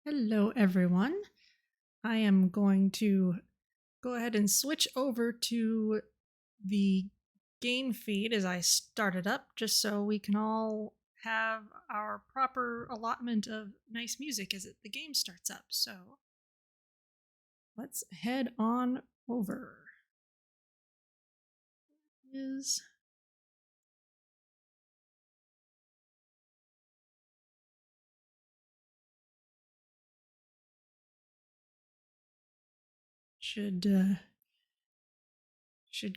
Hello, everyone. I am going to go ahead and switch over to the game feed as I start it up, just so we can all have our proper allotment of nice music as the game starts up. So let's head on over. Is should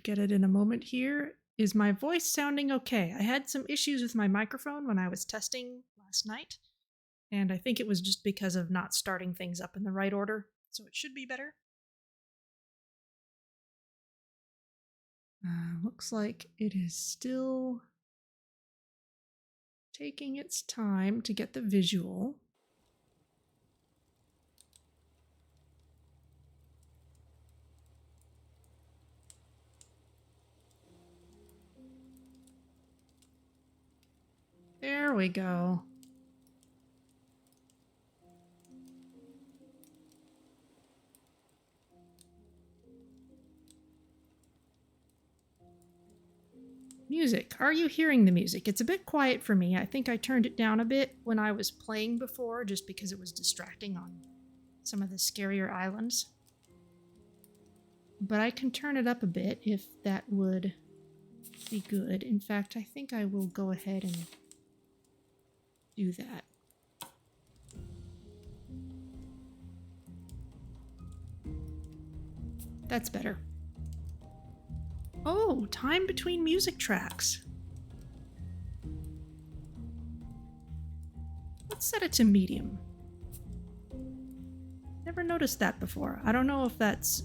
get it in a moment here. Is my voice sounding okay? I had some issues with my microphone when I was testing last night, and I think it was just because of not starting things up in the right order, so it should be better. Looks like it is still taking its time to get the visual. There we go. Music. Are you hearing the music? It's a bit quiet for me. I think I turned it down a bit when I was playing before, just because it was distracting on some of the scarier islands. But I can turn it up a bit if that would be good. In fact, I think I will go ahead and do that. That's better. Oh, time between music tracks. Let's set it to medium. Never noticed that before. I don't know if that's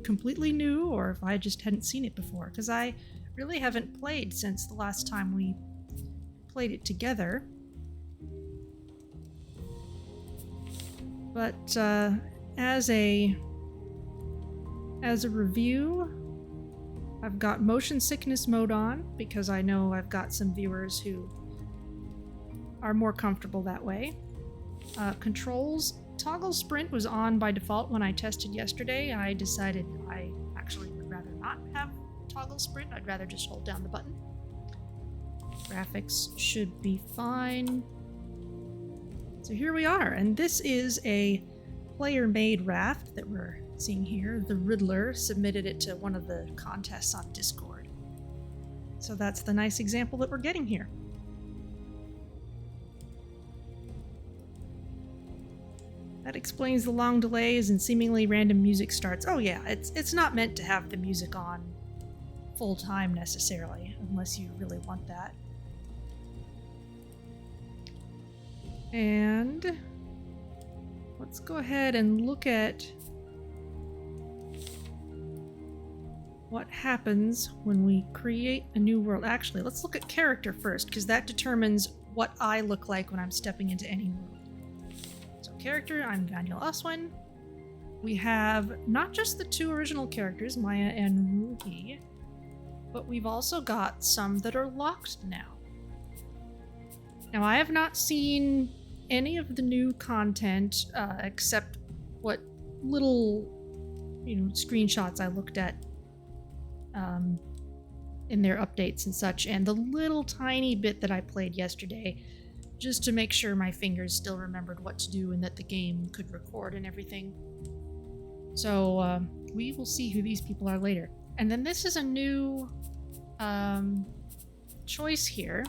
completely new or if I just hadn't seen it before, because I really haven't played since the last time we played it together. But as a review, I've got motion sickness mode on because I know I've got some viewers who are more comfortable that way. Controls, toggle sprint was on by default when I tested yesterday. I decided I actually would rather not have toggle sprint. I'd rather just hold down the button. Graphics should be fine. So here we are, and this is a player-made raft that we're seeing here. The Riddler submitted it to one of the contests on Discord. So that's the nice example that we're getting here. That explains the long delays and seemingly random music starts. Oh yeah, it's not meant to have the music on full time necessarily, unless you really want that. And let's go ahead and look at what happens when we create a new world. Actually, let's look at character first, because that determines what I look like when I'm stepping into any world. So character, I'm Daniel Oswin. We have not just the two original characters, Maya and Ruhi, but we've also got some that are locked now. Now, I have not seen any of the new content except what little, screenshots I looked at in their updates and such, and the little tiny bit that I played yesterday, just to make sure my fingers still remembered what to do and that the game could record and everything. So we will see who these people are later. And then this is a new choice here.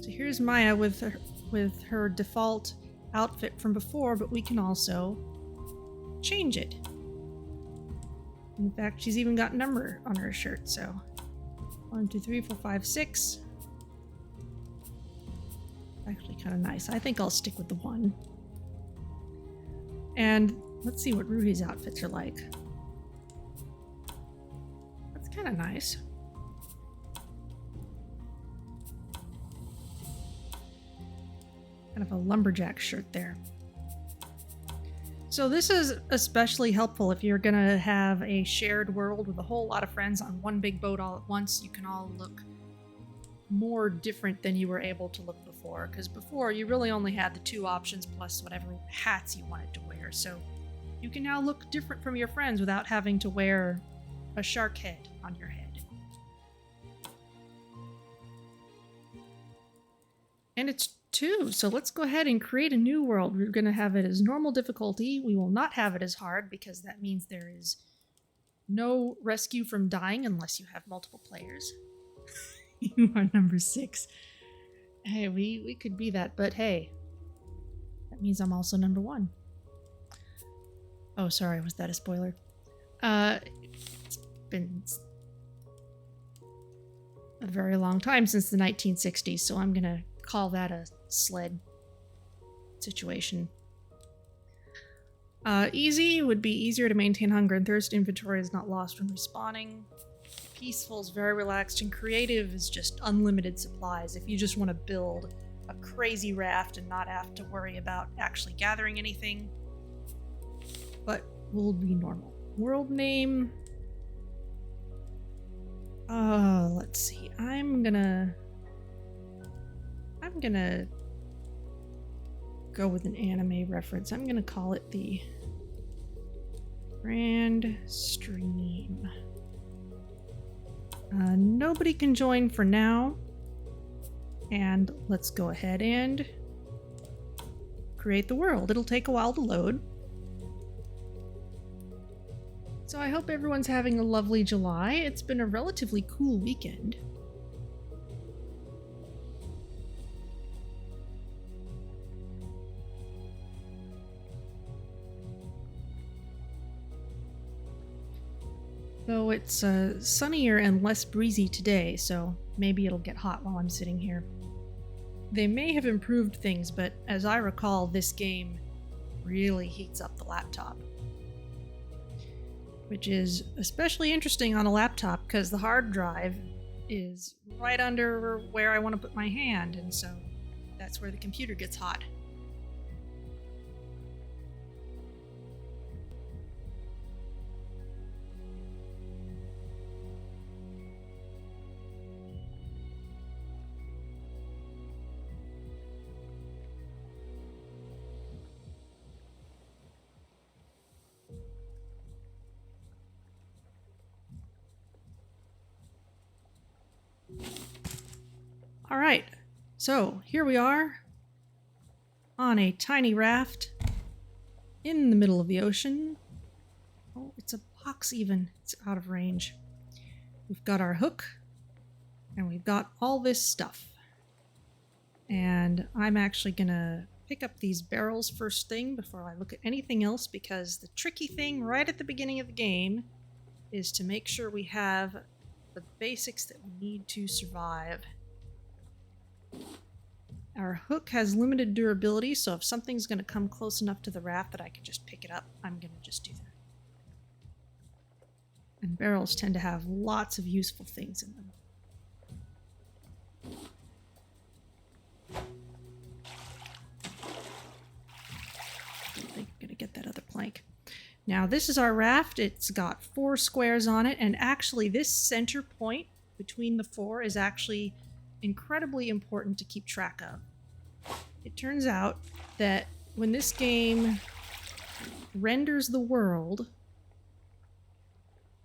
So here's Maya with her default outfit from before, but we can also change it. In fact, she's even got a number on her shirt, so 1, 2, 3, 4, 5, 6. Actually kind of nice. I think I'll stick with the 1. And let's see what Ruhi's outfits are like. That's kind of nice. Kind of a lumberjack shirt there. So this is especially helpful if you're gonna have a shared world with a whole lot of friends on one big boat all at once. You can all look more different than you were able to look before. before, because before you really only had the 2 options plus whatever hats you wanted to wear, so you can now look different from your friends without having to wear a shark head on your head. And it's 2, so let's go ahead and create a new world. We're going to have it as normal difficulty. We will not have it as hard because that means there is no rescue from dying unless you have multiple players. You are number 6. Hey, we could be that, but hey, that means I'm also number 1. Oh, sorry, was that a spoiler? It's been a very long time since the 1960s, so I'm gonna call that a sled situation. Easy would be easier to maintain hunger and thirst. Inventory is not lost when respawning. Peaceful is very relaxed, and creative is just unlimited supplies if you just want to build a crazy raft and not have to worry about actually gathering anything. But will be normal. World name. Let's see. I'm gonna go with an anime reference. I'm gonna call it the Grand Stream. Nobody can join for now. And let's go ahead and create the world. It'll take a while to load. So I hope everyone's having a lovely July. It's been a relatively cool weekend. Though it's sunnier and less breezy today, so maybe it'll get hot while I'm sitting here. They may have improved things, but as I recall, this game really heats up the laptop. Which is especially interesting on a laptop because the hard drive is right under where I want to put my hand, and so that's where the computer gets hot. All right, so here we are on a tiny raft in the middle of the ocean. Oh, it's a box even. It's out of range. We've got our hook and we've got all this stuff. And I'm actually gonna pick up these barrels first thing before I look at anything else, because the tricky thing right at the beginning of the game is to make sure we have the basics that we need to survive. Our hook has limited durability, so if something's going to come close enough to the raft that I can just pick it up, I'm going to just do that. And barrels tend to have lots of useful things in them. I think I'm going to get that other plank. Now this is our raft. It's got 4 squares on it, and actually this center point between the 4 is actually incredibly important to keep track of. It turns out that when this game renders the world,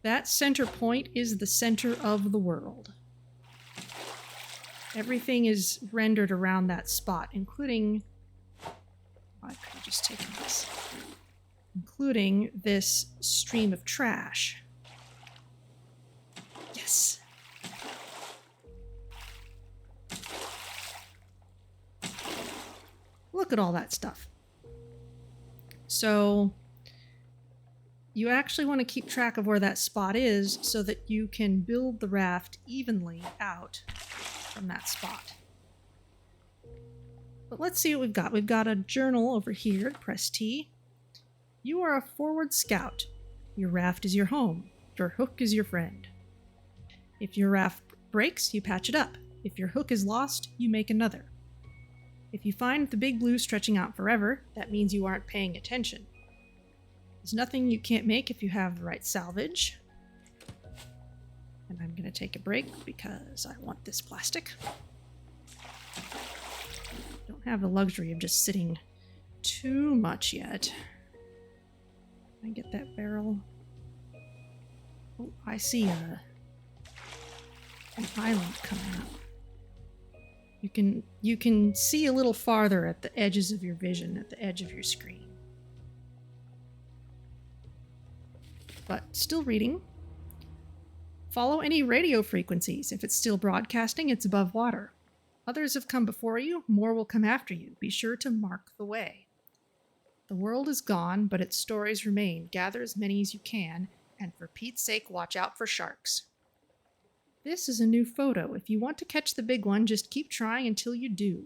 that center point is the center of the world. Everything is rendered around that spot, including... I could have just taken this. Including this stream of trash. Yes! Look at all that stuff. So you actually want to keep track of where that spot is so that you can build the raft evenly out from that spot. But let's see what we've got. We've got a journal over here. Press T. You are a forward scout. Your raft is your home. Your hook is your friend. If your raft breaks, you patch it up. If your hook is lost, you make another. If you find the big blue stretching out forever, that means you aren't paying attention. There's nothing you can't make if you have the right salvage. And I'm going to take a break because I want this plastic. have the luxury of just sitting too much yet. Can I get that barrel? Oh, I see an island coming up. You can see a little farther at the edges of your vision, at the edge of your screen. But still reading. Follow any radio frequencies. If it's still broadcasting, it's above water. Others have come before you, more will come after you. Be sure to mark the way. The world is gone, but its stories remain. Gather as many as you can, and for Pete's sake, watch out for sharks. This is a new photo. If you want to catch the big one, just keep trying until you do.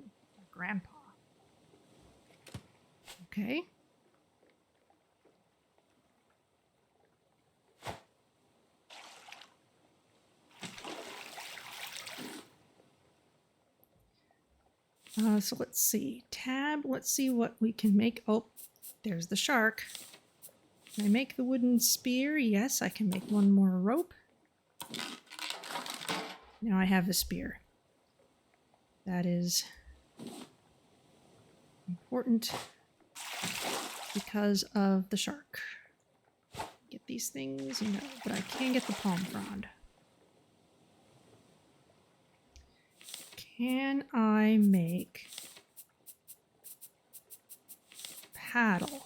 Grandpa. Okay. So let's see. Tab, let's see what we can make. Oh, there's the shark. Can I make the wooden spear? Yes, I can make one more rope. Now I have the spear. That is important because of the shark. Get these things? No, but I can get the palm frond. Can I make paddle?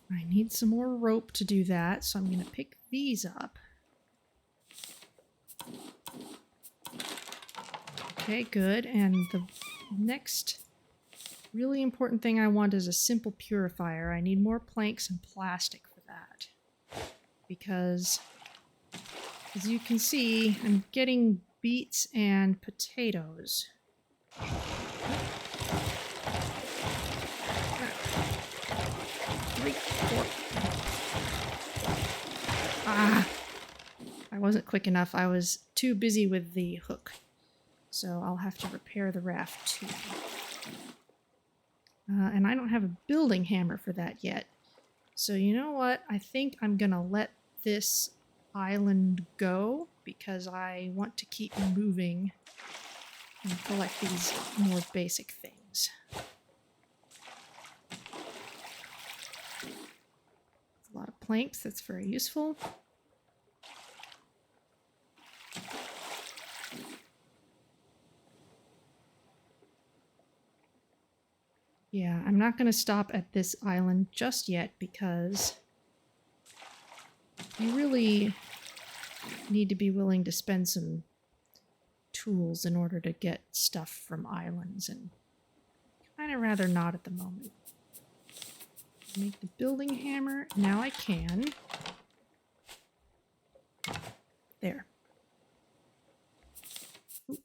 I need some more rope to do that, so I'm going to pick these up. Okay, good. And the next really important thing I want is a simple purifier. I need more planks and plastic for that. Because, as you can see, I'm getting beets and potatoes. 3, 4. Ah! I wasn't quick enough. I was too busy with the hook. So I'll have to repair the raft too. And I don't have a building hammer for that yet. So you know what? I think I'm gonna let this island go because I want to keep moving and collect these more basic things. A lot of planks, that's very useful. Yeah, I'm not going to stop at this island just yet because you really need to be willing to spend some tools in order to get stuff from islands, and kind of rather not at the moment. Make the building hammer. Now I can. There. Ooh.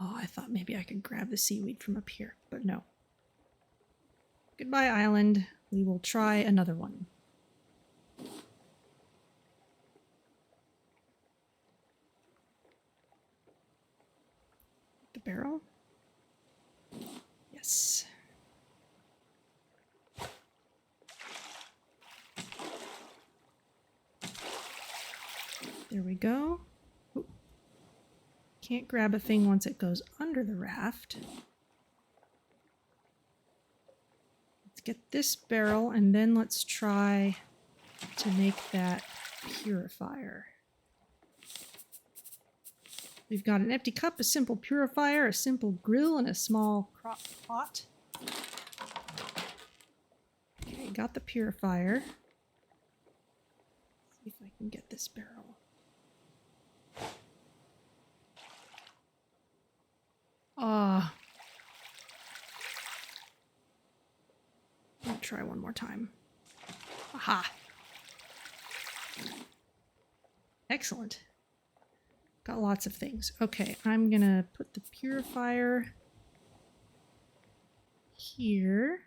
Oh, I thought maybe I could grab the seaweed from up here, but no. Goodbye, island. We will try another one. The barrel? Yes. There we go. Ooh. Can't grab a thing once it goes under the raft. Let's get this barrel and then let's try to make that purifier. We've got an empty cup, a simple purifier, a simple grill, and a small crock pot. Okay, got the purifier. Let's see if I can get this barrel. I'll try one more time. Aha! Excellent. Got lots of things. Okay, I'm gonna put the purifier here.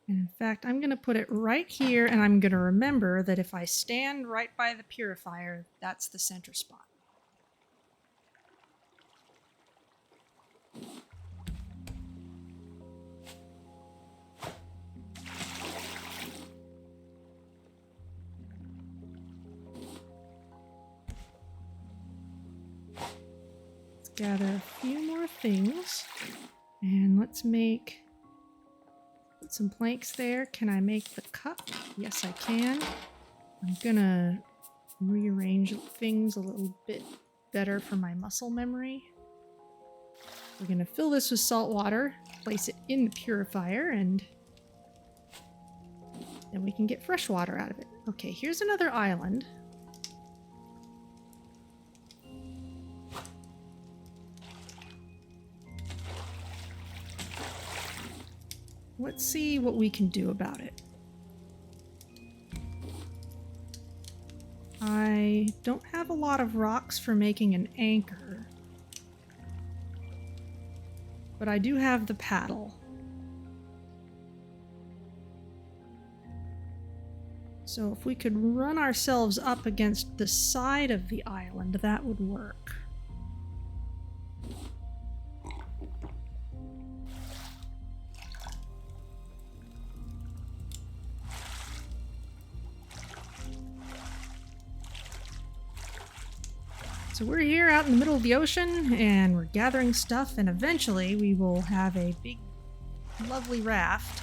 And in fact, I'm gonna put it right here, and I'm gonna remember that if I stand right by the purifier, that's the center spot. gather a few more things. And let's put some planks there. Can I make the cup? Yes, I can. I'm gonna rearrange things a little bit better for my muscle memory. We're gonna fill this with salt water, place it in the purifier, and then we can get fresh water out of it. Okay, here's another island. Let's see what we can do about it. I don't have a lot of rocks for making an anchor, but I do have the paddle. So if we could run ourselves up against the side of the island, that would work. So we're here out in the middle of the ocean, and we're gathering stuff, and eventually we will have a big, lovely raft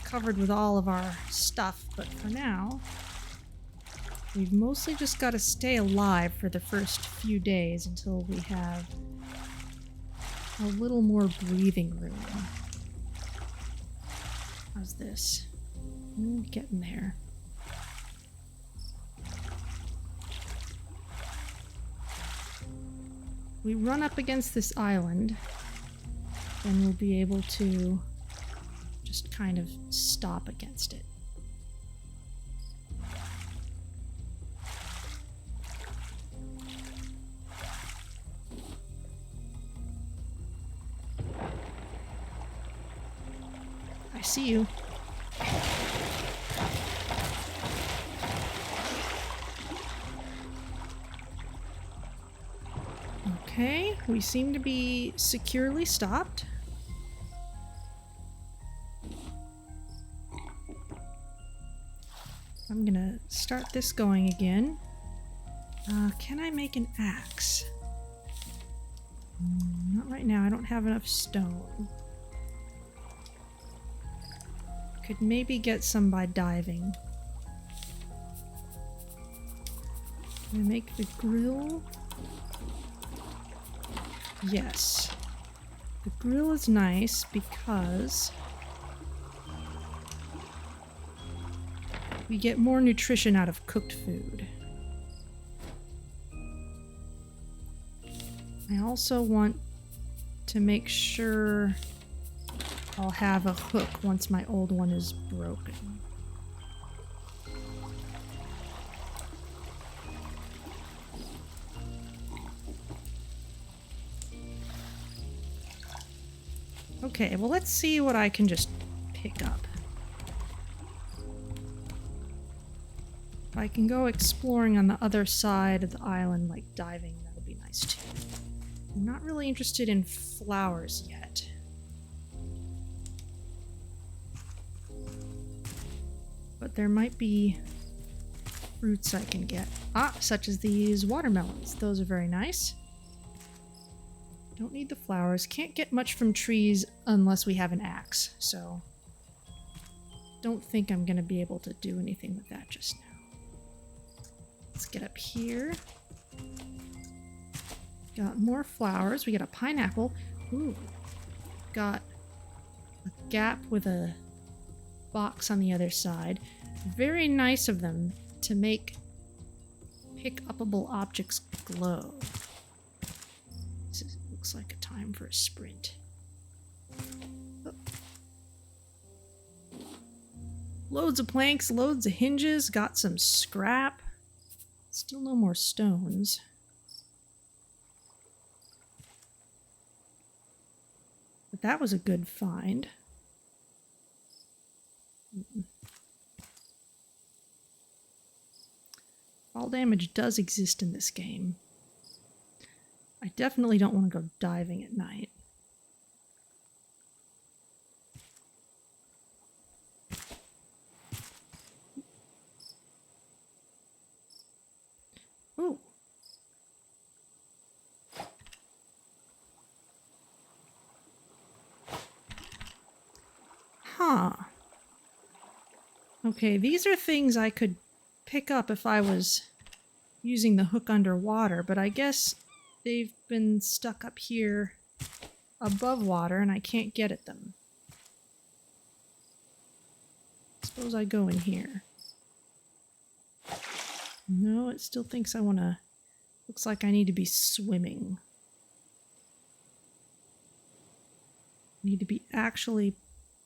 covered with all of our stuff. But for now, we've mostly just got to stay alive for the first few days until we have a little more breathing room. How's this? Getting there. We run up against this island, then we'll be able to just kind of stop against it. I see you. Okay, we seem to be securely stopped. I'm gonna start this going again. Can I make an axe? Not right now, I don't have enough stone. Could maybe get some by diving. Can I make the grill? Yes. The grill is nice because we get more nutrition out of cooked food. I also want to make sure I'll have a hook once my old one is broken. Okay, well, let's see what I can just pick up. If I can go exploring on the other side of the island, like diving, that would be nice too. I'm not really interested in flowers yet. But there might be fruits I can get. Such as these watermelons. Those are very nice. Don't need the flowers. Can't get much from trees unless we have an axe, so don't think I'm going to be able to do anything with that just now. Let's get up here. Got more flowers. We got a pineapple. Ooh. Got a gap with a box on the other side. Very nice of them to make pick-upable objects glow. Looks like a time for a sprint. Oh. Loads of planks, loads of hinges, got some scrap. Still no more stones. But that was a good find. Fall damage does exist in this game. I definitely don't want to go diving at night. Ooh. Huh. Okay, these are things I could pick up if I was using the hook underwater, but I guess they've been stuck up here above water and I can't get at them. Suppose I go in here. No, it still thinks I want to... Looks like I need to be swimming. Need to be actually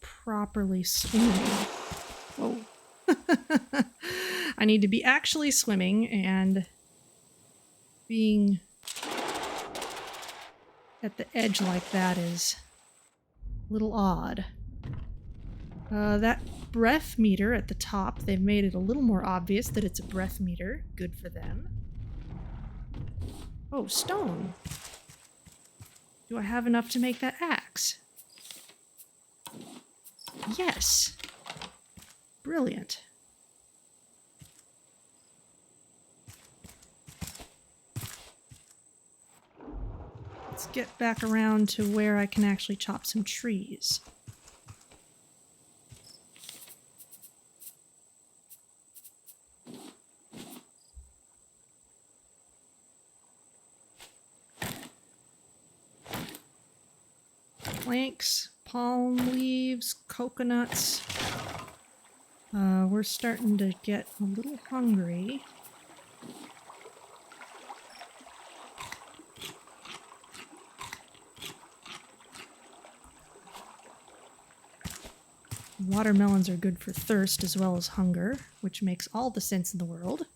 properly swimming. Whoa. I need to be actually swimming, and being at the edge like that is a little odd. That breath meter at the top, they've made it a little more obvious that it's a breath meter. Good for them. Oh, stone. Do I have enough to make that axe? Yes. Brilliant. Let's get back around to where I can actually chop some trees. Planks, palm leaves, coconuts. We're starting to get a little hungry. Watermelons are good for thirst as well as hunger, which makes all the sense in the world.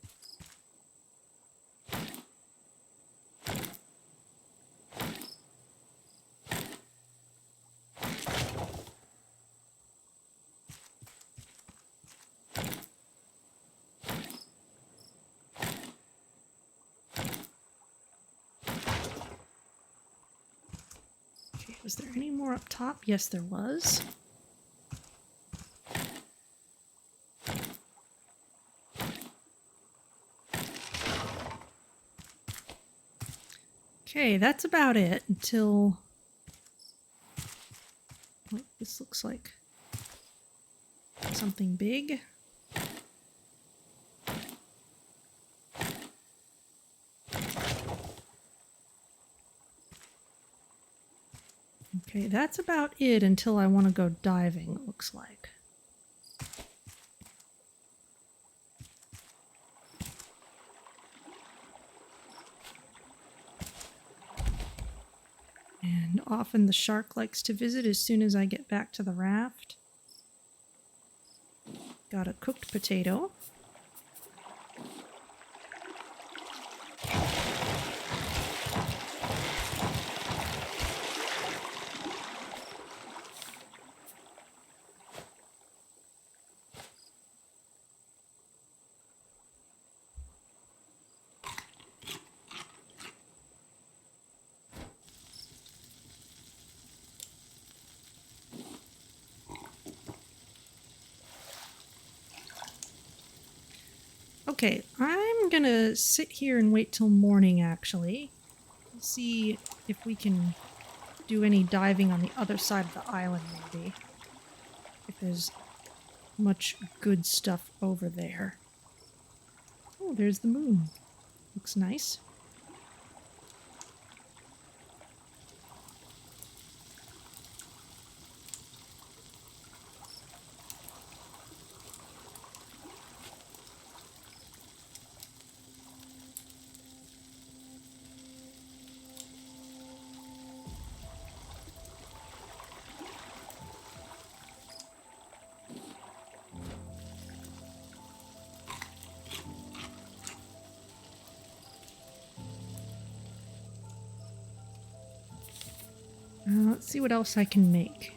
Okay, was there any more up top? Yes, there was. Okay, that's about it until... Oh, this looks like something big. Okay, that's about it until I want to go diving, it looks like. And often the shark likes to visit as soon as I get back to the raft. Got a cooked potato. Okay, I'm gonna sit here and wait till morning, actually. See if we can do any diving on the other side of the island, maybe. If there's much good stuff over there. Oh, there's the moon. Looks nice. Let's see what else I can make.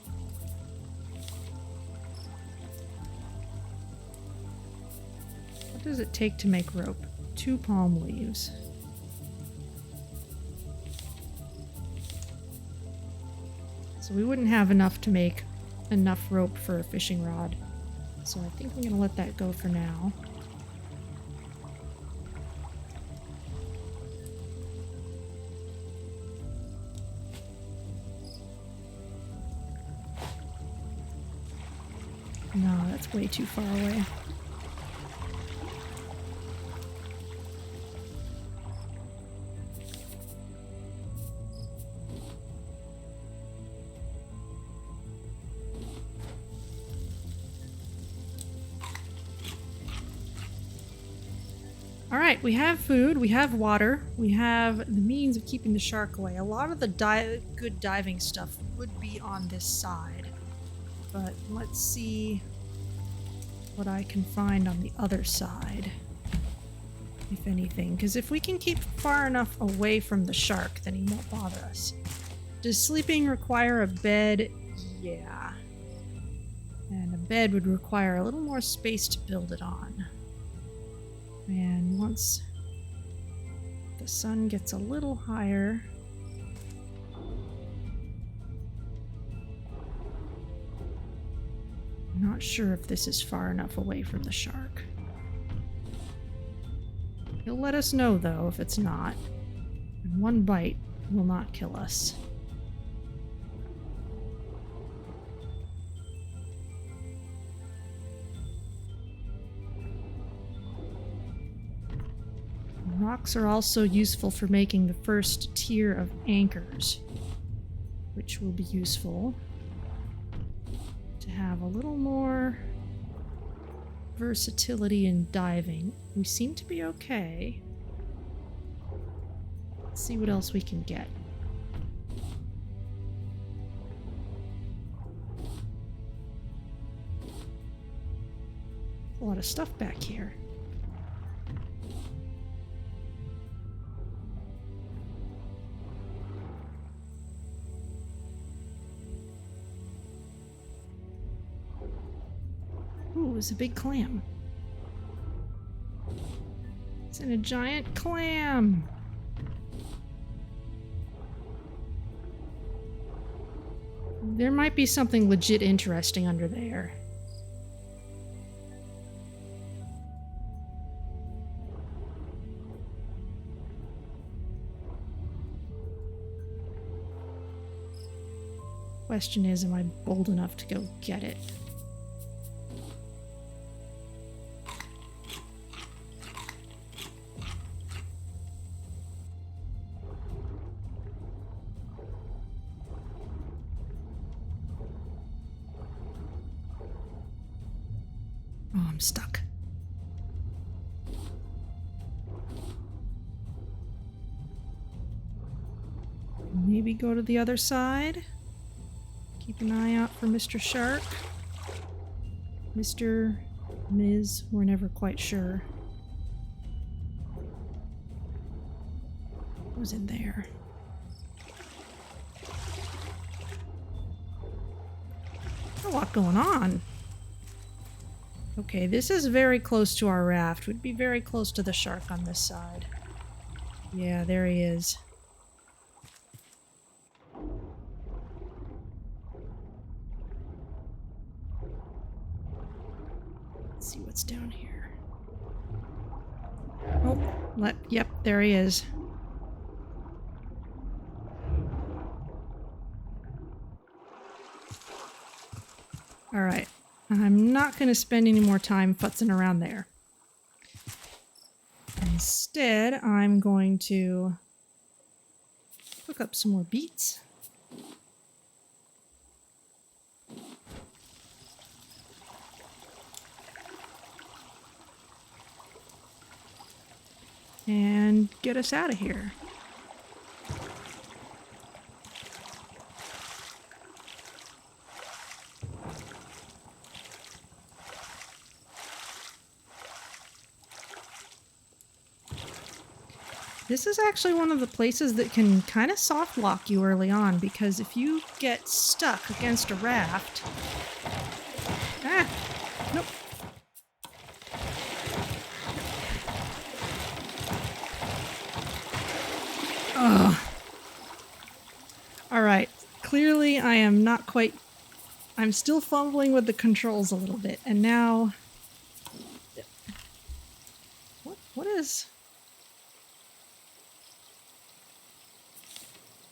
What does it take to make rope? 2 palm leaves. So we wouldn't have enough to make enough rope for a fishing rod. So I think I'm going to let that go for now. No, that's way too far away. Alright, we have food, we have water, we have the means of keeping the shark away. A lot of the good diving stuff would be on this side. But let's see what I can find on the other side, if anything. Because if we can keep far enough away from the shark, then he won't bother us. Does sleeping require a bed? Yeah. And a bed would require a little more space to build it on. And once the sun gets a little higher, I'm not sure if this is far enough away from the shark. He'll let us know, though, if it's not. And one bite will not kill us. Rocks are also useful for making the first tier of anchors, which will be useful to have a little more versatility in diving. We seem to be okay. Let's see what else we can get. A lot of stuff back here. Ooh, it's a big clam. It's in a giant clam. There might be something legit interesting under there. Question is, am I bold enough to go get it? Oh, I'm stuck. Maybe go to the other side. Keep an eye out for Mr. Shark. Mr. Ms. We're never quite sure. What was in there? A lot going on. Okay, this is very close to our raft. We'd be very close to the shark on this side. Yeah, there he is. Let's see what's down here. Oh, yep, there he is. Alright. I'm not going to spend any more time futzing around there. Instead, I'm going to cook up some more beets. And get us out of here. This is actually one of the places that can kind of soft lock you early on, because if you get stuck against a raft... Ah! Nope. Ugh. Alright, clearly I am not quite... I'm still fumbling with the controls a little bit, and now... What is...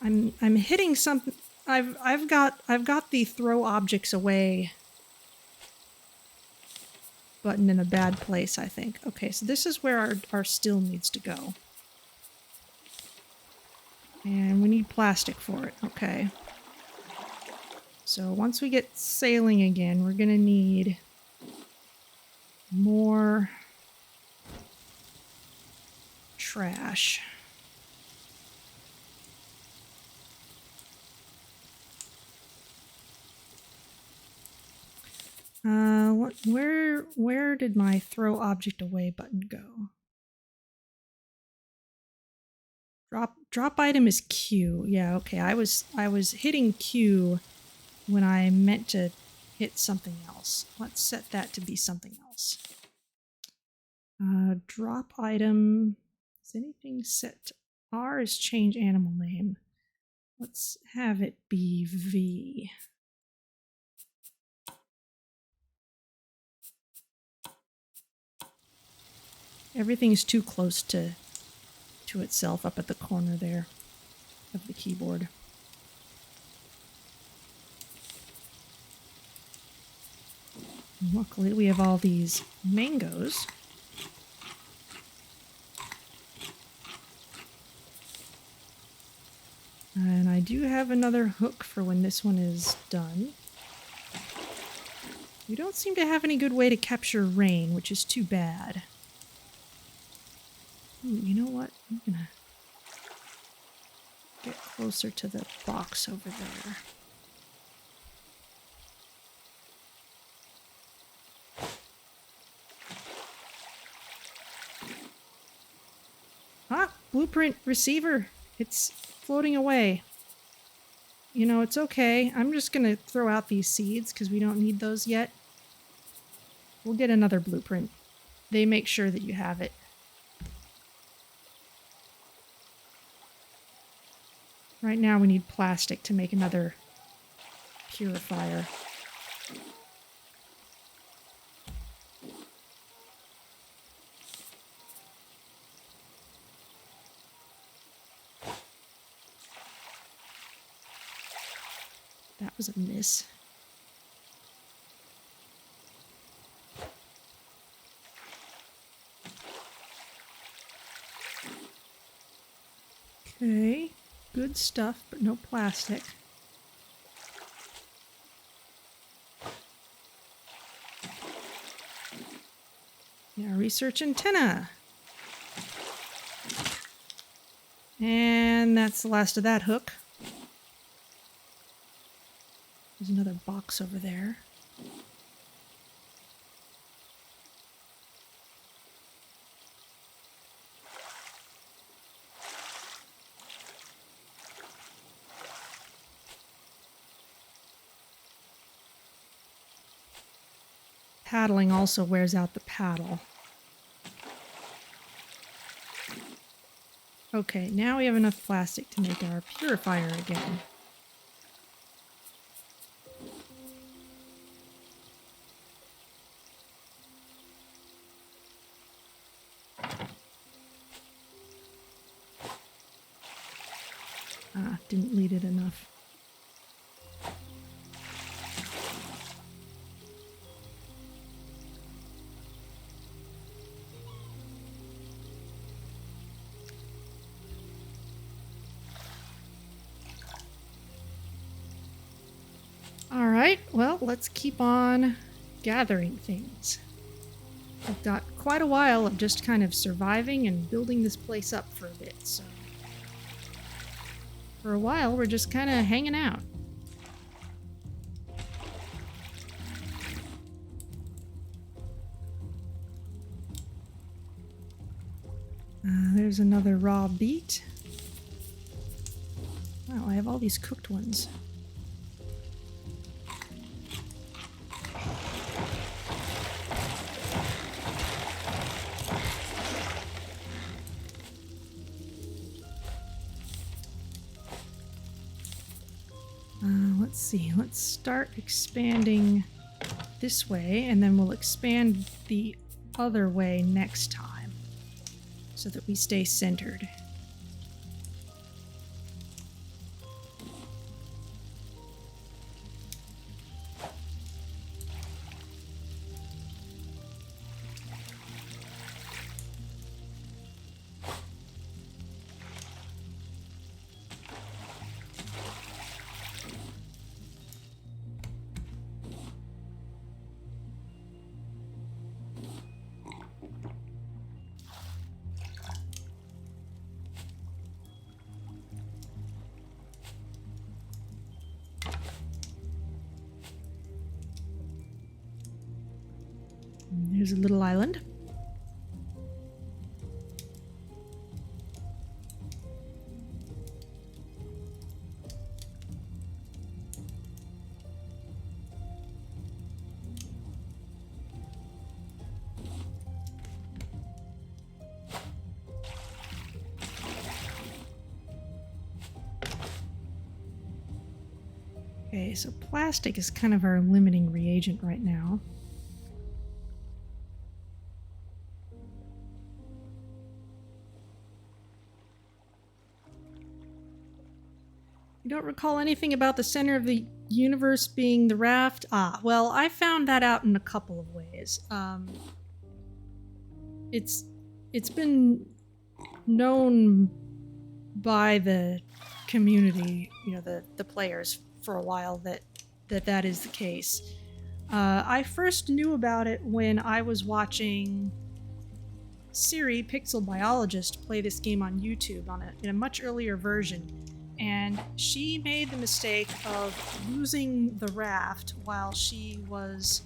I'm hitting something. I've got the throw objects away button in a bad place, I think. Okay, so this is where our still needs to go. And we need plastic for it. Okay. So once we get sailing again, we're going to need more trash. Where did my throw object away button go? Drop item is Q. Yeah, okay. I was hitting Q when I meant to hit something else. Let's set that to be something else. Drop item. Is anything set? R is change animal name. Let's have it be V. Everything's too close to itself up at the corner there of the keyboard. Luckily, we have all these mangoes. And I do have another hook for when this one is done. We don't seem to have any good way to capture rain, which is too bad. Ooh, you know what? I'm gonna get closer to the box over there. Ah, blueprint receiver. It's floating away. You know, it's okay. I'm just gonna throw out these seeds because we don't need those yet. We'll get another blueprint. They make sure that you have it. Right now we need plastic to make another purifier. That was a miss. Okay, good stuff, but no plastic. Yeah, research antenna. And that's the last of that hook. There's another box over there. Paddling also wears out the paddle. Okay, now we have enough plastic to make our purifier again. Ah, didn't lead it enough. All right, well, let's keep on gathering things. We've got quite a while of just kind of surviving and building this place up for a bit, so for a while we're just kind of hanging out. There's another raw beet. Wow, I have all these cooked ones. Let's see, let's start expanding this way, and then we'll expand the other way next time so that we stay centered. Here's a little island. Okay, so plastic is kind of our limiting reagent right now. You don't recall anything about the center of the universe being the raft? Ah, well, I found that out in a couple of ways. It's been known by the community, you know, the players, for a while that is the case. I first knew about it when I was watching Siri, Pixel Biologist, play this game on YouTube in a much earlier version, and she made the mistake of losing the raft while she was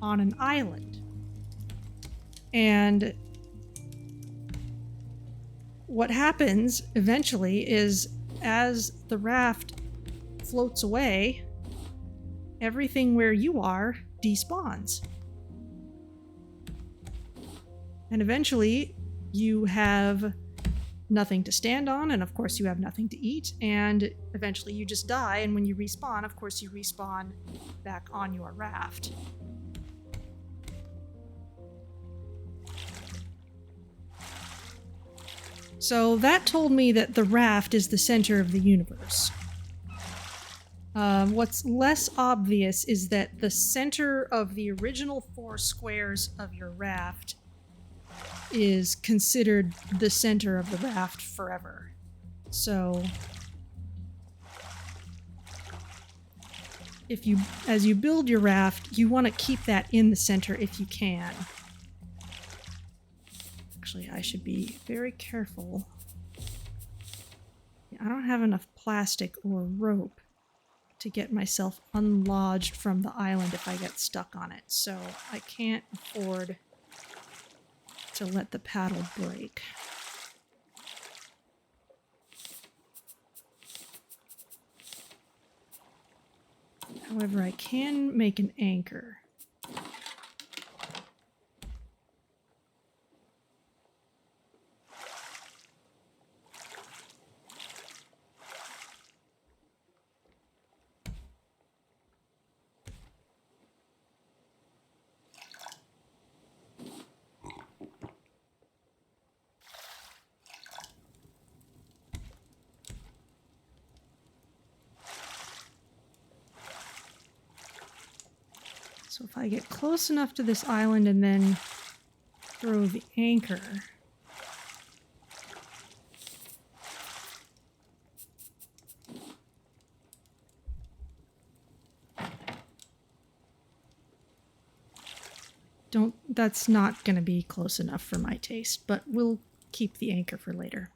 on an island. And what happens eventually is, as the raft floats away, everything where you are despawns. And eventually you have nothing to stand on, and of course you have nothing to eat, and eventually you just die, and when you respawn, of course you respawn back on your raft. So that told me that the raft is the center of the universe. What's less obvious is that the center of the original 4 squares of your raft is considered the center of the raft forever. So as you build your raft, you want to keep that in the center if you can. Actually, I should be very careful. I don't have enough plastic or rope to get myself unlodged from the island if I get stuck on it, so I can't afford to let the paddle break. However, I can make an anchor. So if I get close enough to this island and then throw the anchor, that's not going to be close enough for my taste, but we'll keep the anchor for later.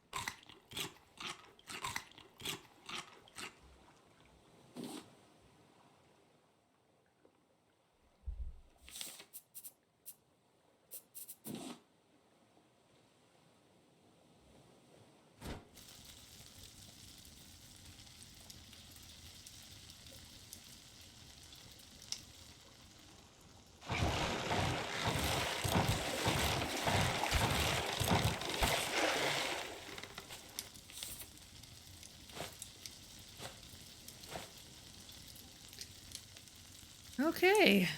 Okay.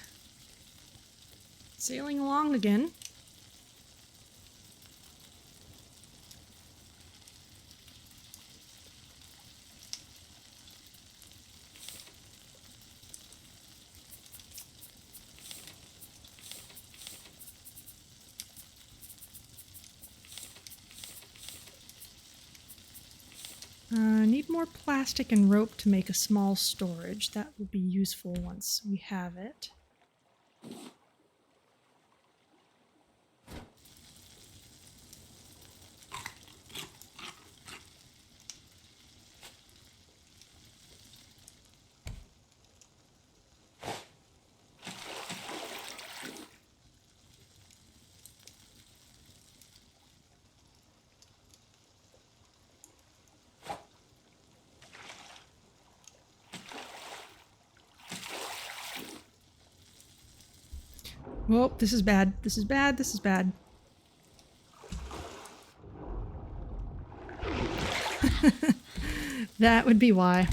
Sailing along again. Need more plastic and rope to make a small storage. That will be useful once we have it. Oh, this is bad. This is bad. This is bad. That would be why.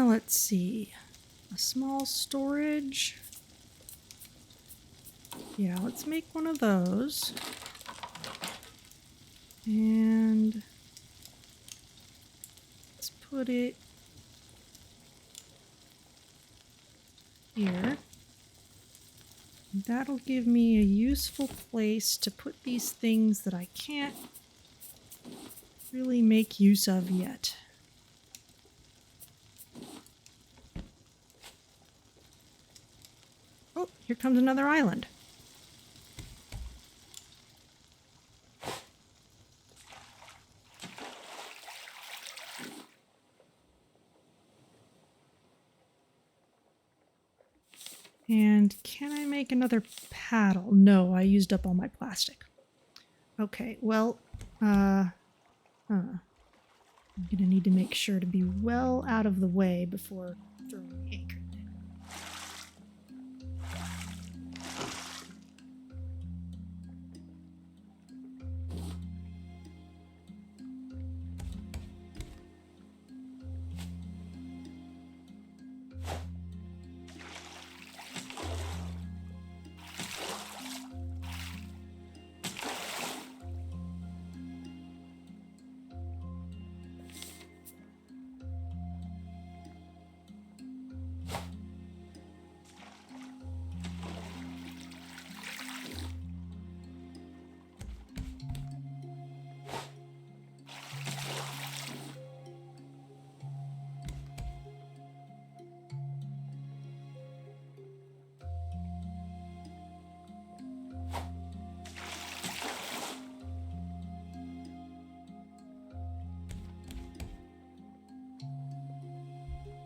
Let's see. A small storage. Yeah, let's make one of those. And let's put it here. That'll give me a useful place to put these things that I can't really make use of yet. Oh, here comes another island. And can I make another paddle? No, I used up all my plastic. Okay, well, I'm gonna need to make sure to be well out of the way before throwing anchor.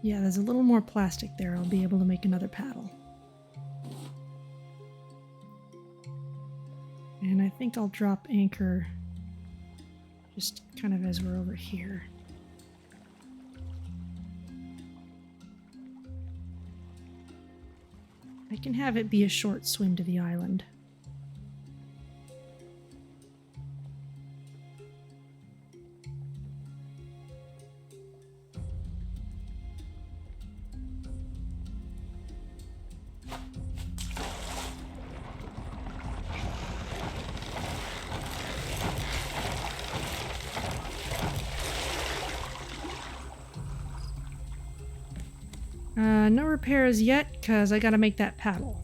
Yeah, there's a little more plastic there. I'll be able to make another paddle. And I think I'll drop anchor just kind of as we're over here. I can have it be a short swim to the island. No repairs yet, because I gotta make that paddle.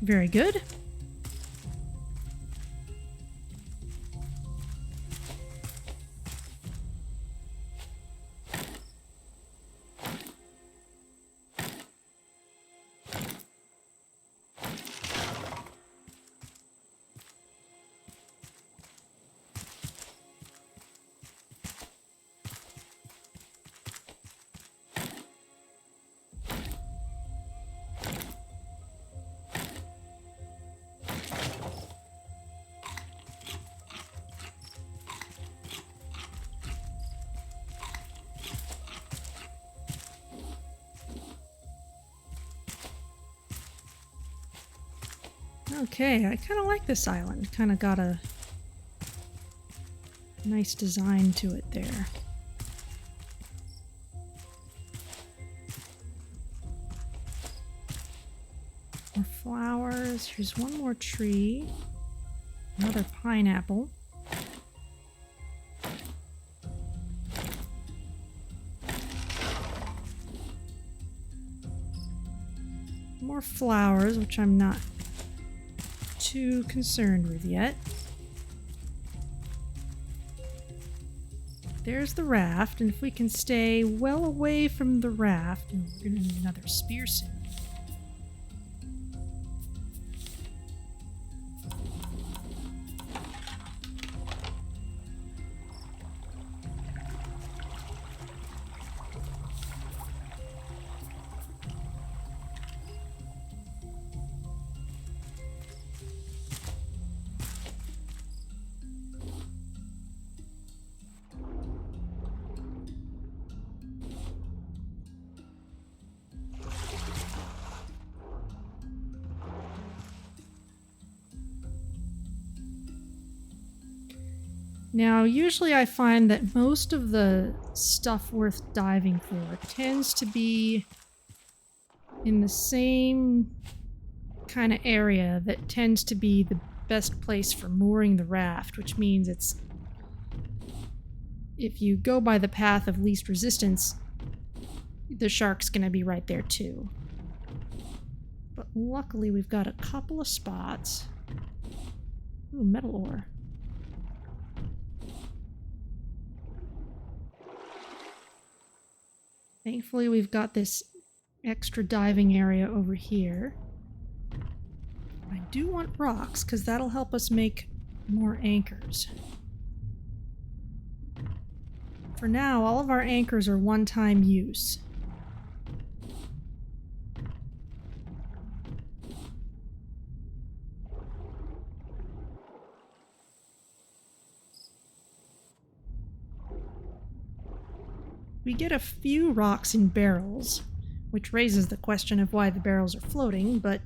Very good. Okay, I kind of like this island. Kind of got a Nice design to it there. More flowers. Here's one more tree. Another pineapple. More flowers, which I'm not too concerned with yet. There's the raft, and if we can stay well away from the raft, and we're going to need another spear soon. Now, usually I find that most of the stuff worth diving for tends to be in the same kind of area that tends to be the best place for mooring the raft, which means it's... if you go by the path of least resistance, the shark's gonna be right there too. But luckily we've got a couple of spots. Ooh, metal ore. Thankfully, we've got this extra diving area over here. I do want rocks, because that'll help us make more anchors. For now, all of our anchors are one-time use. We get a few rocks in barrels, which raises the question of why the barrels are floating, but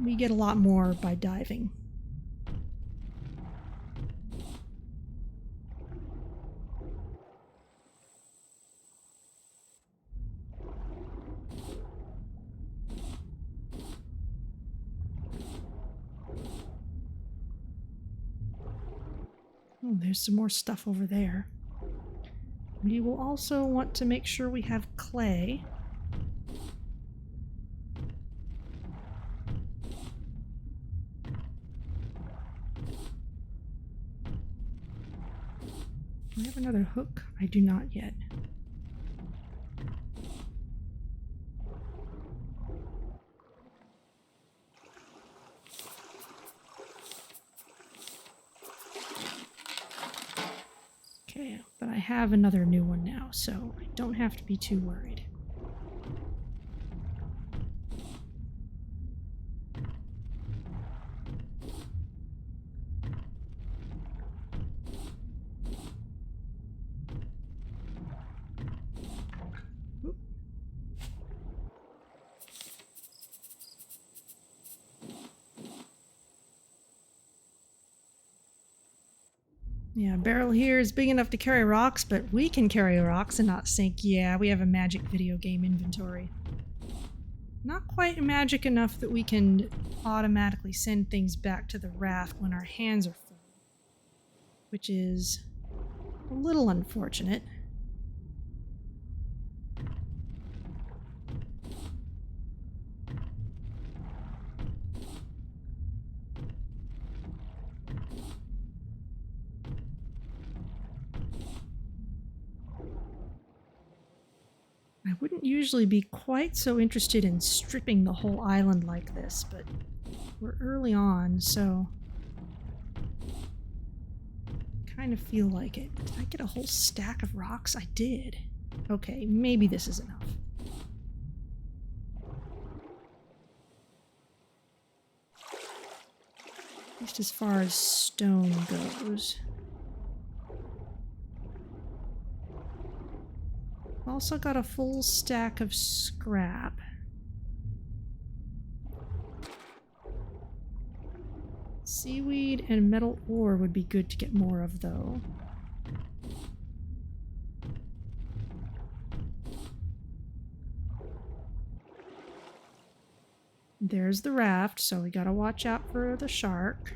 we get a lot more by diving. Oh, there's some more stuff over there. We will also want to make sure we have clay. Do I have another hook? I do not yet. Okay, but I have another new one now, so I don't have to be too worried. Oop. Yeah, barrel here is big enough to carry rocks, but we can carry rocks and not sink. Yeah, we have a magic video game inventory. Not quite magic enough that we can automatically send things back to the raft when our hands are full, which is a little unfortunate. I wouldn't usually be quite so interested in stripping the whole island like this, but we're early on, so kind of feel like it. Did I get a whole stack of rocks? I did. Okay, maybe this is enough. At least as far as stone goes. Also got a full stack of scrap. Seaweed and metal ore would be good to get more of, though. There's the raft, so we gotta watch out for the shark.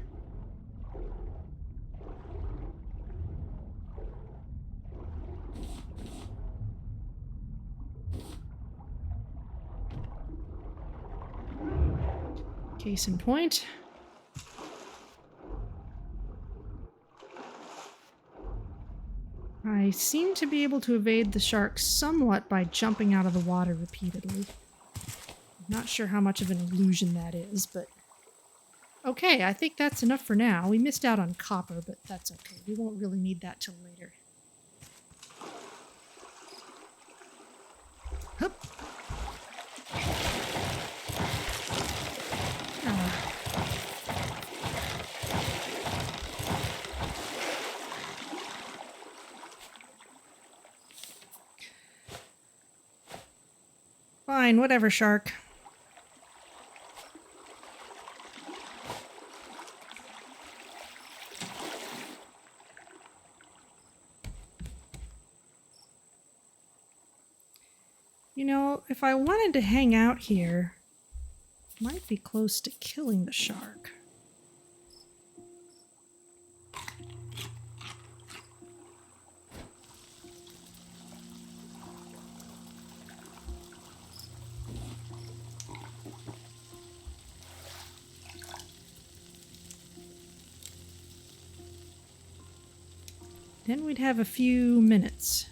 Case in point. I seem to be able to evade the shark somewhat by jumping out of the water repeatedly. Not sure how much of an illusion that is, but... Okay, I think that's enough for now. We missed out on copper, but that's okay. We won't really need that till later. Hup. Fine, whatever, shark. You know, if I wanted to hang out here, it might be close to killing the shark. Then we'd have a few minutes.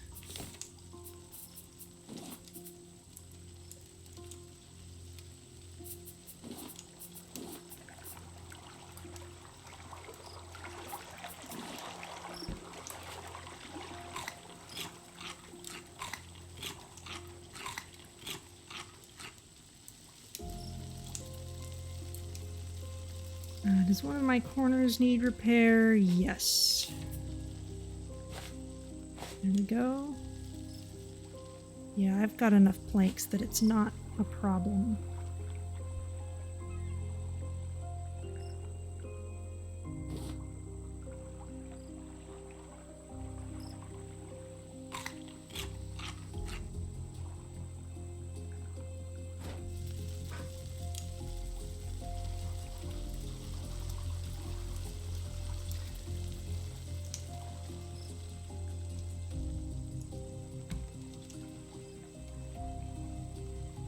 Does one of my corners need repair? Yes. There we go. Yeah, I've got enough planks that it's not a problem.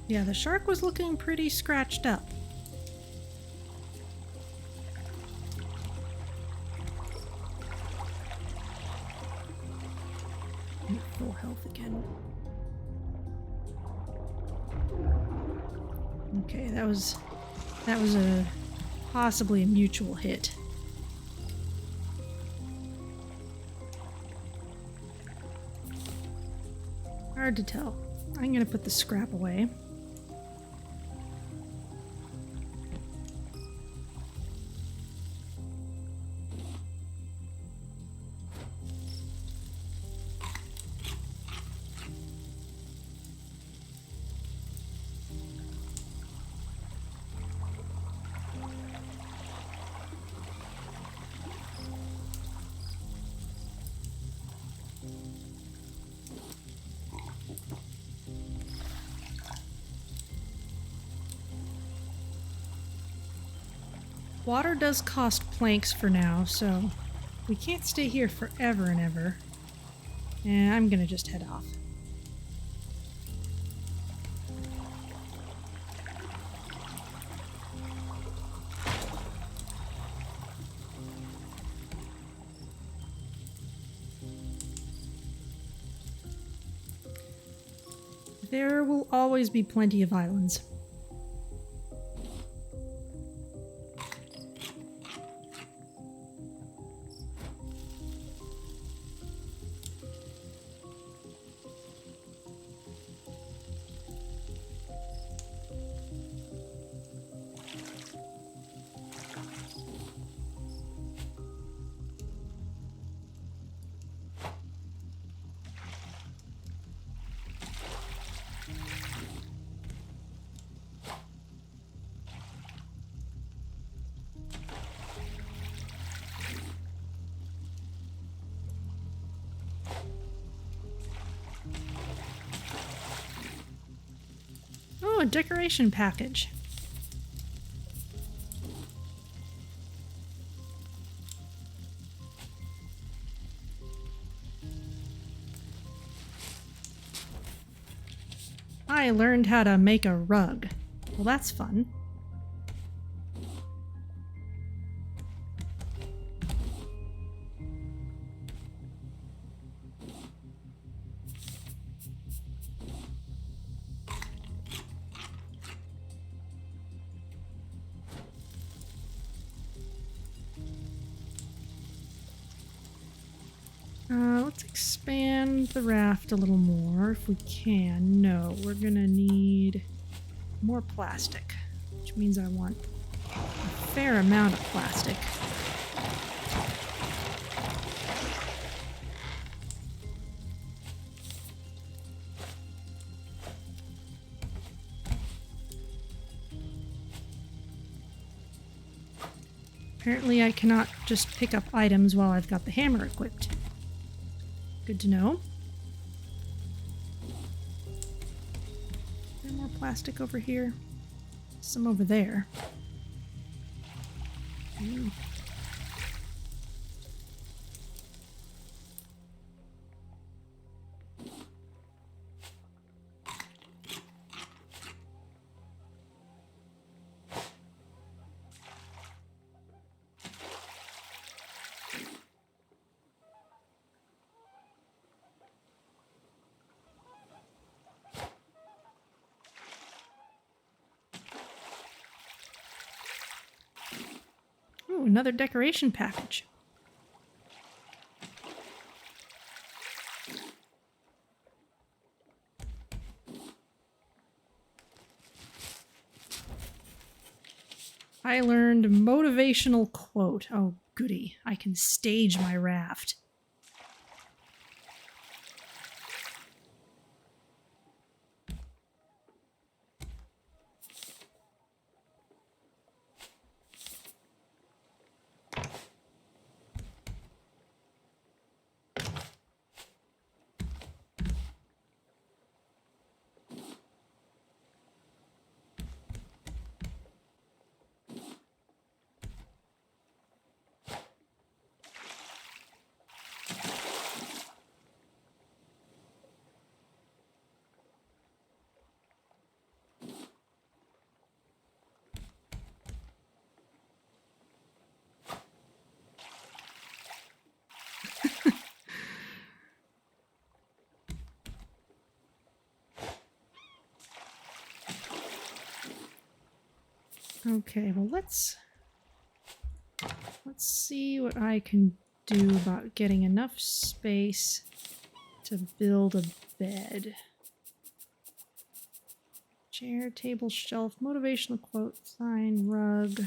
Yeah, the shark was looking pretty scratched up. Full health again. Okay, that was a possibly a mutual hit. Hard to tell. I'm gonna put the scrap away. Water does cost planks for now, so we can't stay here forever and ever. And I'm gonna just head off. There will always be plenty of islands. decoration package. I learned how to make a rug. Well, that's fun. Let's expand the raft a little more if we can. No, we're gonna need more plastic, which means I want a fair amount of plastic. Apparently I cannot just pick up items while I've got the hammer equipped. Good to know. Is there more plastic over here? Some over there. Ooh. Ooh, another decoration package. I learned motivational quote. Oh, goody. I can stage my raft. Okay, well let's see what I can do about getting enough space to build a bed. Chair, table, shelf, motivational quote, sign, rug.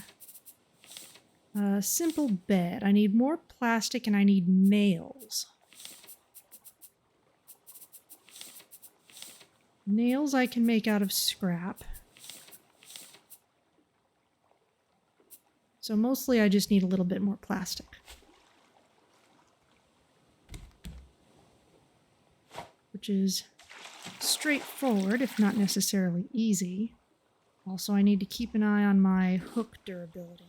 Simple bed. I need more plastic and I need nails. Nails I can make out of scrap. So mostly I just need a little bit more plastic. Which is straightforward, if not necessarily easy. Also, I need to keep an eye on my hook durability.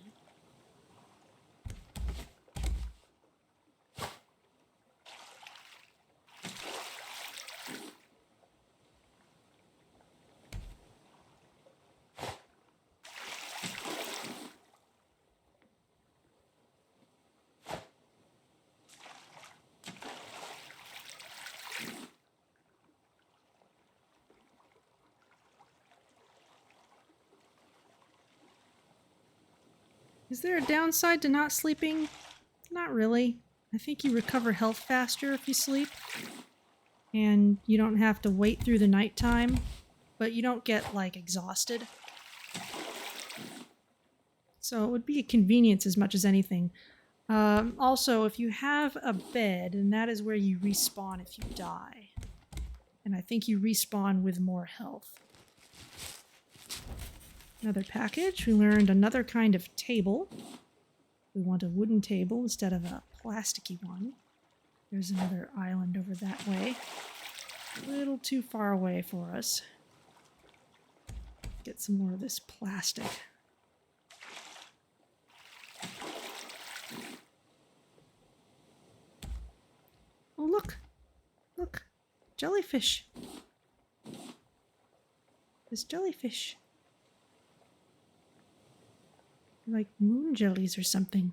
Is there a downside to not sleeping? Not really. I think you recover health faster if you sleep. And you don't have to wait through the nighttime, but you don't get, like, exhausted. So it would be a convenience as much as anything. Also, if you have a bed, and that is where you respawn if you die. And I think you respawn with more health. Another package. We learned another kind of table. We want a wooden table instead of a plasticky one. There's another island over that way. A little too far away for us. Get some more of this plastic. Oh, look. Look. Jellyfish. This jellyfish. Like moon jellies or something.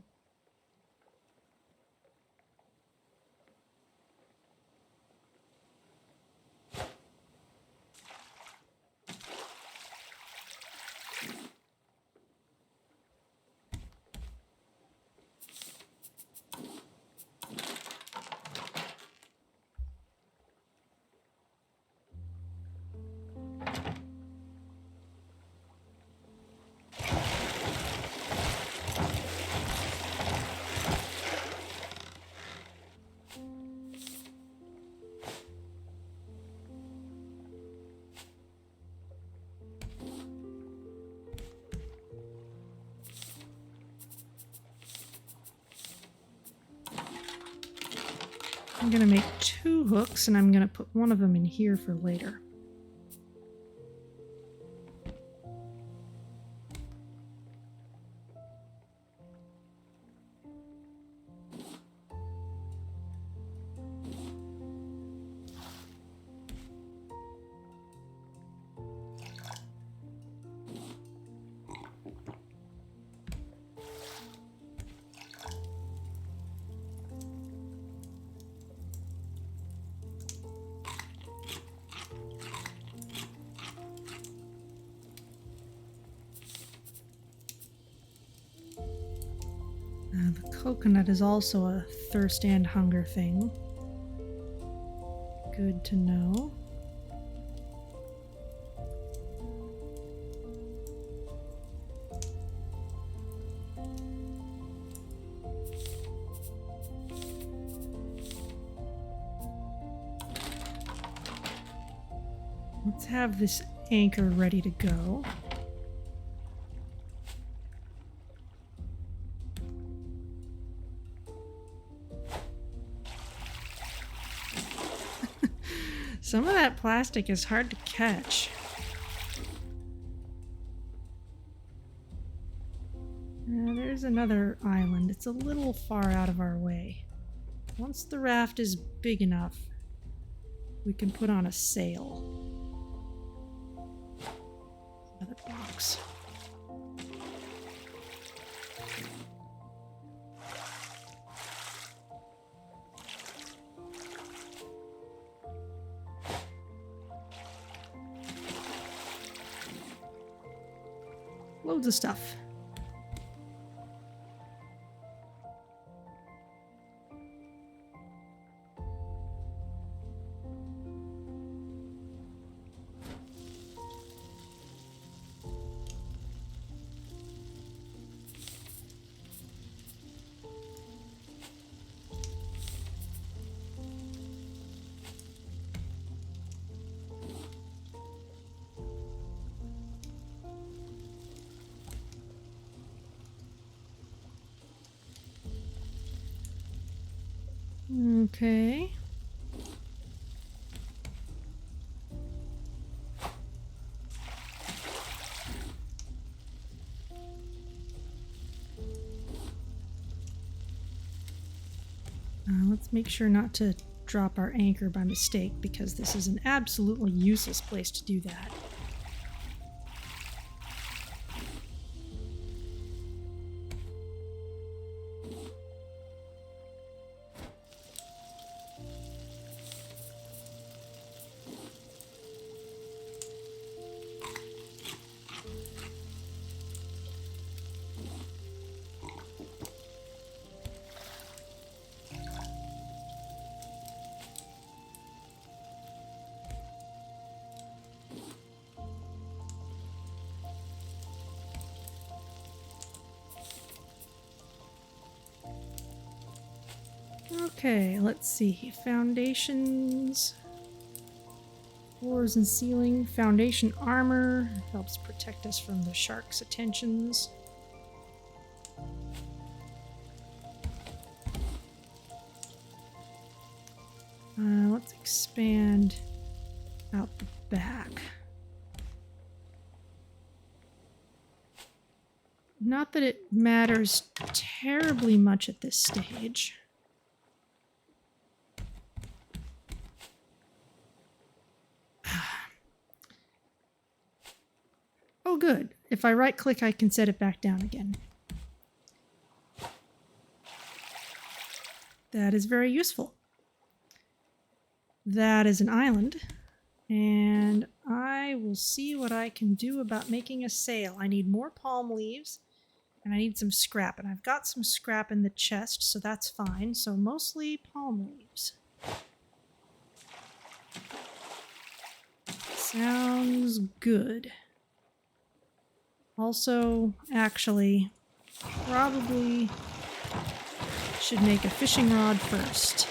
I'm gonna make 2 hooks and I'm gonna put one of them in here for later. The coconut is also a thirst and hunger thing. Good to know. Let's have this anchor ready to go. Some of that plastic is hard to catch. There's another island. It's a little far out of our way. Once the raft is big enough, we can put on a sail. Another box. Loads of stuff. Okay. Let's make sure not to drop our anchor by mistake, because this is an absolutely useless place to do that. Okay, let's see. Foundations. Floors and ceiling. Foundation armor helps protect us from the shark's attentions. Let's expand out the back. Not that it matters terribly much at this stage. Oh, good. If I right-click, I can set it back down again. That is very useful. That is an island. And I will see what I can do about making a sail. I need more palm leaves, and I need some scrap. And I've got some scrap in the chest, so that's fine. So mostly palm leaves. Sounds good. Also, actually, probably should make a fishing rod first.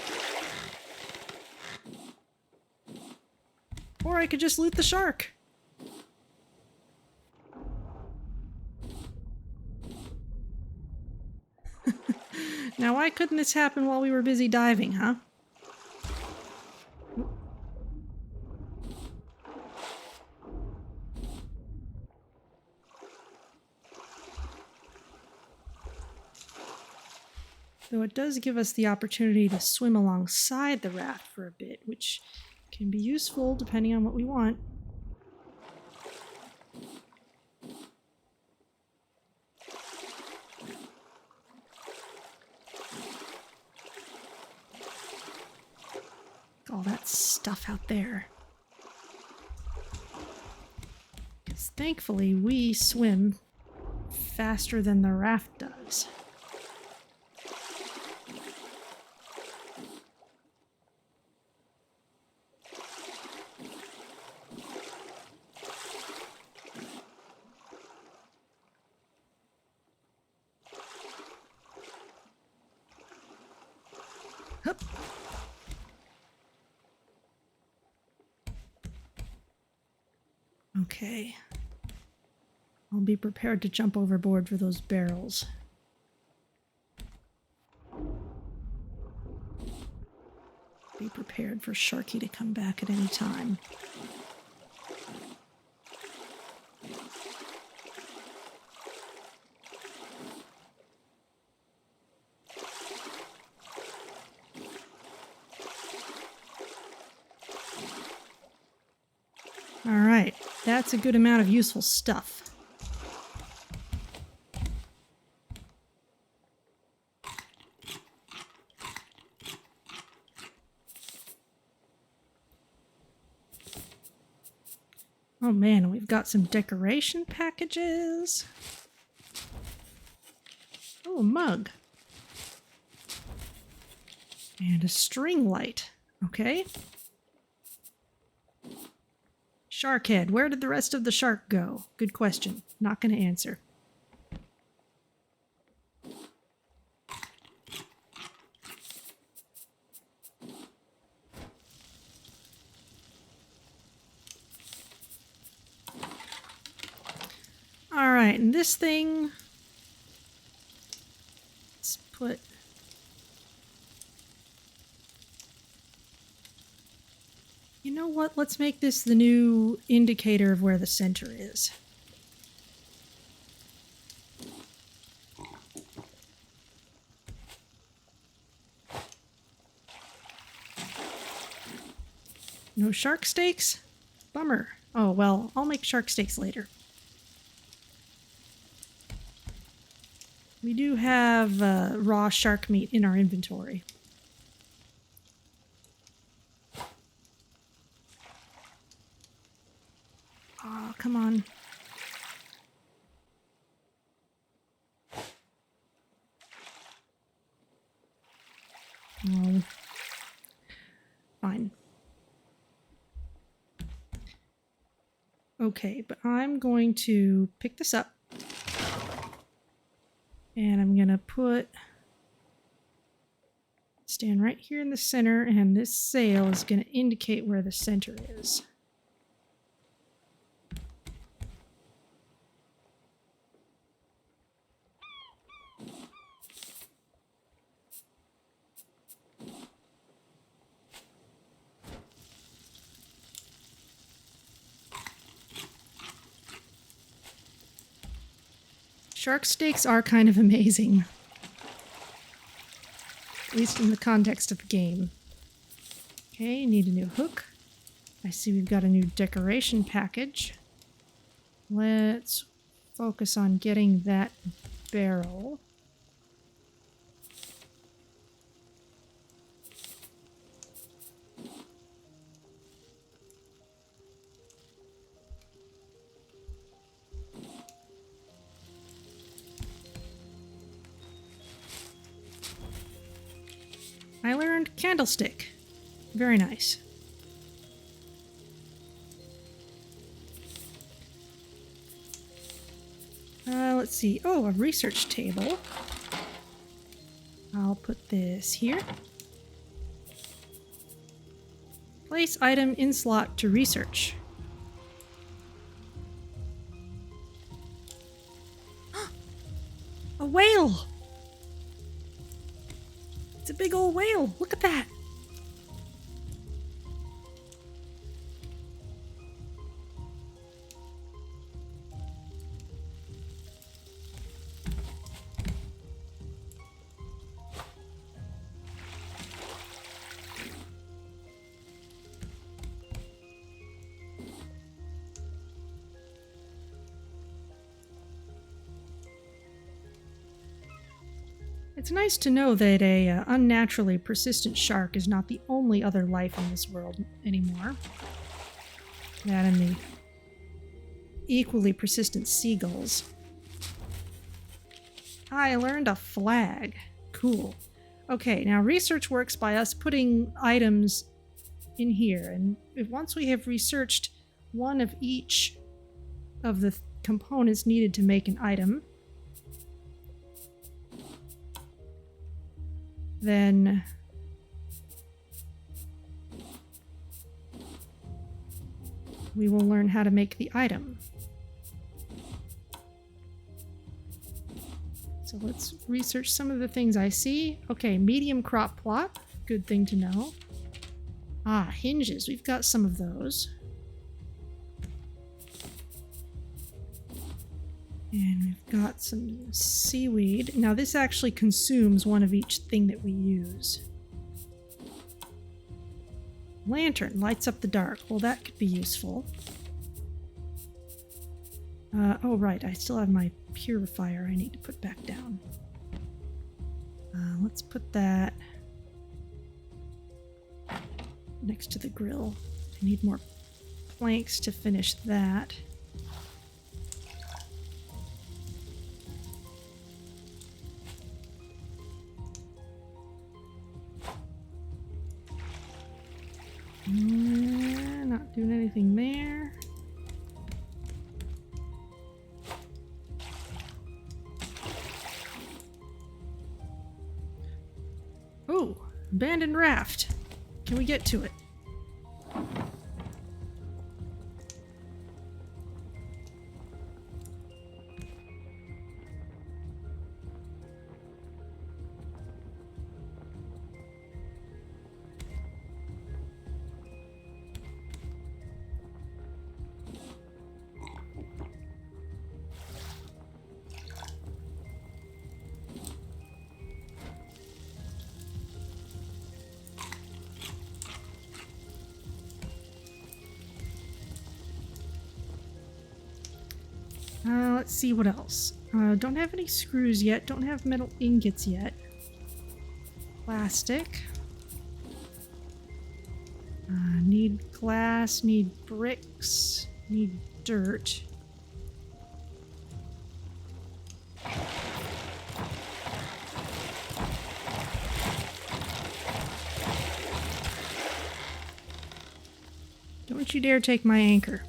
Or I could just loot the shark. Now, why couldn't this happen while we were busy diving, huh? Though it does give us the opportunity to swim alongside the raft for a bit, which can be useful depending on what we want. All that stuff out there. Because thankfully we swim faster than the raft does. Hup. Okay. I'll be prepared to jump overboard for those barrels. Be prepared for Sharky to come back at any time. Alright, that's a good amount of useful stuff. Oh man, we've got some decoration packages. Oh, a mug. And a string light. Okay. Shark head. Where did the rest of the shark go? Good question. Not going to answer. Alright, and this thing... Let's put... You know what? Let's make this the new indicator of where the center is. No shark steaks? Bummer. Oh, well, I'll make shark steaks later. We do have raw shark meat in our inventory. Oh, come on. Oh. Fine. Okay, but I'm going to pick this up. And I'm going to stand right here in the center, and this sail is going to indicate where the center is. Shark steaks are kind of amazing. At least in the context of the game. Okay, need a new hook. I see we've got a new decoration package. Let's focus on getting that barrel. I learned candlestick. Very nice. Let's see. Oh, a research table. I'll put this here. Place item in slot to research. A whale! It's a big old whale. Look at that. It's nice to know that a unnaturally persistent shark is not the only other life in this world anymore. That and the equally persistent seagulls. I learned a flag. Cool. Okay, now research works by us putting items in here, and once we have researched one of each of the components needed to make an item, then we will learn how to make the item. So let's research some of the things I see. Okay, medium crop plot. Good thing to know. Ah, hinges. We've got some of those. And we've got some seaweed. Now this actually consumes one of each thing that we use. Lantern lights up the dark. Well, that could be useful. Oh right, I still have my purifier I need to put back down. Let's put that next to the grill. I need more planks to finish that. Not doing anything there. Oh, abandoned raft. Can we get to it? Let's see what else. Don't have any screws yet. Don't have metal ingots yet. Plastic. Need glass. Need bricks. Need dirt. Don't you dare take my anchor.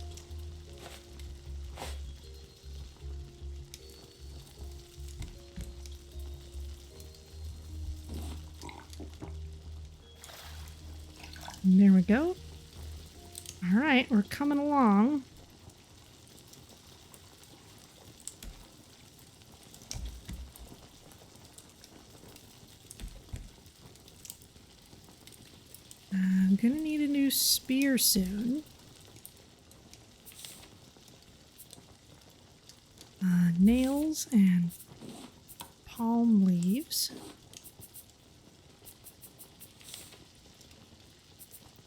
There we go. All right, we're coming along. I'm gonna need a new spear soon. Nails and palm leaves.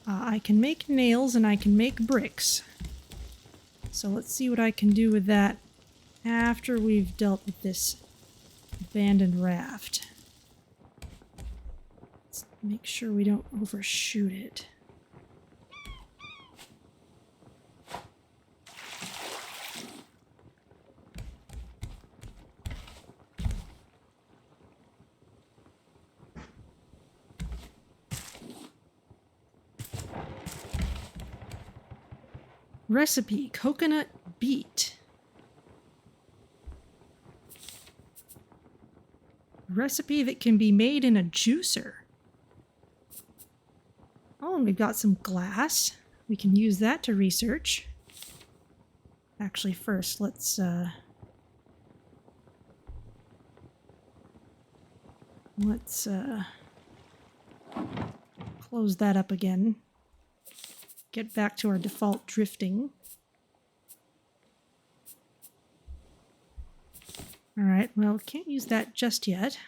I can make nails and I can make bricks. So let's see what I can do with that after we've dealt with this abandoned raft. Let's make sure we don't overshoot it. Recipe, coconut beet. Recipe that can be made in a juicer. Oh, and we've got some glass. We can use that to research. Actually, first, let's close that up again. Get back to our default drifting. Alright, well, can't use that just yet.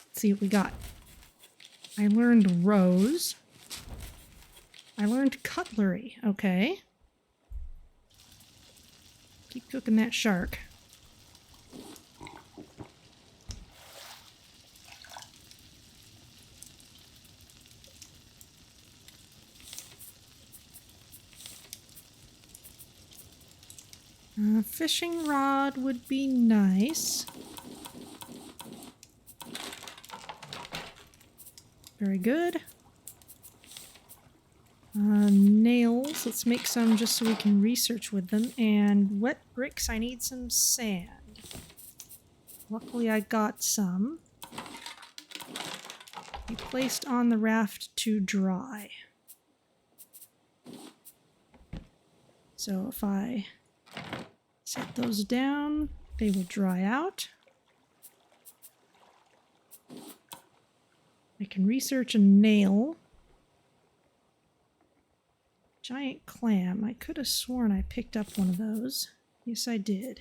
Let's see what we got. I learned rose. I learned cutlery. Okay. Keep cooking that shark. Fishing rod would be nice. Very good. Nails, let's make some just so we can research with them. And wet bricks, I need some sand. Luckily I got some. Be placed on the raft to dry. So if I set those down, they will dry out. I can research a nail. Giant clam. I could have sworn I picked up one of those. Yes, I did.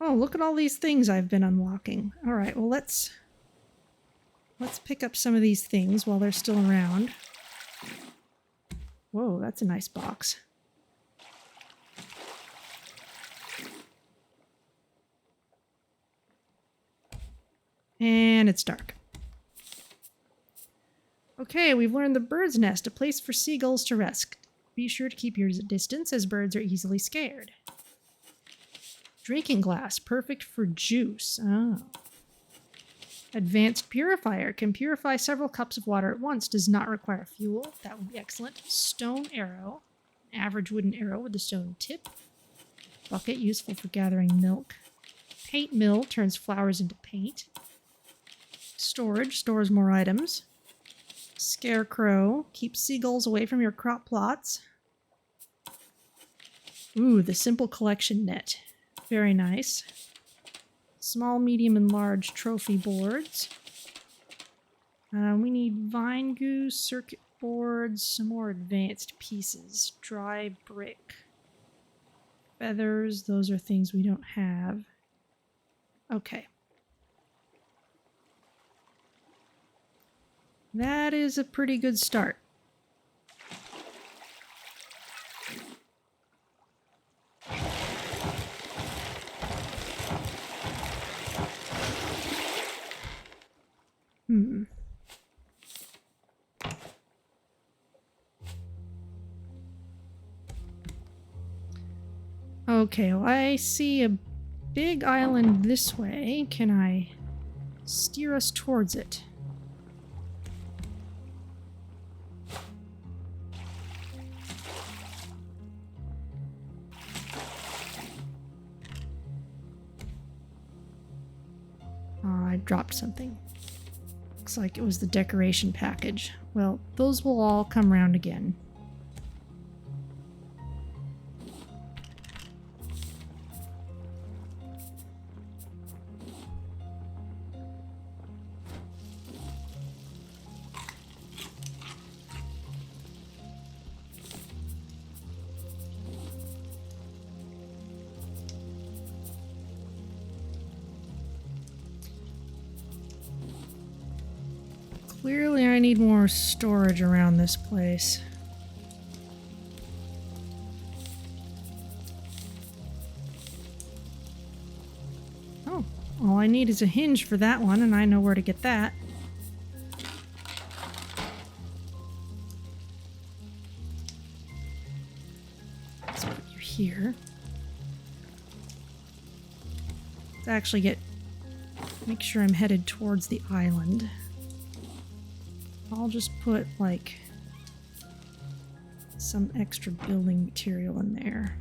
Oh, look at all these things I've been unlocking. All right, well, let's pick up some of these things while they're still around. Whoa, that's a nice box. And it's dark. Okay, we've learned the bird's nest, a place for seagulls to rest. Be sure to keep yours at distance as birds are easily scared. Drinking glass, perfect for juice. Oh. Advanced purifier, can purify several cups of water at once, does not require fuel. That would be excellent. Stone arrow, average wooden arrow with a stone tip. Bucket, useful for gathering milk. Paint mill, turns flowers into paint. Storage, stores more items. Scarecrow, keeps seagulls away from your crop plots. Ooh, the simple collection net. Very nice. Small, medium, and large trophy boards. We need vine goose, circuit boards, some more advanced pieces. Dry brick. Feathers, those are things we don't have. Okay. That is a pretty good start. Okay, well, I see a big island this way. Can I steer us towards it? Oh, I dropped something. Looks like it was the decoration package. Well, those will all come round again. Clearly I need more storage around this place. Oh, all I need is a hinge for that one, and I know where to get that. Let's put you here. Let's actually make sure I'm headed towards the island. I'll just put, like, some extra building material in there.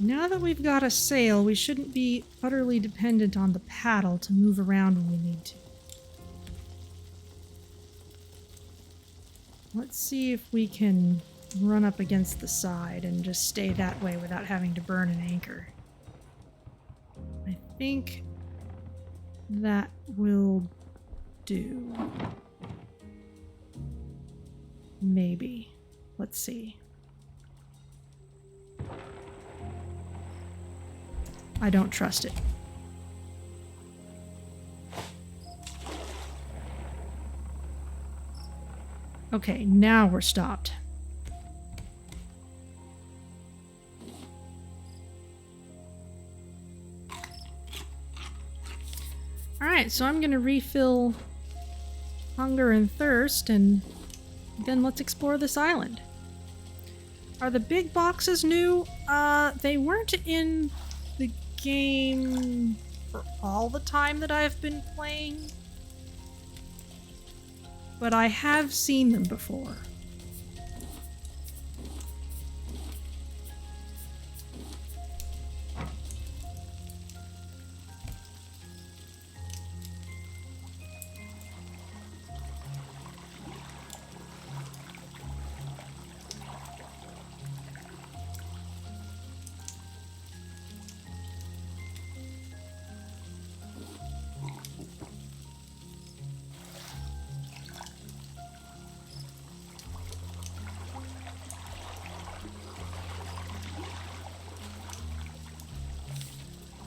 Now that we've got a sail, we shouldn't be utterly dependent on the paddle to move around when we need to. Let's see if we can run up against the side and just stay that way without having to burn an anchor. I think that will do. Maybe. Let's see. I don't trust it. Okay, now we're stopped. Alright, so I'm gonna refill hunger and thirst, and then let's explore this island. Are the big boxes new? They weren't in the game for all the time that I've been playing, but I have seen them before.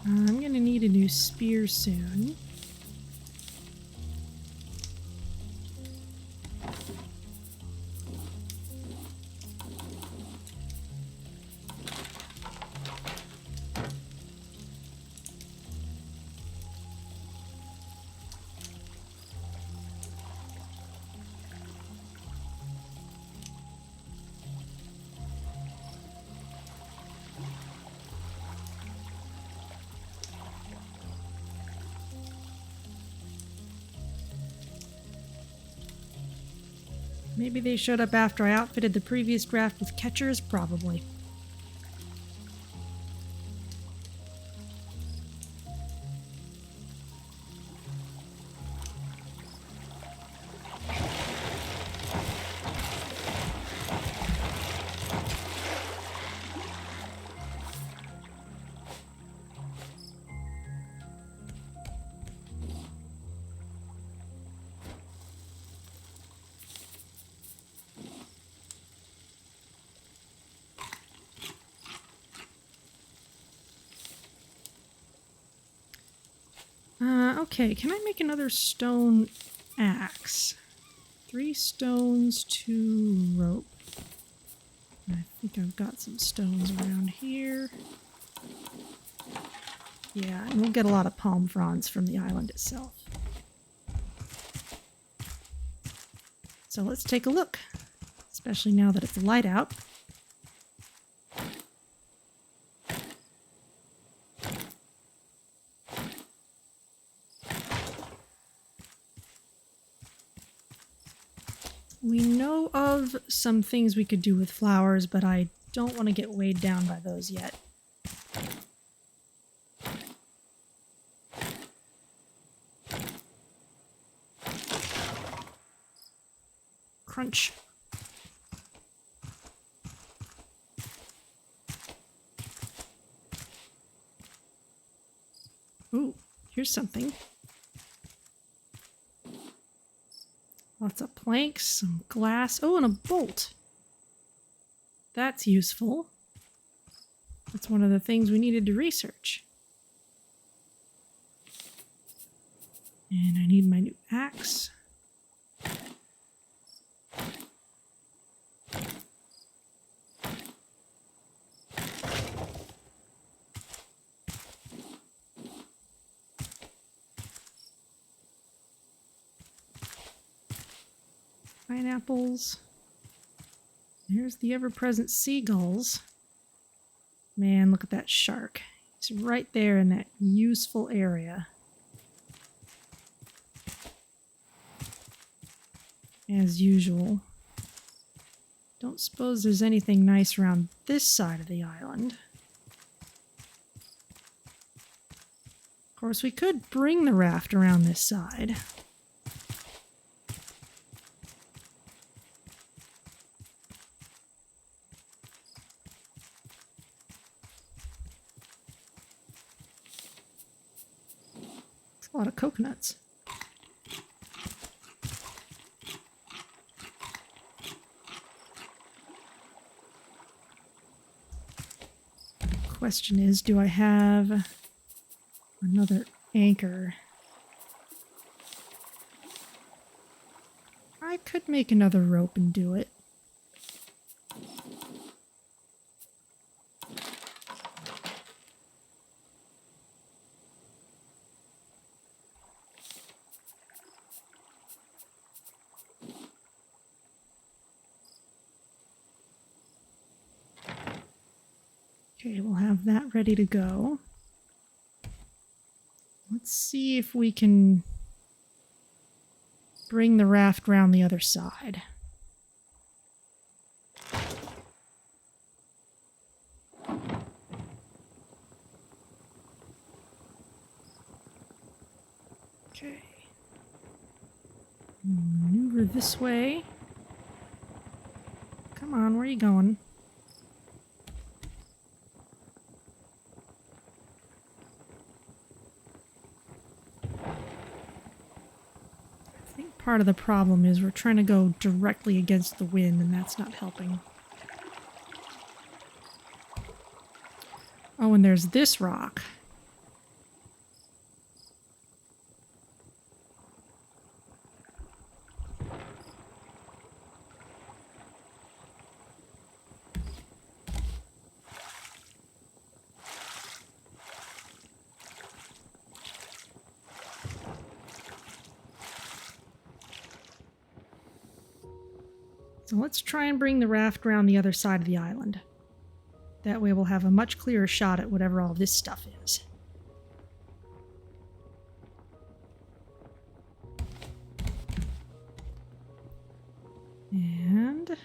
I'm gonna need a new spear soon. Maybe they showed up after I outfitted the previous raft with catchers? Probably. Okay, can I make another stone axe? 3 stones, 2 rope. I think I've got some stones around here. Yeah, and we'll get a lot of palm fronds from the island itself. So let's take a look, especially now that it's light out. We know of some things we could do with flowers, but I don't want to get weighed down by those yet. Crunch. Ooh, here's something. Lots of planks, some glass. Oh, and a bolt. That's useful. That's one of the things we needed to research. And I need my new axe. Pineapples. Here's the ever-present seagulls. Man, look at that shark. He's right there in that useful area. As usual. Don't suppose there's anything nice around this side of the island. Of course, we could bring the raft around this side. A lot of coconuts. Question is, do I have another anchor? I could make another rope and do it. Okay, we'll have that ready to go. Let's see if we can bring the raft round the other side. Okay. Maneuver this way. Come on, where are you going? Part of the problem is we're trying to go directly against the wind, and that's not helping. Oh, and there's this rock. So let's try and bring the raft around the other side of the island. That way we'll have a much clearer shot at whatever all this stuff is. And...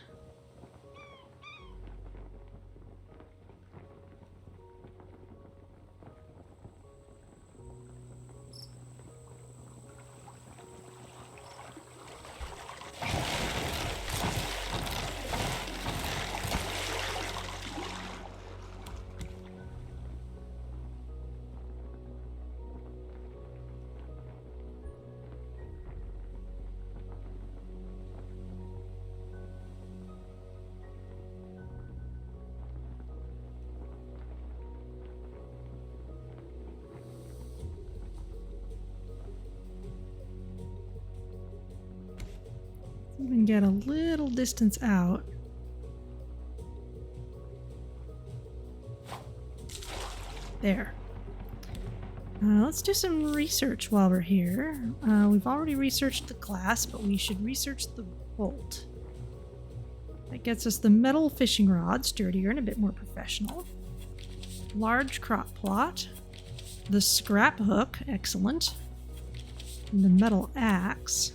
even get a little distance out. There. Let's do some research while we're here. We've already researched the glass, but we should research the bolt. That gets us the metal fishing rod, sturdier and a bit more professional. Large crop plot. The scrap hook, excellent. And the metal axe.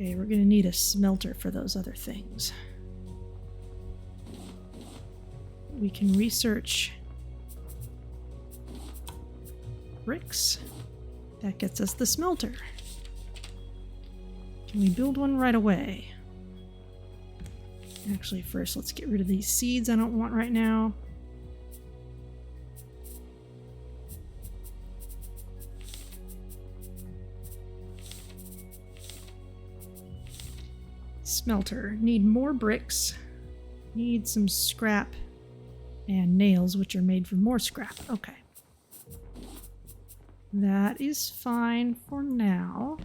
Okay, we're going to need a smelter for those other things. we can research bricks. That gets us the smelter. Can we build one right away? Actually, first let's get rid of these seeds I don't want right now. Smelter. Need more bricks. Need some scrap and nails, which are made from more scrap. Okay. That is fine for now.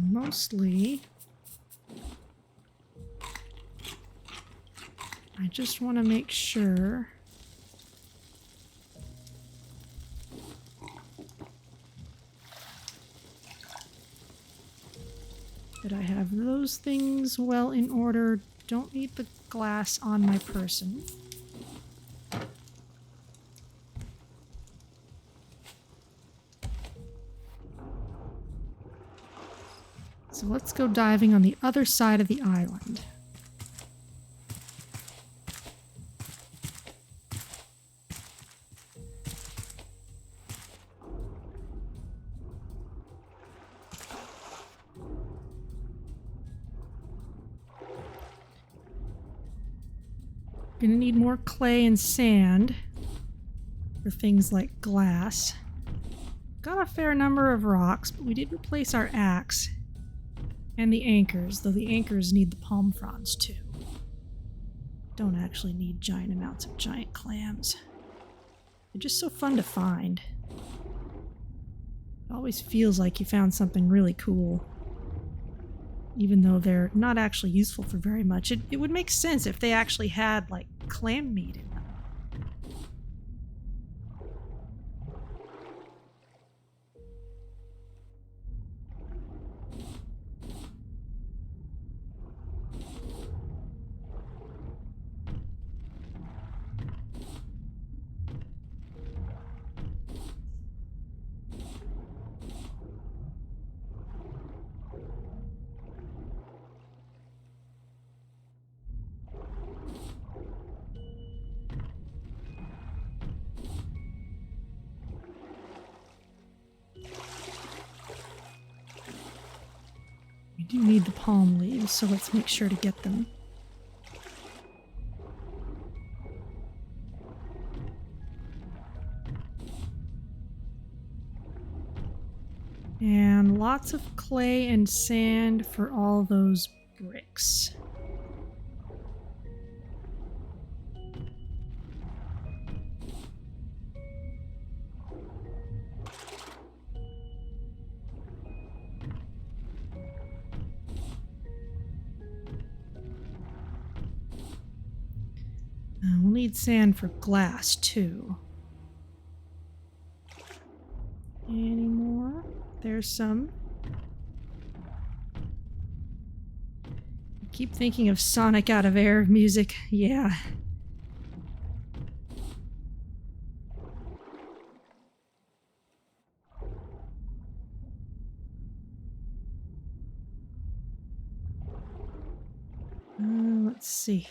Mostly, I just want to make sure that I have those things well in order. Don't need the glass on my person. So let's go diving on the other side of the island. Gonna need more clay and sand for things like glass. Got a fair number of rocks, but we did replace our axe and the anchors, though the anchors need the palm fronds too. Don't actually need giant amounts of giant clams. They're just so fun to find. It always feels like you found something really cool, even though they're not actually useful for very much. It would make sense if they actually had, like, clam meat in them. We do need the palm leaves, so let's make sure to get them. And lots of clay and sand for all those bricks. We'll need sand for glass, too. Any more? There's some. I keep thinking of Sonic Out of Air music. Yeah. Let's see.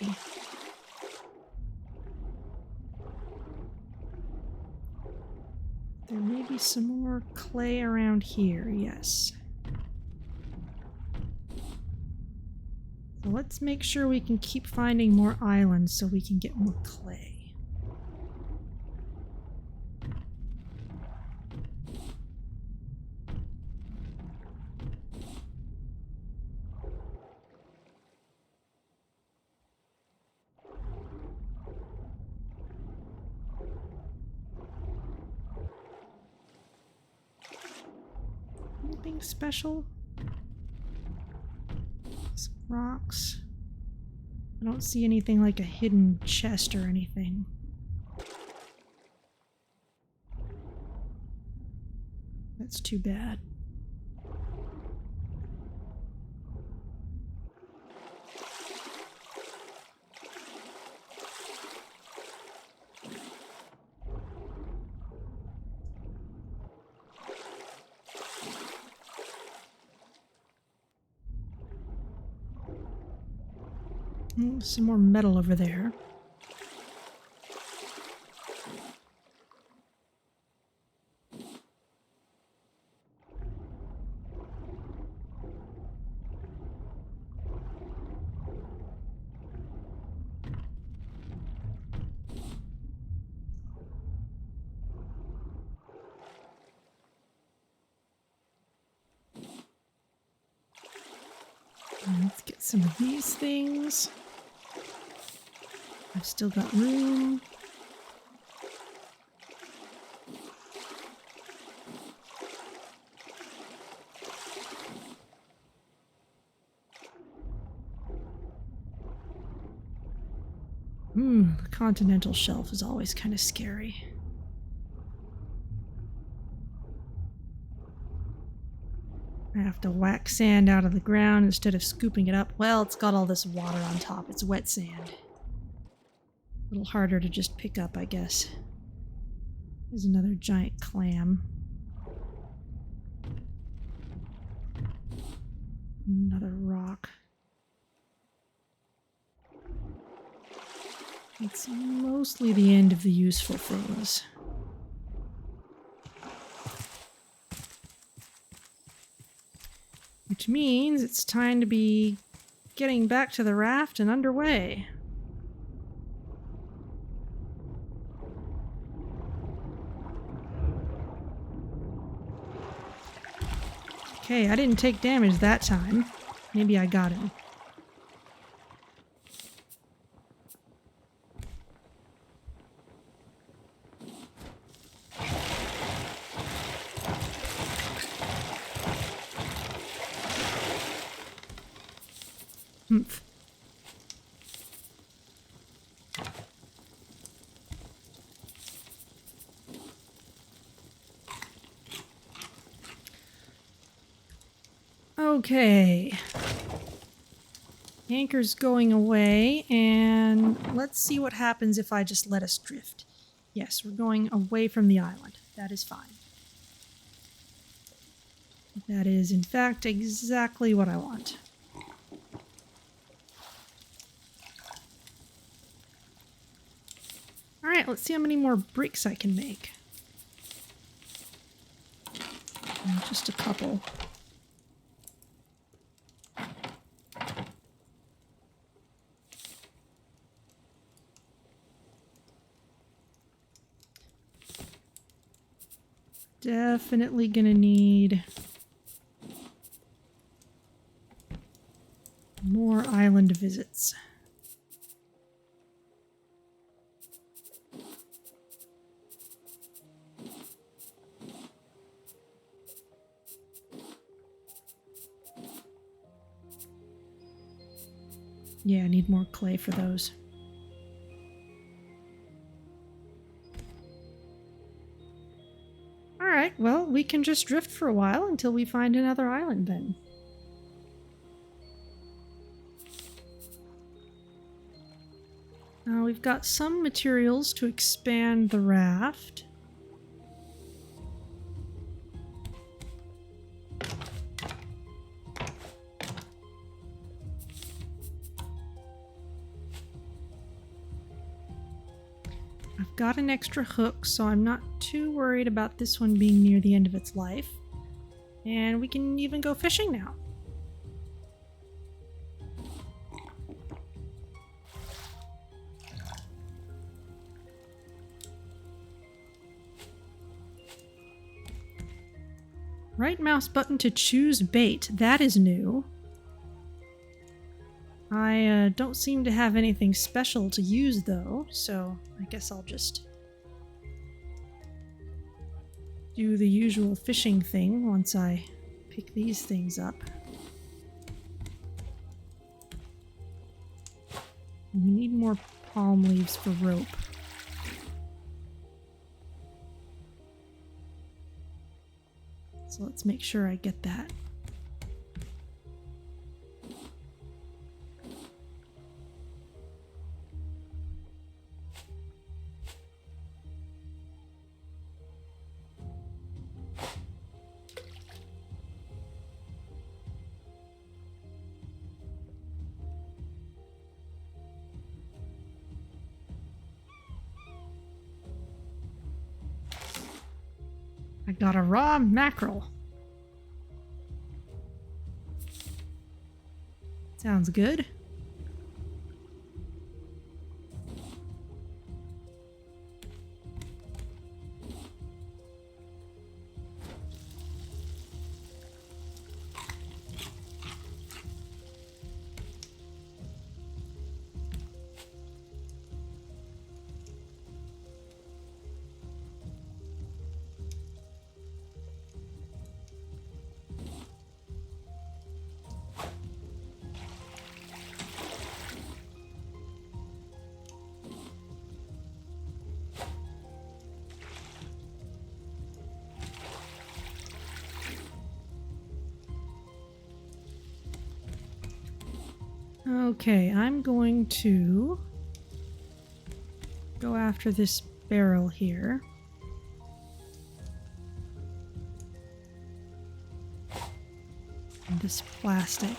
There may be some more clay around here, yes. So let's make sure we can keep finding more islands so we can get more clay. Anything special? Some rocks. I don't see anything like a hidden chest or anything. That's too bad. Some more metal over there. Let's get some of these things. I've still got room. The continental shelf is always kind of scary. I have to whack sand out of the ground instead of scooping it up. Well, it's got all this water on top. It's wet sand. A little harder to just pick up, I guess. There's another giant clam. Another rock. It's mostly the end of the useful things. Which means it's time to be getting back to the raft and underway. Okay, I didn't take damage that time. Maybe I got him. Humph. Okay. Anchor's going away, and let's see what happens if I just let us drift. Yes, we're going away from the island. That is fine. That is, in fact, exactly what I want. Alright, let's see how many more bricks I can make. Just a couple. Definitely gonna need more island visits. Yeah, I need more clay for those. Alright, well, we can just drift for a while until we find another island then. Now we've got some materials to expand the raft. I've got an extra hook, so I'm not too worried about this one being near the end of its life. And we can even go fishing now. Right mouse button to choose bait. That is new. I don't seem to have anything special to use though, so I guess I'll just do the usual fishing thing once I pick these things up. We need more palm leaves for rope. So let's make sure I get that. I got a raw mackerel. Sounds good. Okay, I'm going to go after this barrel here. And this plastic.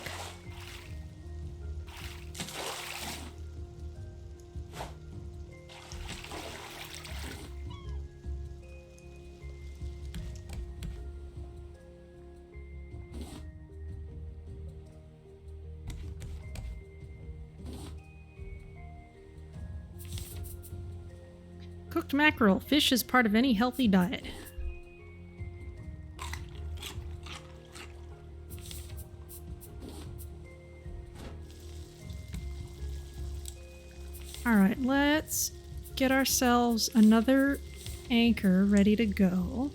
Cooked mackerel. Fish is part of any healthy diet. Alright, let's get ourselves another anchor ready to go.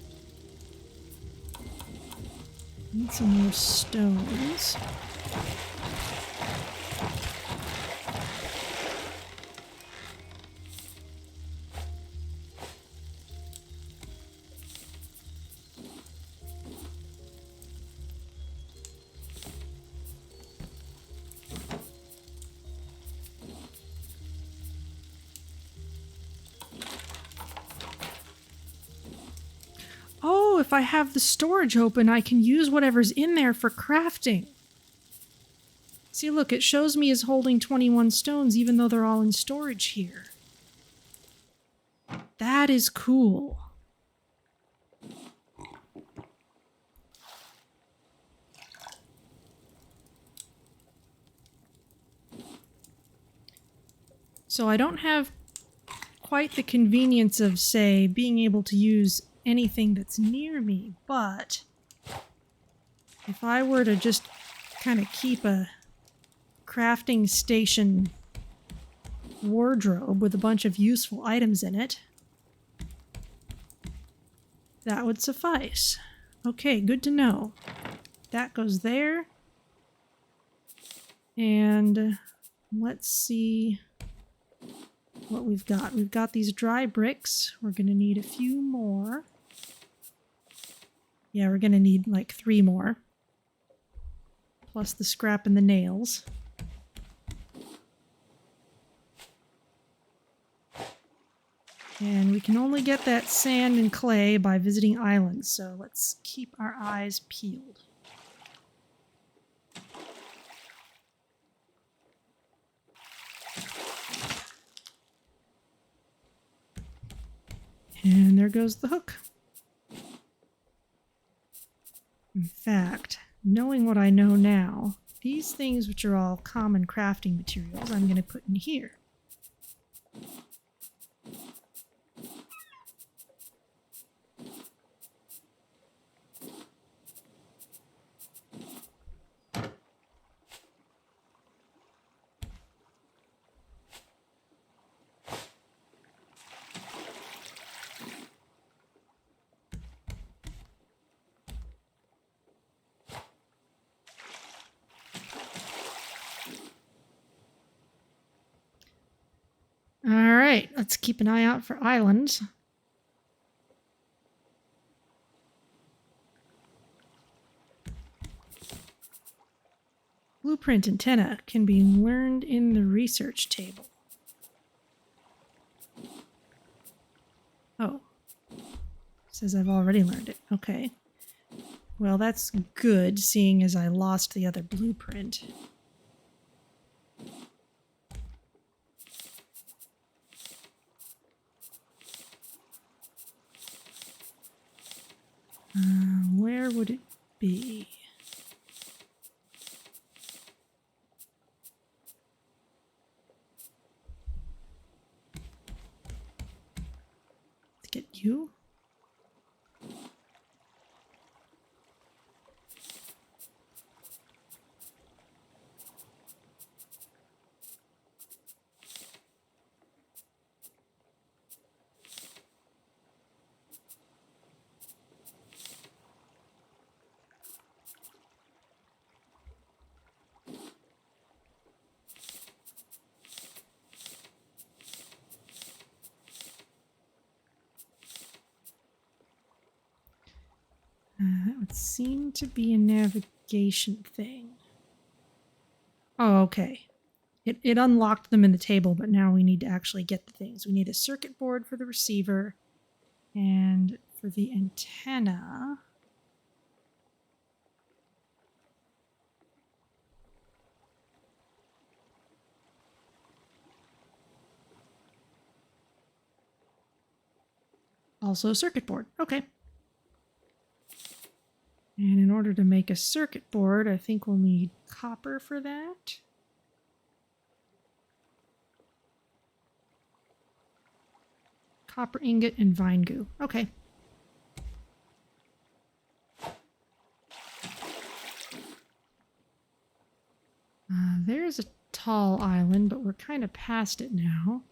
Need some more stones. Oh, if I have the storage open, I can use whatever's in there for crafting. See, look, it shows me as holding 21 stones, even though they're all in storage here. That is cool. So I don't have quite the convenience of, say, being able to use anything that's near me, but if I were to just kind of keep a crafting station wardrobe with a bunch of useful items in it, that would suffice. Okay, good to know. That goes there. And let's see what we've got. We've got these dry bricks. We're going to need a few more. Yeah, we're going to need like 3 more. Plus the scrap and the nails. And we can only get that sand and clay by visiting islands, so let's keep our eyes peeled. And there goes the hook. In fact, knowing what I know now, these things, which are all common crafting materials, I'm going to put in here. Alright, let's keep an eye out for islands. Blueprint antenna can be learned in the research table. Oh. Says I've already learned it. Okay. Well, that's good, seeing as I lost the other blueprint. Where would it be? To get you? That would seem to be a navigation thing. Oh, okay. It unlocked them in the table, but now we need to actually get the things. We need a circuit board for the receiver, and for the antenna... Also a circuit board. Okay. And in order to make a circuit board, I think we'll need copper for that. Copper ingot and vine goo. Okay. There's a tall island, but we're kind of past it now.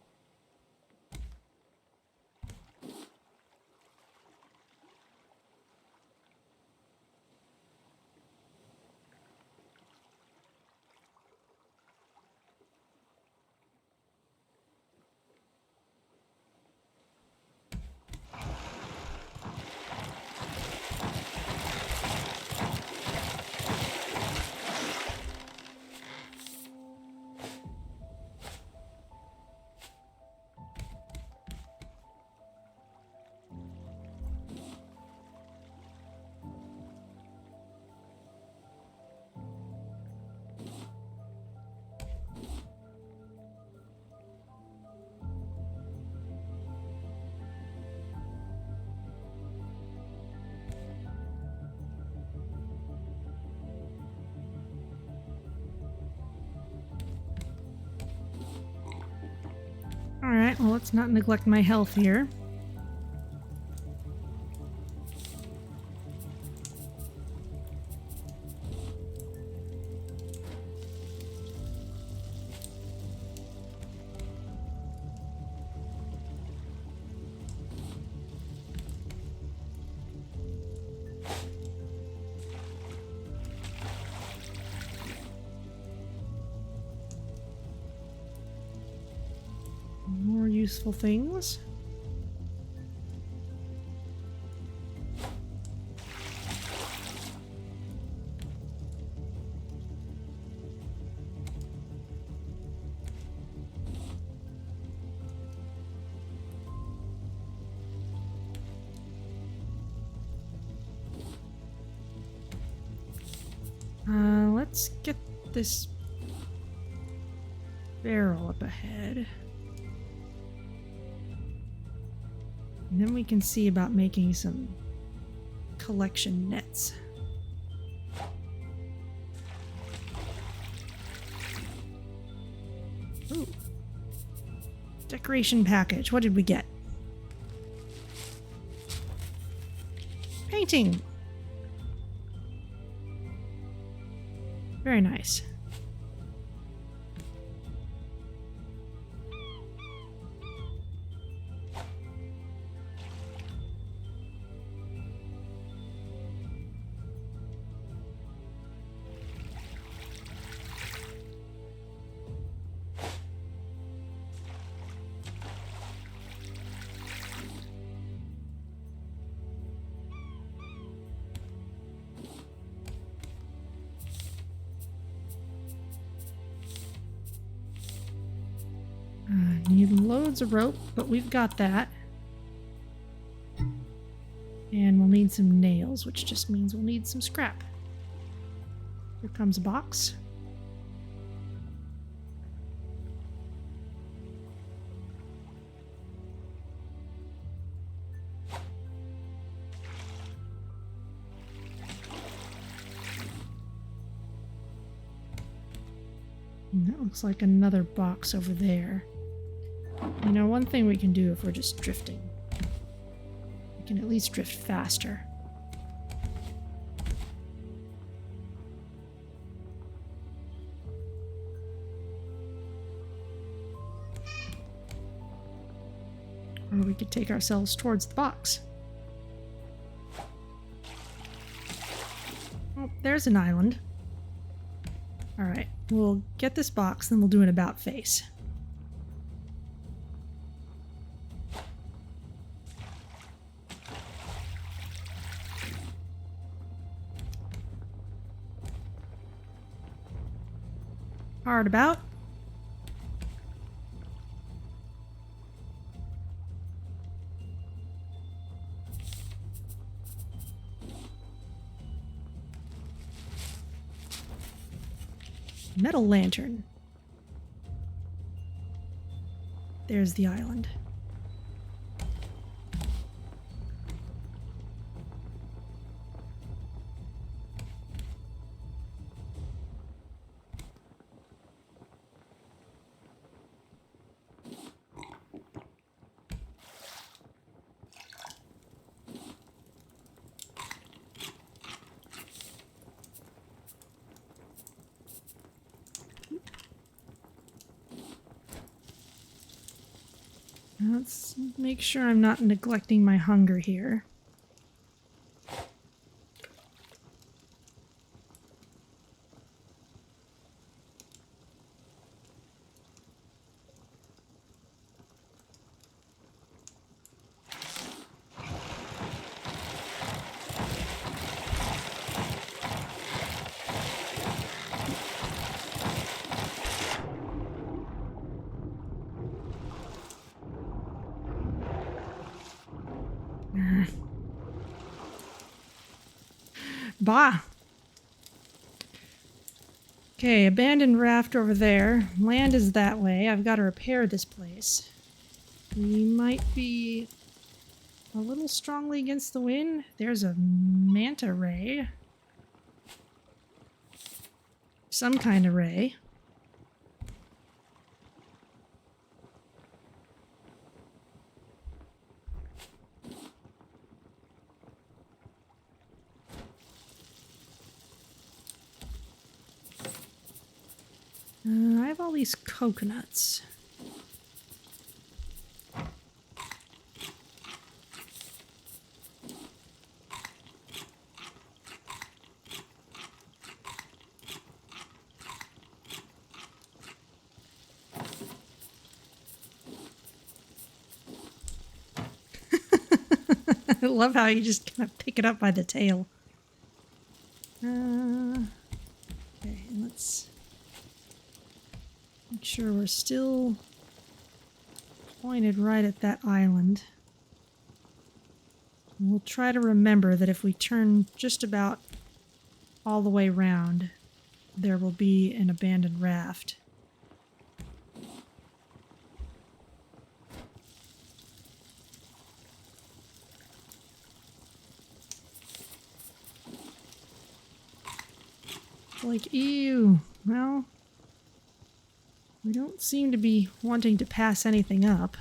Alright, well, let's not neglect my health here. More useful things. Let's get this barrel up ahead. And then we can see about making some collection nets. Ooh. Decoration package. What did we get? Painting. Very nice. Need loads of rope, but we've got that. And we'll need some nails, which just means we'll need some scrap. Here comes a box. And that looks like another box over there. You know, one thing we can do if we're just drifting. We can at least drift faster. Or we could take ourselves towards the box. Oh, there's an island. Alright, we'll get this box, then we'll do an about face. Hard about. Metal lantern. There's the island. Let's make sure I'm not neglecting my hunger here. Bah! Okay, abandoned raft over there. Land is that way. I've got to repair this place. We might be a little strongly against the wind. There's a manta ray. Some kind of ray. I have all these coconuts. I love how you just kind of pick it up by the tail. Okay, let's make sure we're still pointed right at that island. And we'll try to remember that if we turn just about all the way around, there will be an abandoned raft. Like, ew. Well, we don't seem to be wanting to pass anything up.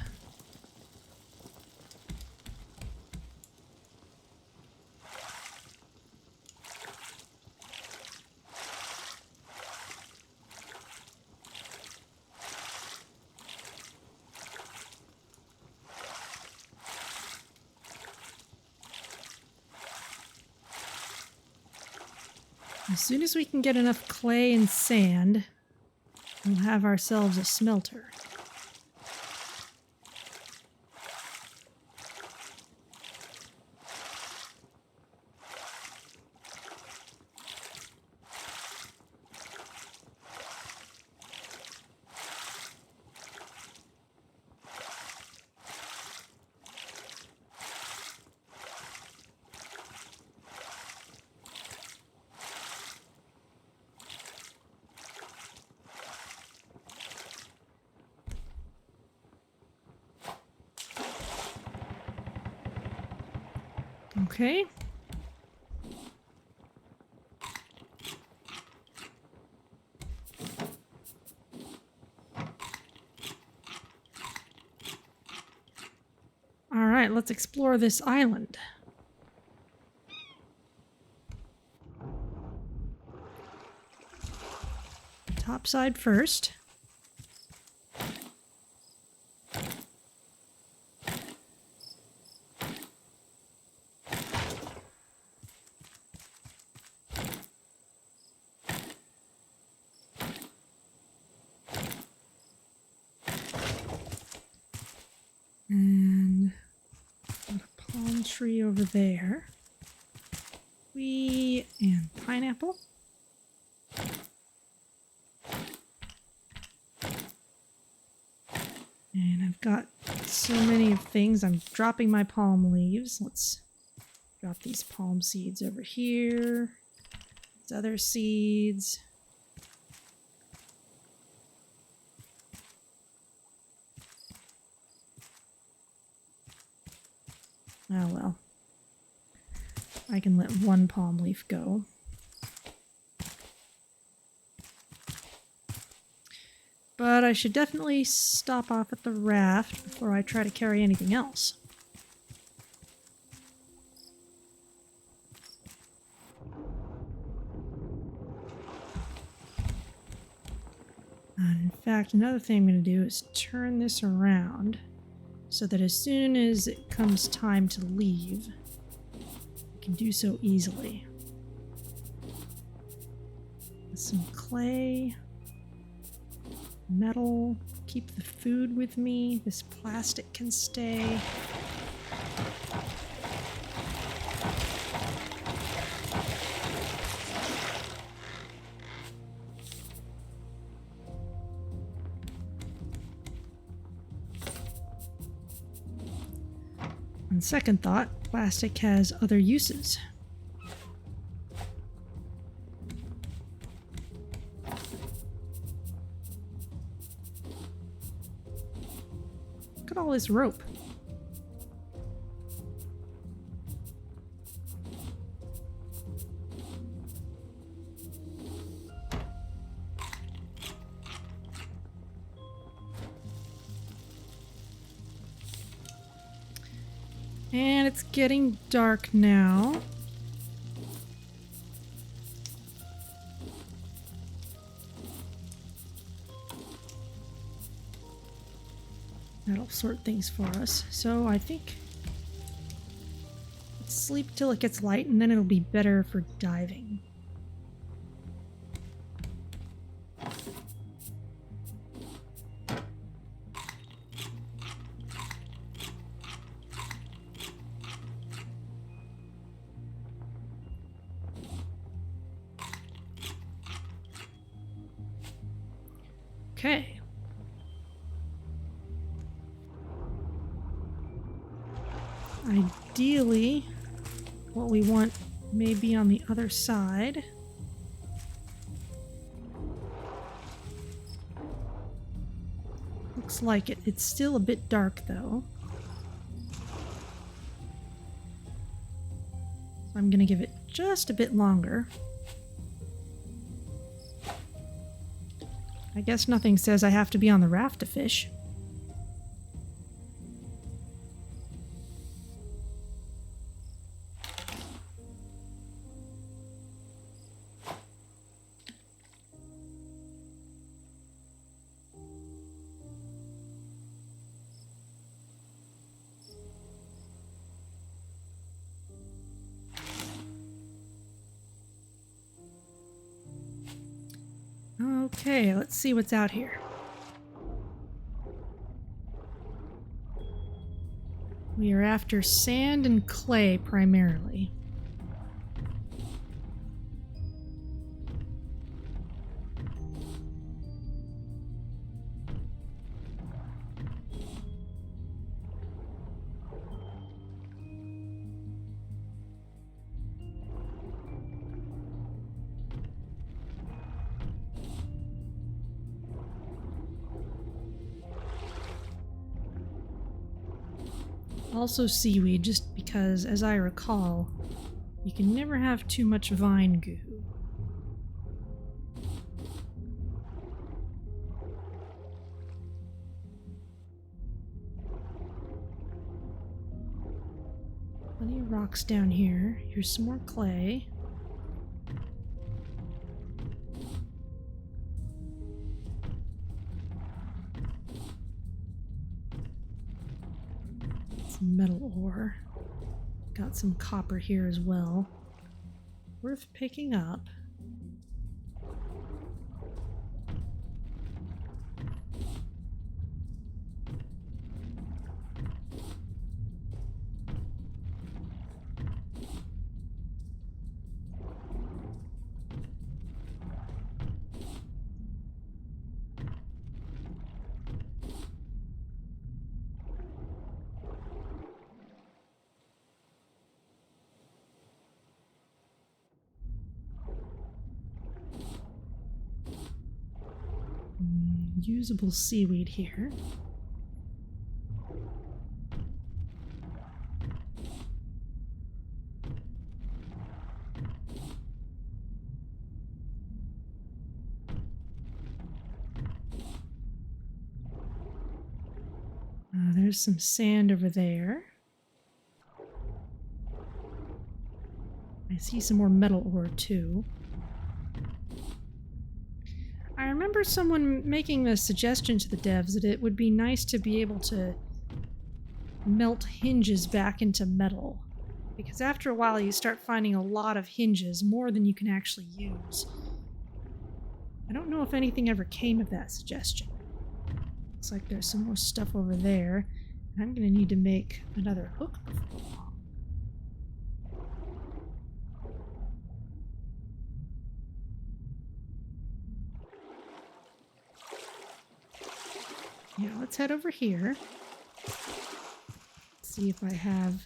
As soon as we can get enough clay and sand, we'll have ourselves a smelter. Okay. let's explore this island. Top side first. And got a palm tree over there. And pineapple. And I've got so many things. I'm dropping my palm leaves. Let's drop these palm seeds over here. These other seeds. Oh well. I can let one palm leaf go. But I should definitely stop off at the raft before I try to carry anything else. In fact, another thing I'm going to do is turn this around so that as soon as it comes time to leave, I can do so easily. Some clay, metal, keep the food with me. This plastic can stay. On second thought, plastic has other uses. Look at all this rope. And it's getting dark now. That'll sort things for us. So I think let's sleep till it gets light and then it'll be better for diving. Okay. Ideally, what we want may be on the other side. Looks like it. It's still a bit dark, though. So I'm gonna give it just a bit longer. I guess nothing says I have to be on the raft to fish. Okay, let's see what's out here. We are after sand and clay primarily. Also seaweed, just because, as I recall, you can never have too much vine goo. Plenty of rocks down here. Here's some more clay. Some metal ore. Got some copper here as well. Worth picking up. Usable seaweed here. There's some sand over there. I see some more metal ore too. I remember someone making a suggestion to the devs that it would be nice to be able to melt hinges back into metal. Because after a while you start finding a lot of hinges, more than you can actually use. I don't know if anything ever came of that suggestion. Looks like there's some more stuff over there. And I'm going to need to make another hook before long. Yeah, let's head over here. See if I have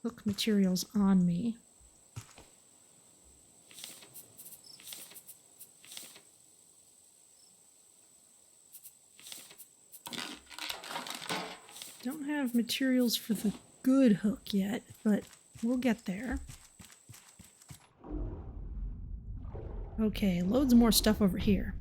hook materials on me. Don't have materials for the good hook yet, but we'll get there. Okay, loads more stuff over here.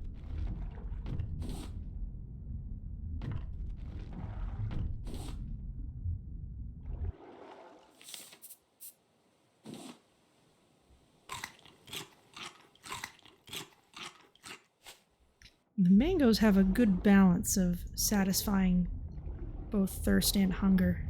The mangoes have a good balance of satisfying both thirst and hunger.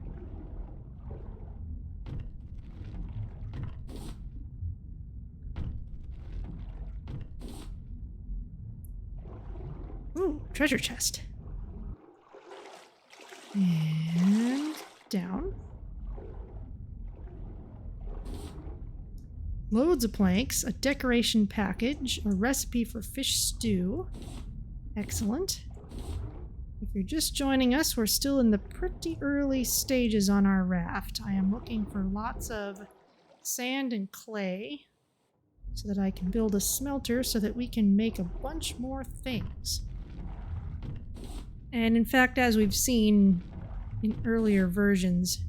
Ooh, treasure chest. And down. Loads of planks, a decoration package, a recipe for fish stew. Excellent. If you're just joining us, we're still in the pretty early stages on our raft. I am looking for lots of sand and clay so that I can build a smelter so that we can make a bunch more things. And in fact, as we've seen in earlier versions,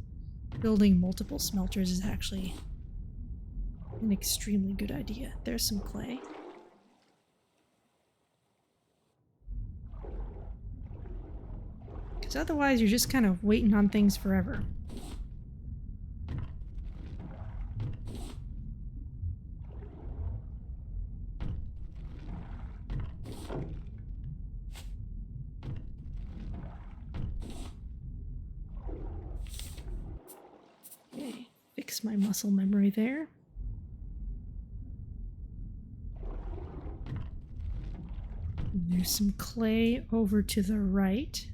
building multiple smelters is actually an extremely good idea. There's some clay. Because otherwise you're just kind of waiting on things forever. Okay, fix my muscle memory there. And there's some clay over to the right.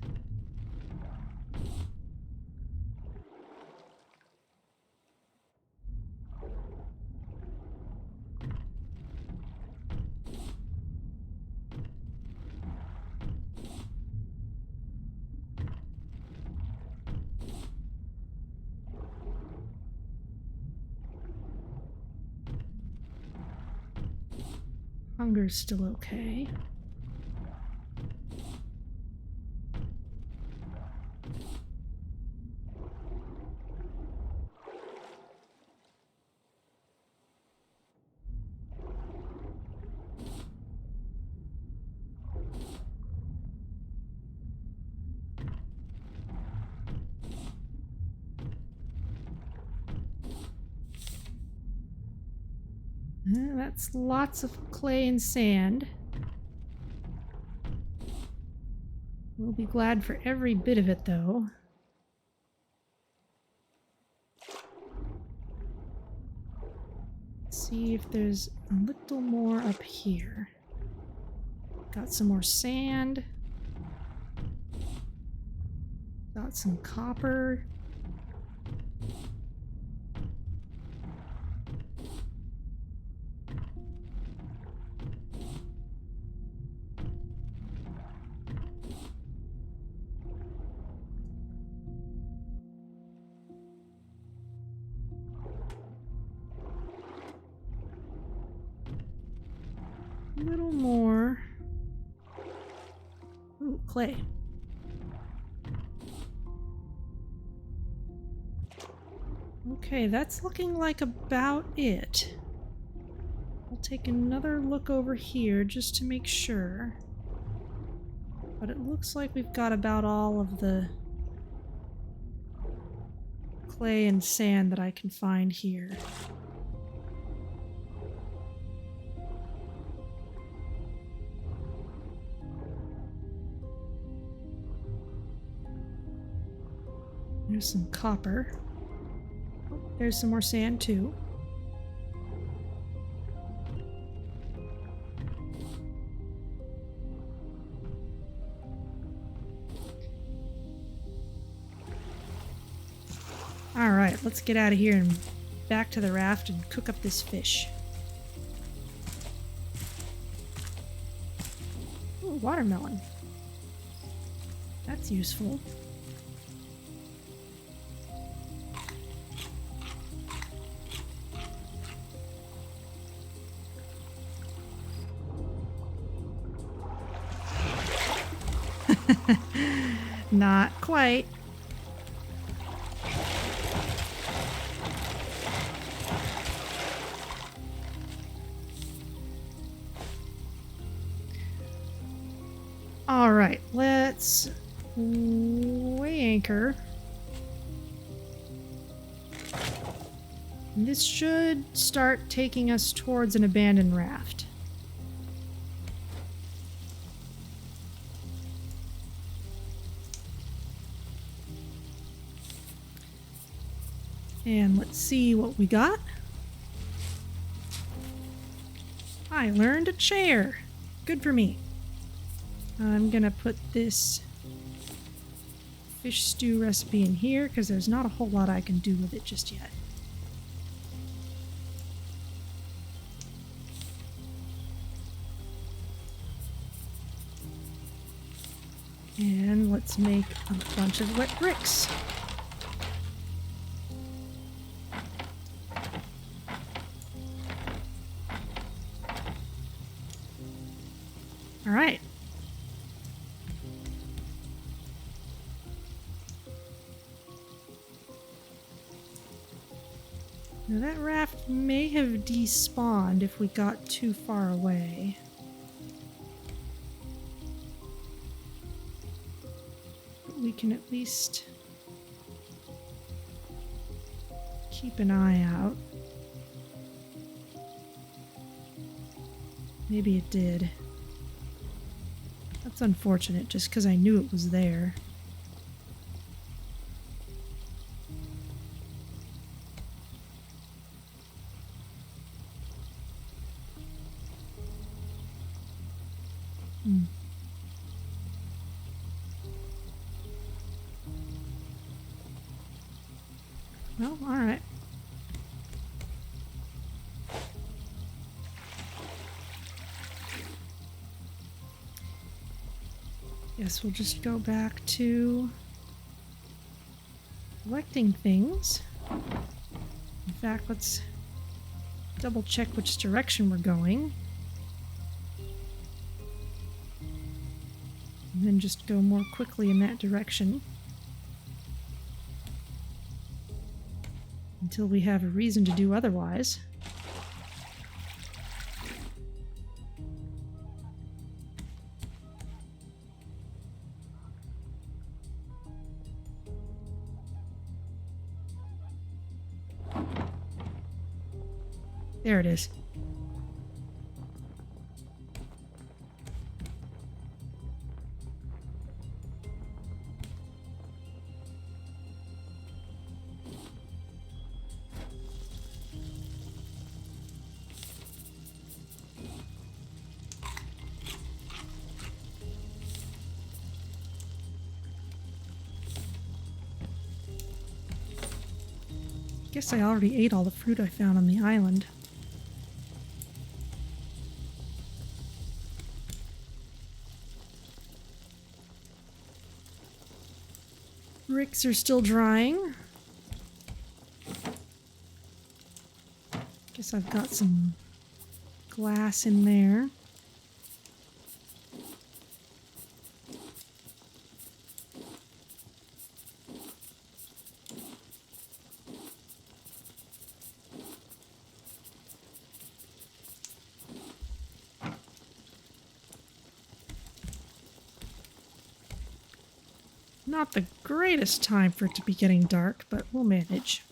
Hunger's still okay. That's lots of clay and sand. We'll be glad for every bit of it, though. Let's see if there's a little more up here. Got some more sand. Got some copper. A little more. Ooh, clay. Okay, that's looking like about it. I'll take another look over here just to make sure. But it looks like we've got about all of the clay and sand that I can find here. There's some copper. There's some more sand too. Alright, let's get out of here and back to the raft and cook up this fish. Ooh, watermelon. That's useful. Not quite. All right, let's weigh anchor. This should start taking us towards an abandoned raft. And let's see what we got. I learned a chair. Good for me. I'm gonna put this fish stew recipe in here because there's not a whole lot I can do with it just yet. And let's make a bunch of wet bricks. All right. Now that raft may have despawned if we got too far away. But we can at least keep an eye out. Maybe it did. That's unfortunate, just because I knew it was there. Well, alright. Guess we'll just go back to collecting things. In fact, let's double check which direction we're going. And then just go more quickly in that direction. Until we have a reason to do otherwise. There it is. Guess I already ate all the fruit I found on the island. Bricks are still drying. Guess I've got some glass in there. Not the greatest time for it to be getting dark, but we'll manage.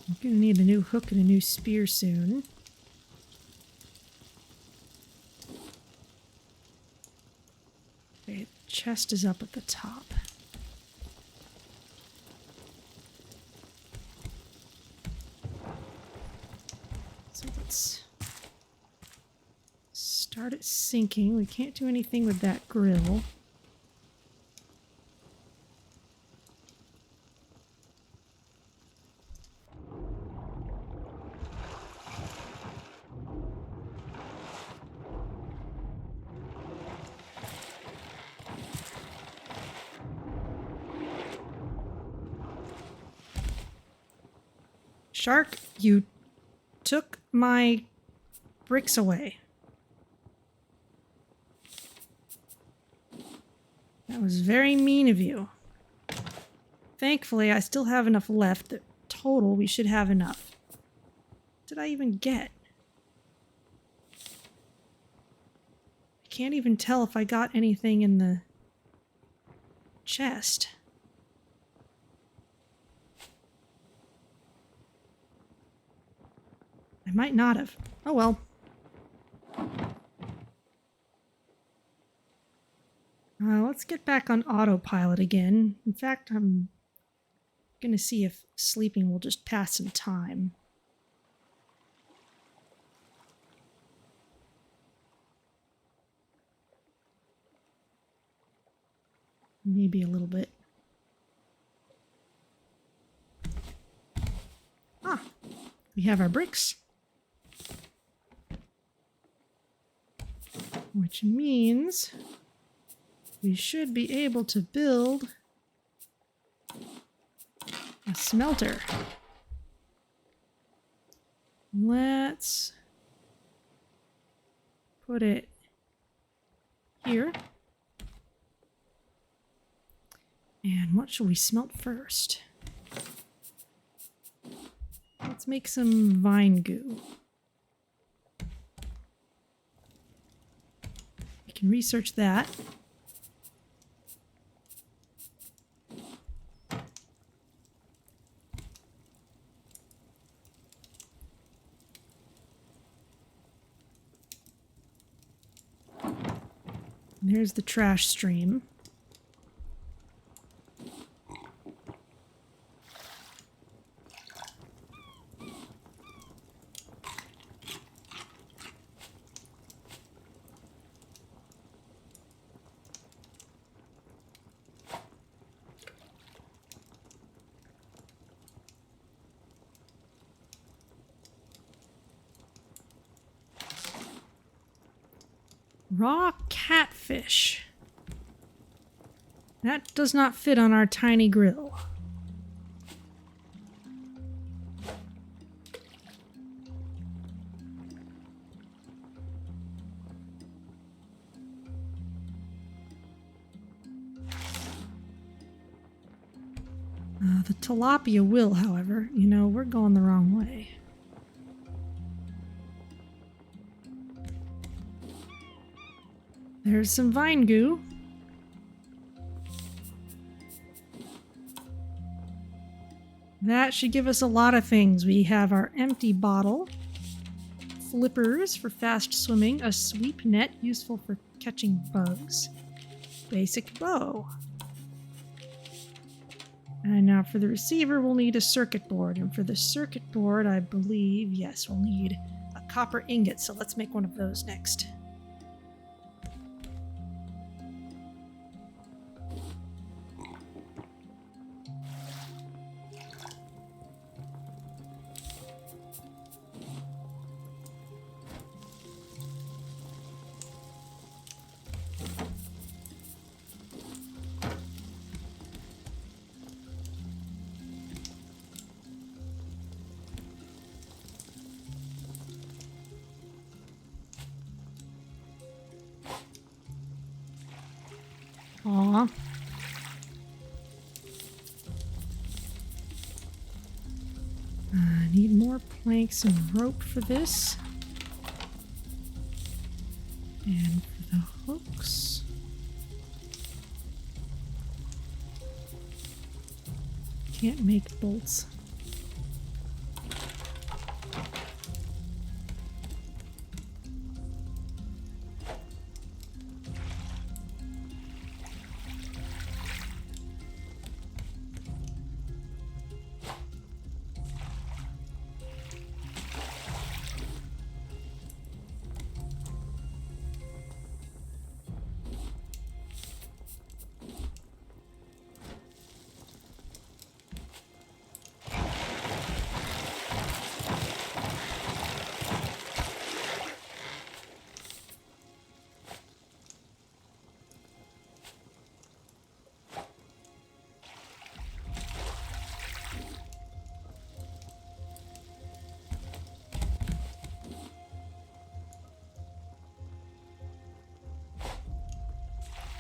I'm gonna need a new hook and a new spear soon. Okay, the chest is up at the top. So let's start it sinking. We can't do anything with that grill. Shark, you took my bricks away. That was very mean of you. Thankfully, I still have enough left. That total, we should have enough. What did I even get? I can't even tell if I got anything in the chest. I might not have. Oh well. Let's get back on autopilot again. In fact, I'm gonna see if sleeping will just pass some time. Maybe a little bit. Ah, we have our bricks. Which means we should be able to build a smelter. Let's put it here. And what should we smelt first? Let's make some vine goo. We can research that. There's the trash stream. Raw catfish. That does not fit on our tiny grill. The tilapia will, however. You know, we're going the wrong way. There's some vine goo. That should give us a lot of things. We have our empty bottle, flippers for fast swimming, a sweep net useful for catching bugs, basic bow. And now for the receiver, we'll need a circuit board. And for the circuit board, I believe, yes, we'll need a copper ingot. So let's make one of those next. Aw. I need more planks and rope for this. And for the hooks. Can't make bolts.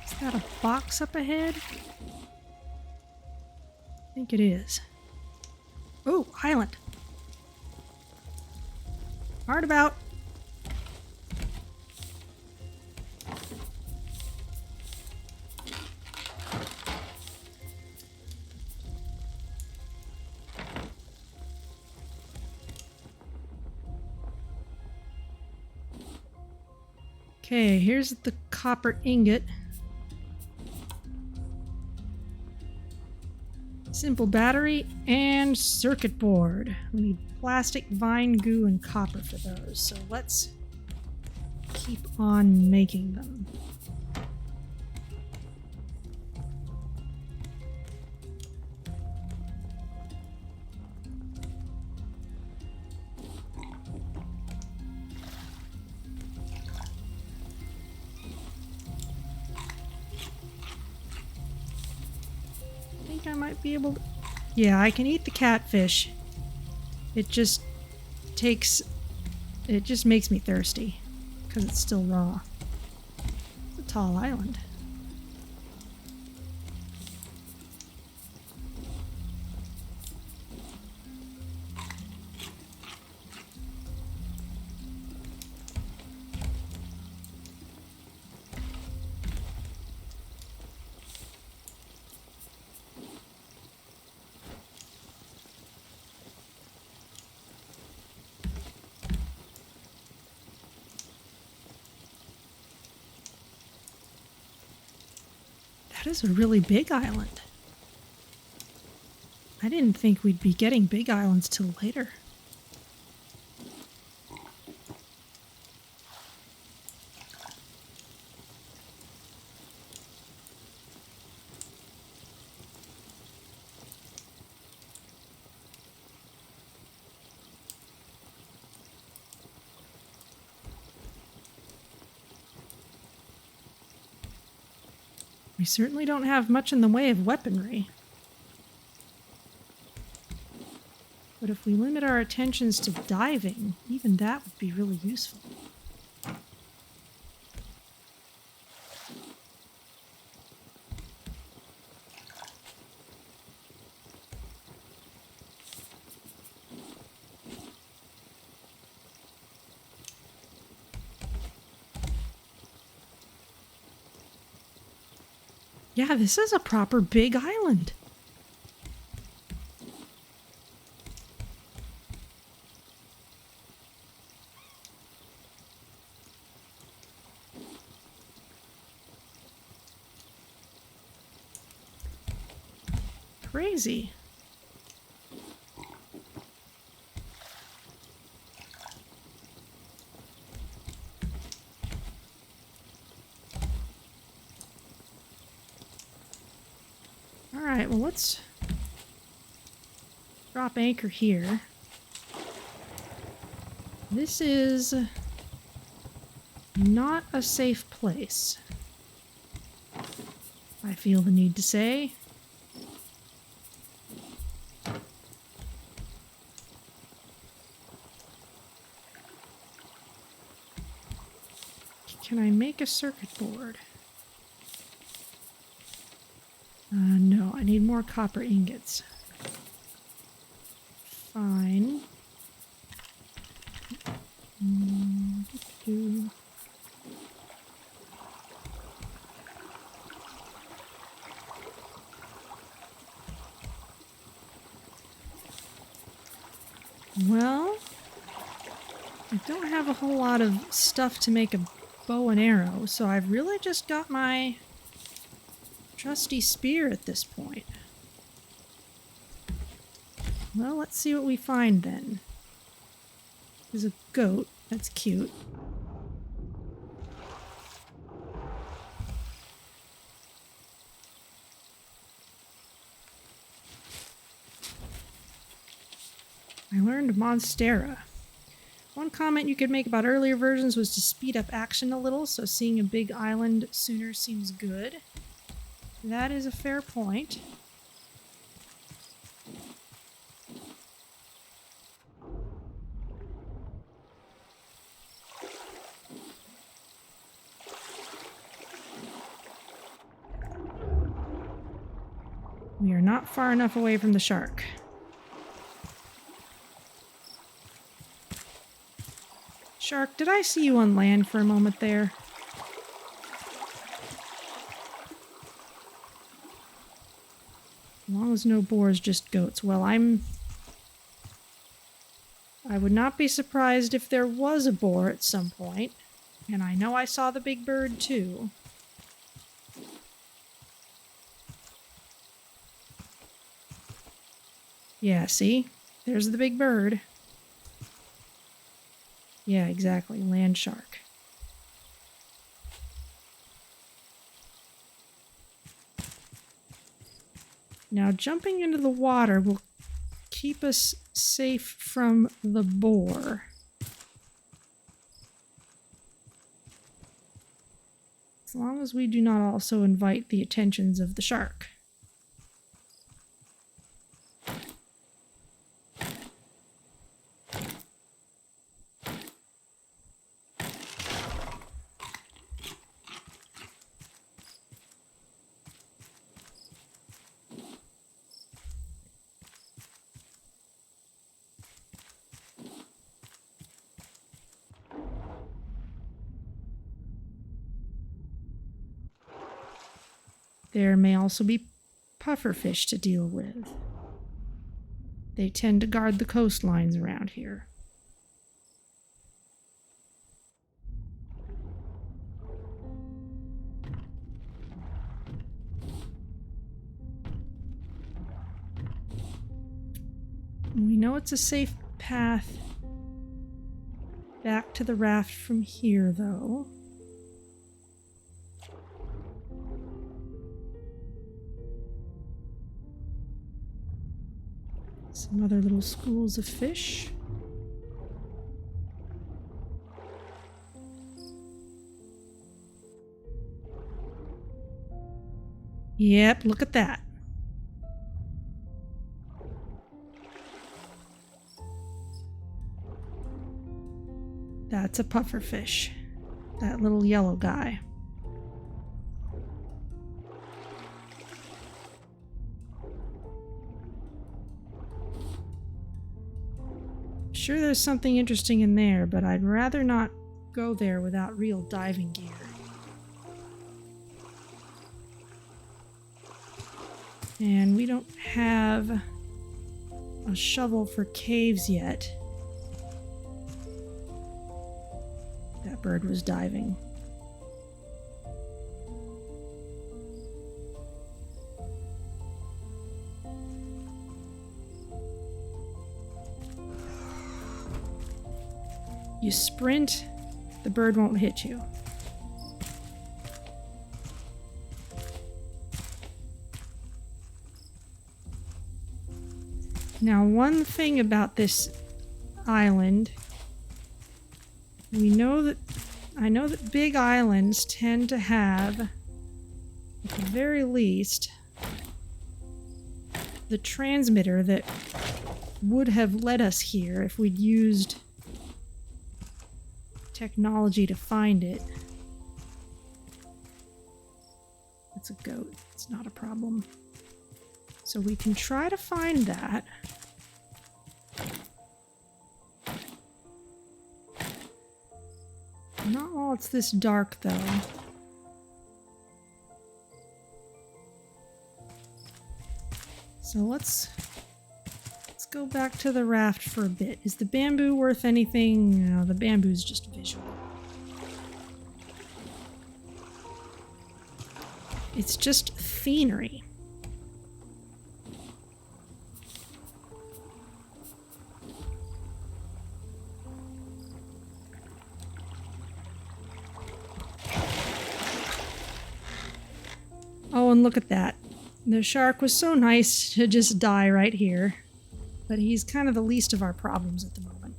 Is that a box up ahead? I think it is. Oh, island. Hard about. Okay, here's the copper ingot. Simple battery and circuit board. We need plastic, vine goo, and copper for those. So let's keep on making them. I might be able to... Yeah, I can eat the catfish. It just makes me thirsty because it's still raw. It's a tall island. That is a really big island. I didn't think we'd be getting big islands till later. We certainly don't have much in the way of weaponry. But if we limit our attentions to diving, even that would be really useful. Yeah, this is a proper big island. crazy. Alright, well let's drop anchor here. This is not a safe place, I feel the need to say. Can I make a circuit board? No, I need more copper ingots. Fine. Well, I don't have a whole lot of stuff to make a bow and arrow, so I've really just got my trusty spear at this point. Well, let's see what we find then. There's a goat. That's cute. I learned Monstera. One comment you could make about earlier versions was to speed up action a little, so seeing a big island sooner seems good. That is a fair point. We are not far enough away from the shark. Shark, did I see you on land for a moment there? As long as no boars, just goats. Well, I would not be surprised if there was a boar at some point. And I know I saw the big bird too. Yeah, see? There's the big bird. Yeah, exactly. Land shark. Now, jumping into the water will keep us safe from the boar. As long as we do not also invite the attentions of the shark. There may also be pufferfish to deal with. They tend to guard the coastlines around here. We know it's a safe path back to the raft from here, though. Some other little schools of fish. Yep, look at that. That's a pufferfish. That little yellow guy. Sure, there's something interesting in there, but I'd rather not go there without real diving gear. And we don't have a shovel for caves yet. That bird was diving. you sprint, the bird won't hit you. Now, one thing about this island, I know that big islands tend to have, at the very least, the transmitter that would have led us here if we'd used technology to find it. It's a goat. It's not a problem. So we can try to find that. Not while it's this dark, though. So let's go back to the raft for a bit. Is the bamboo worth anything? No, the bamboo's just visual. It's just finery. Oh, and look at that. The shark was so nice to just die right here. But he's kind of the least of our problems at the moment.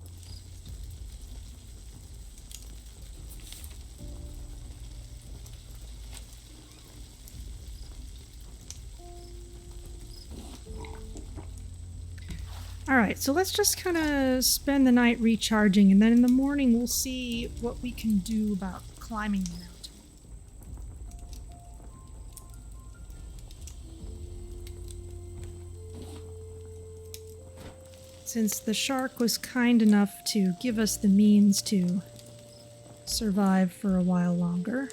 Alright, so let's just kind of spend the night recharging, and then in the morning we'll see what we can do about climbing the mountain. Since the shark was kind enough to give us the means to survive for a while longer.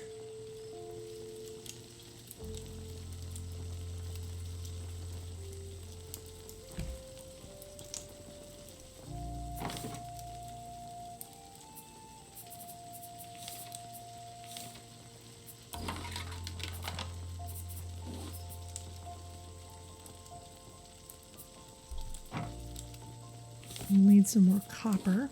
We'll need some more copper.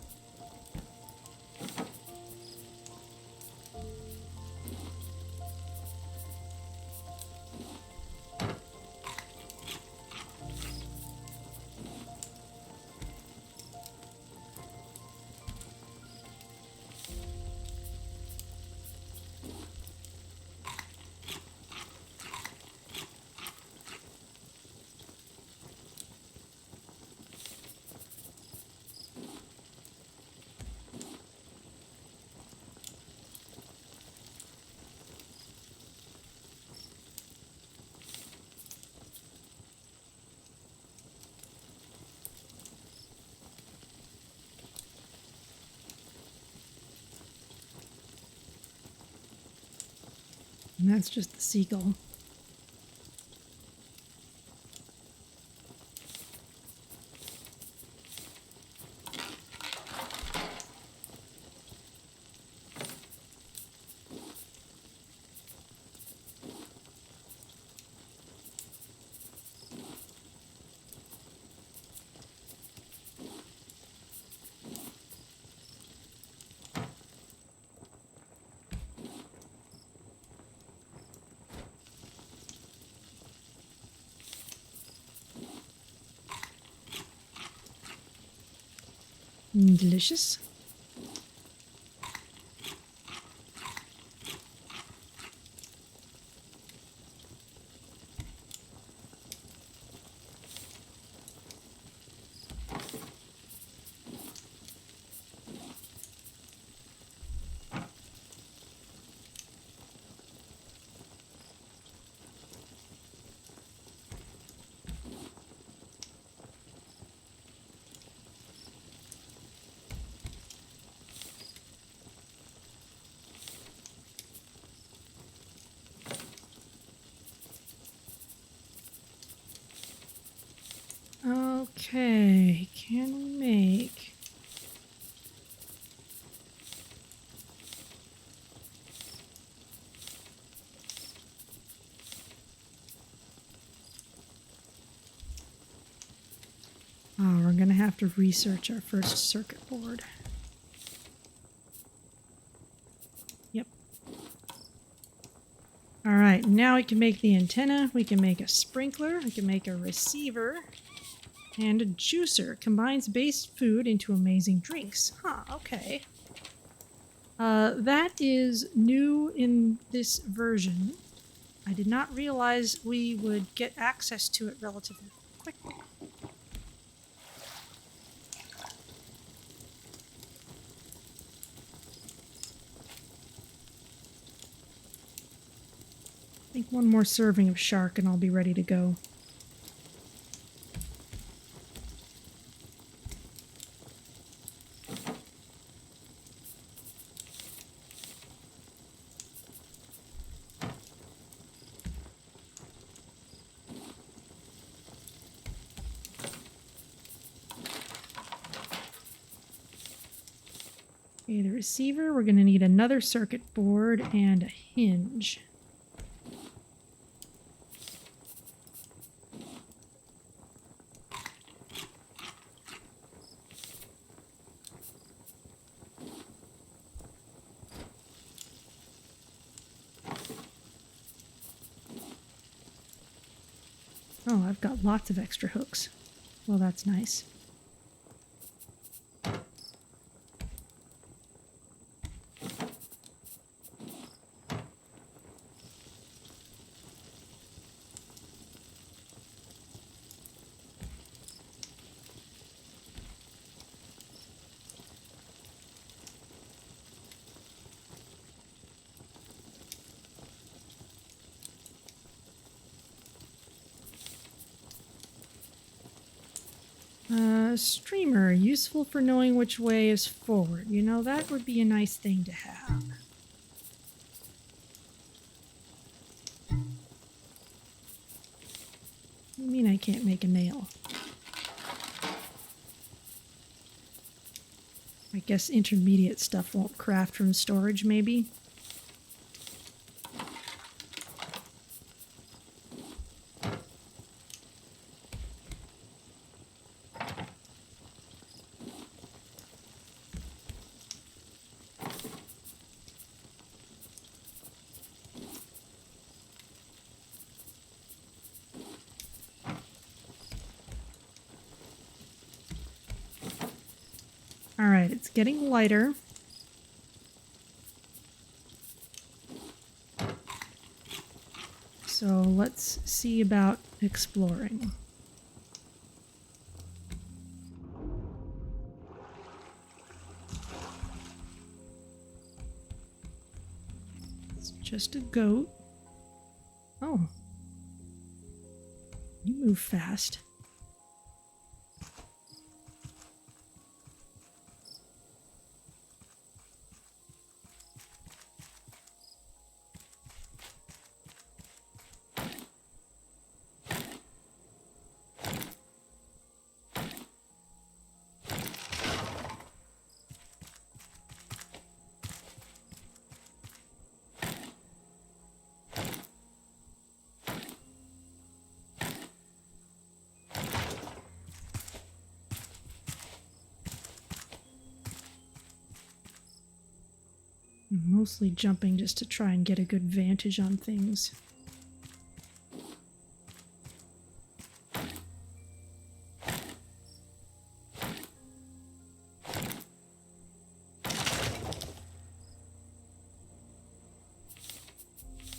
And that's just the seagull. Delicious. Okay, can we make... Oh, we're gonna have to research our first circuit board. All right, now we can make the antenna, we can make a sprinkler, we can make a receiver, and a juicer. Combines base food into amazing drinks. Huh, okay. That is new in this version. I did not realize we would get access to it relatively quickly. I think one more serving of shark and I'll be ready to go. Okay, the receiver, we're going to need another circuit board and a hinge. Oh, I've got lots of extra hooks. Well, that's nice. Streamer, useful for knowing which way is forward. You know, that would be a nice thing to have. You mean I can't make a nail? I guess intermediate stuff won't craft from storage, maybe? Alright, it's getting lighter. So let's see about exploring. It's just a goat. Oh. You move fast. I'm mostly jumping just to try and get a good vantage on things.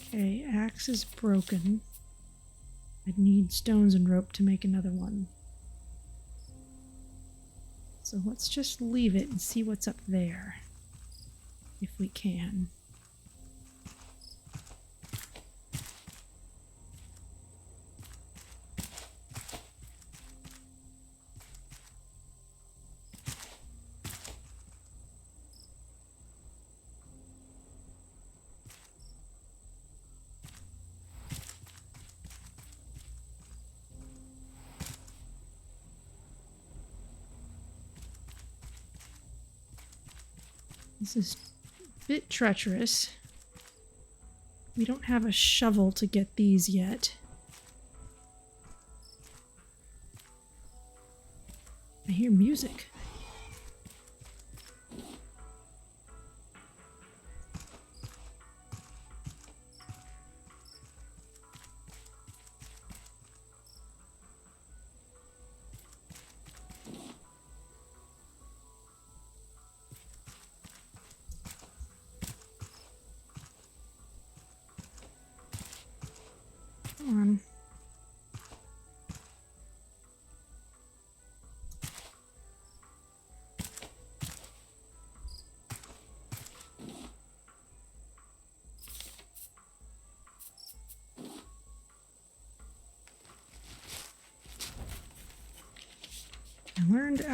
Okay, axe is broken. I'd need stones and rope to make another one. So let's just leave it and see what's up there. If we can. This is a bit treacherous. We don't have a shovel to get these yet. I hear music.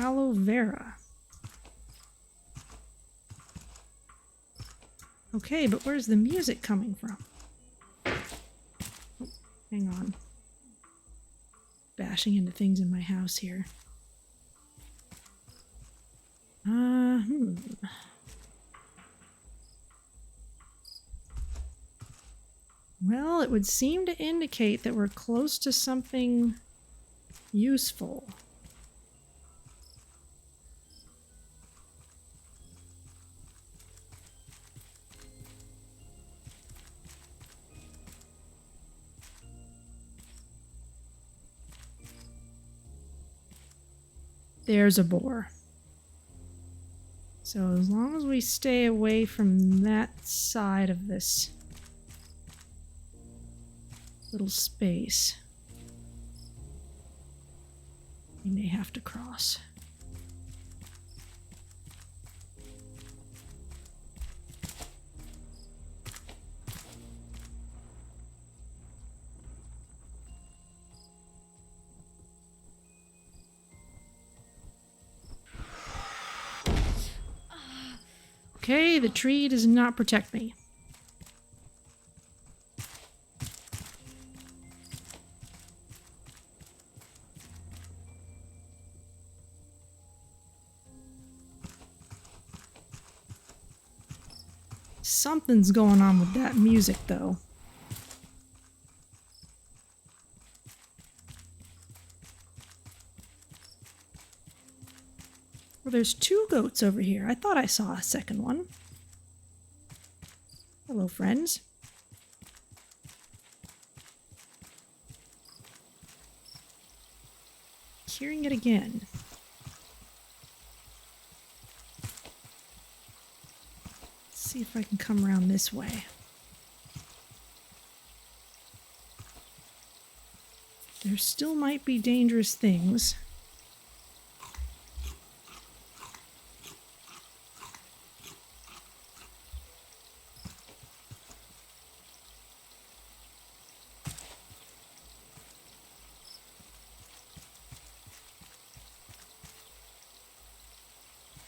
aloe vera. Okay, but where's the music coming from? Oh, hang on. Bashing into things in my house here. Well, it would seem to indicate that we're close to something useful. There's a boar. So as long as we stay away from that side of this little space, we may have to cross. Okay, the tree does not protect me. Something's going on with that music, though. Well, there's 2 goats over here. I thought I saw a second one. Hello, friends. Hearing it again. Let's see if I can come around this way. There still might be dangerous things.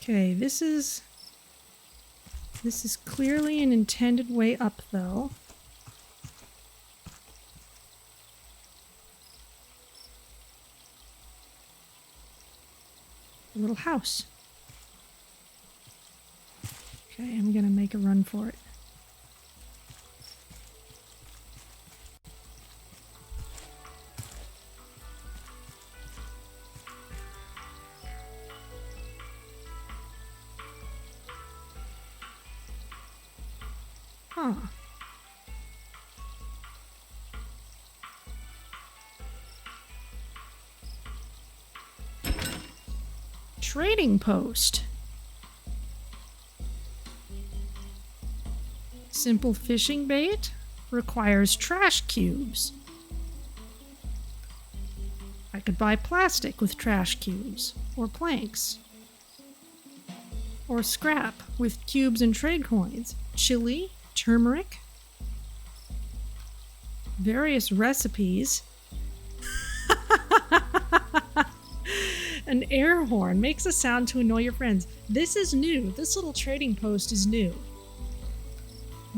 Okay, this is clearly an intended way up, though. A little house. Okay, I'm gonna make a run for it. Huh. Trading post. Simple fishing bait requires trash cubes. I could buy plastic with trash cubes, or planks, or scrap with cubes and trade coins. Chili, turmeric, various recipes. An air horn makes a sound to annoy your friends. This is new. This little trading post is new.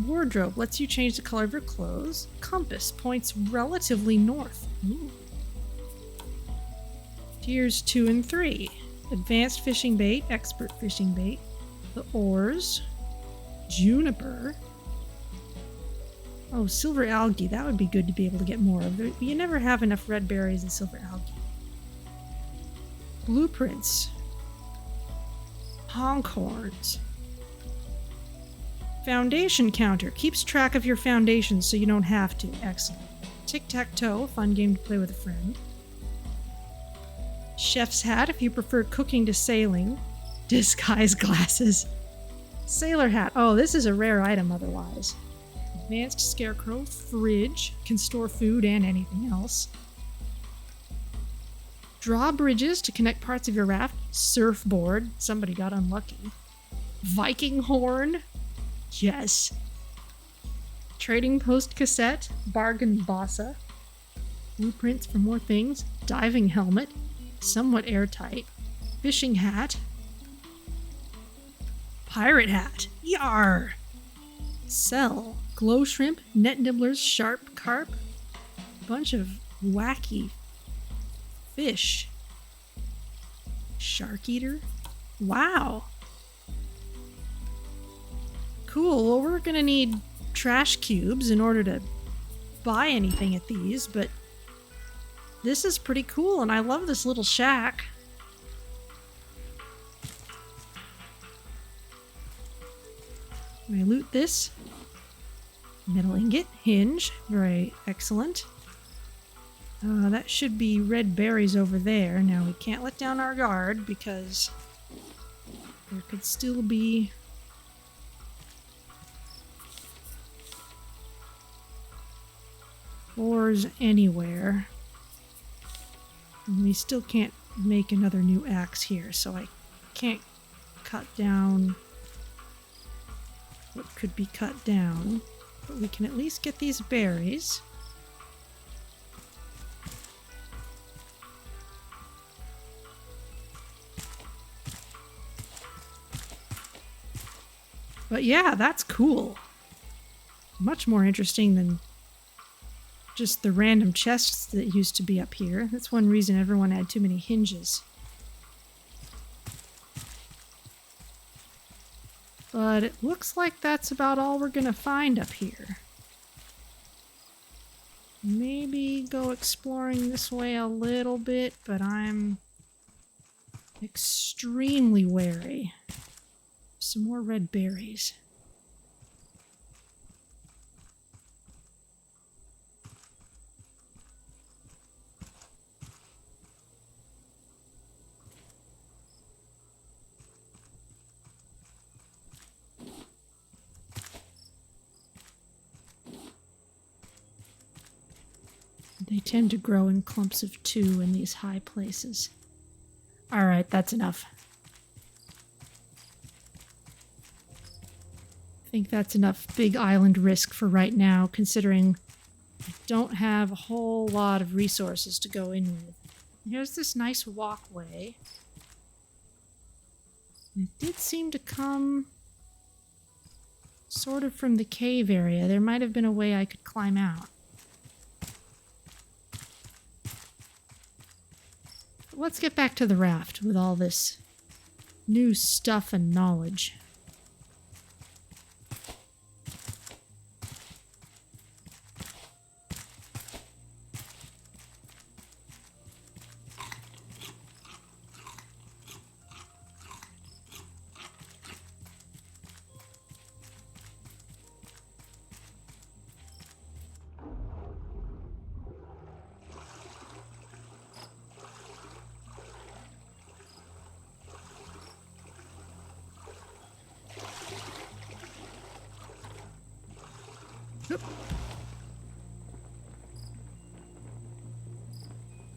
Wardrobe lets you change the color of your clothes. Compass points relatively north. Ooh. Tiers 2 and 3. Advanced fishing bait, expert fishing bait. The oars. Juniper. Oh, silver algae. That would be good to be able to get more of. You never have enough red berries and silver algae. Blueprints. Honk horns. Foundation counter. Keeps track of your foundations so you don't have to. Excellent. Tic-tac-toe. Fun game to play with a friend. Chef's hat if you prefer cooking to sailing. Disguise glasses. Sailor hat. Oh, this is a rare item otherwise. Advanced scarecrow. Fridge. Can store food and anything else. Drawbridges to connect parts of your raft. Surfboard. Somebody got unlucky. Viking horn. Yes. Trading post cassette. Bargain bossa. Blueprints for more things. Diving helmet. Somewhat airtight. Fishing hat. Pirate hat. Yar! Sell. Glow shrimp, net nibblers, sharp carp. Bunch of wacky fish. Shark eater. Wow. Cool. Well, we're gonna need trash cubes in order to buy anything at these, but this is pretty cool, and I love this little shack. Can I loot this? Metal ingot, hinge, very excellent. That should be red berries over there. Now we can't let down our guard because there could still be ores anywhere. And we still can't make another new axe here, so I can't cut down what could be cut down. But we can at least get these berries. But yeah, that's cool. Much more interesting than just the random chests that used to be up here. That's one reason everyone had too many hinges. But it looks like that's about all we're gonna find up here. Maybe go exploring this way a little bit, but I'm extremely wary. Some more red berries. They tend to grow in clumps of 2 in these high places. Alright, that's enough. I think that's enough big island risk for right now, considering I don't have a whole lot of resources to go in with. Here's this nice walkway. It did seem to come sort of from the cave area. There might have been a way I could climb out. But let's get back to the raft with all this new stuff and knowledge.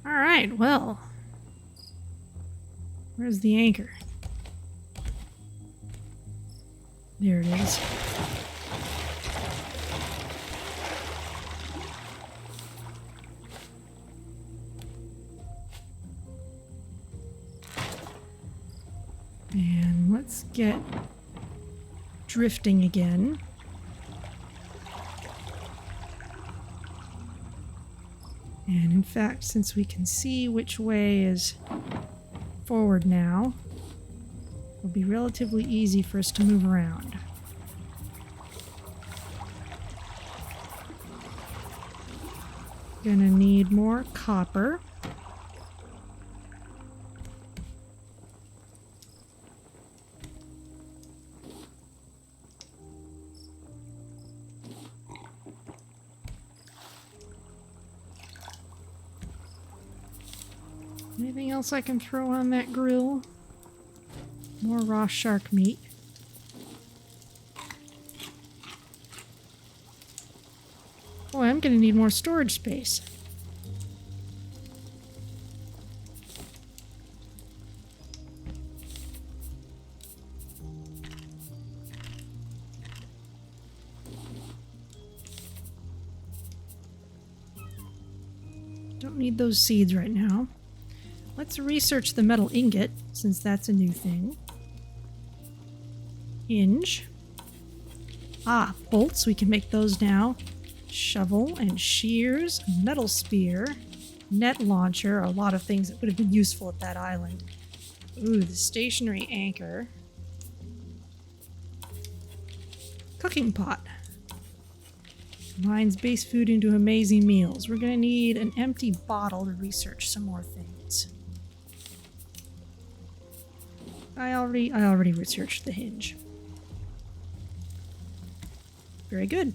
Alright, well. Where's the anchor? There it is. And let's get drifting again. And in fact, since we can see which way is forward now, it'll be relatively easy for us to move around. Gonna need more copper. Anything else I can throw on that grill? More raw shark meat. Boy, I'm gonna need more storage space. Don't need those seeds right now. Let's research the metal ingot, since that's a new thing. Hinge. Ah, bolts, we can make those now. Shovel and shears, metal spear, net launcher, a lot of things that would have been useful at that island. Ooh, the stationary anchor. Cooking pot. Combines base food into amazing meals. We're gonna need an empty bottle to research some more things. I already researched the hinge. Very good.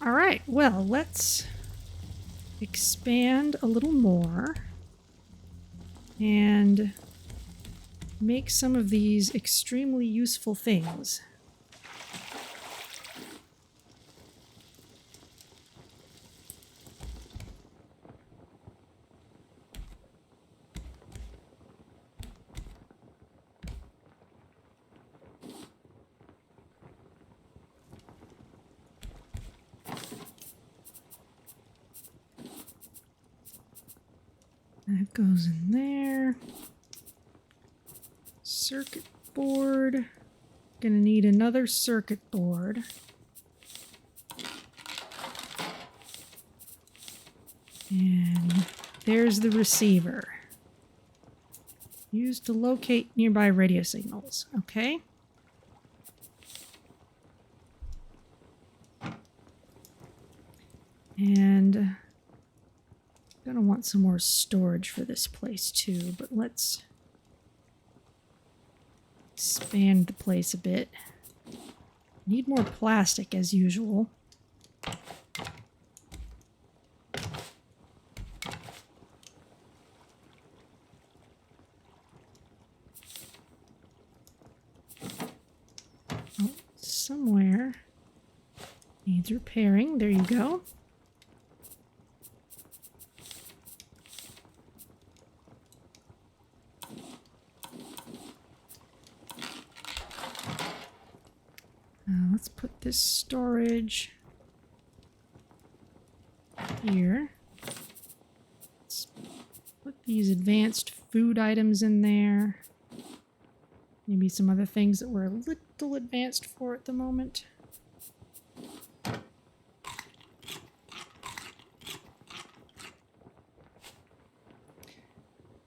All right, well, let's expand a little more and make some of these extremely useful things. That goes in there. Circuit board. Gonna need another circuit board. And there's the receiver. Used to locate nearby radio signals. Okay. And gonna want some more storage for this place too, but let's expand the place a bit. Need more plastic as usual. Oh, somewhere needs repairing. There you go. Let's put this storage here. Let's put these advanced food items in there. Maybe some other things that we're a little advanced for at the moment.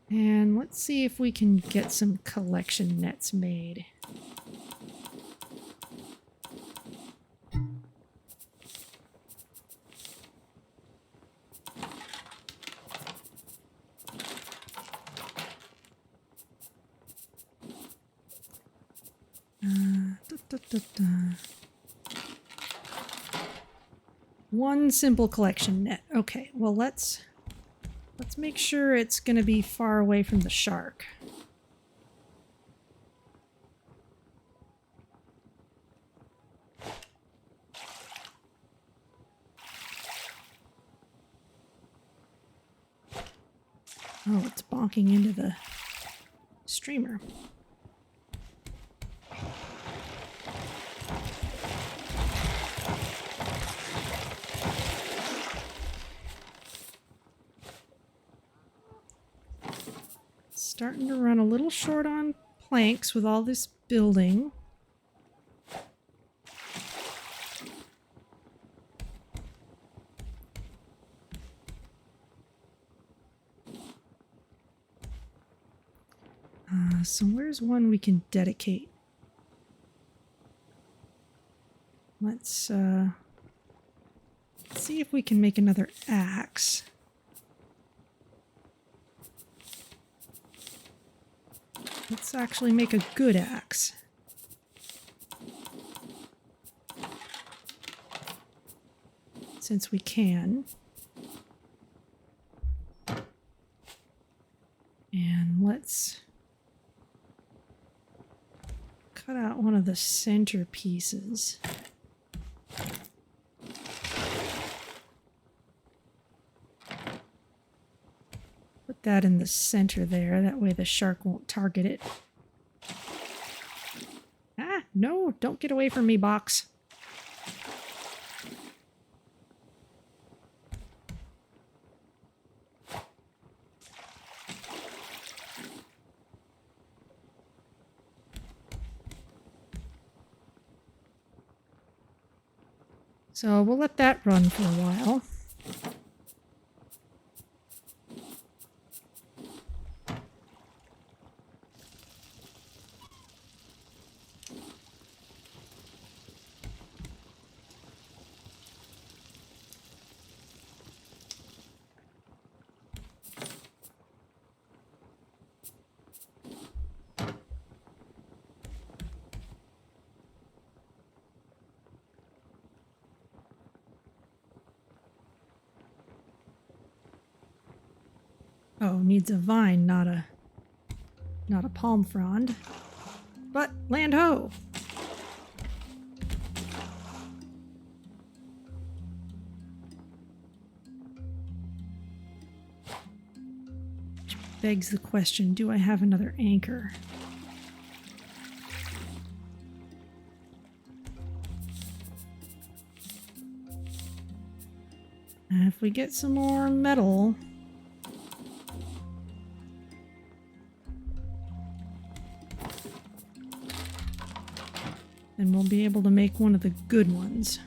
And let's see if we can get some collection nets made. One simple collection net. Okay, well let's make sure it's going to be far away from the shark. Oh, it's bonking into the streamer. Starting to run a little short on planks with all this building. So where's one we can dedicate? Let's see if we can make another axe. Let's actually make a good axe. Since we can. And let's cut out one of the center pieces. Put that in the center there. That way the shark won't target it. Ah, no, don't get away from me, box. So we'll let that run for a while. Oh, needs a vine, not a palm frond. But land ho! Which begs the question, do I have another anchor? And if we get some more metal, then we'll be able to make one of the good ones.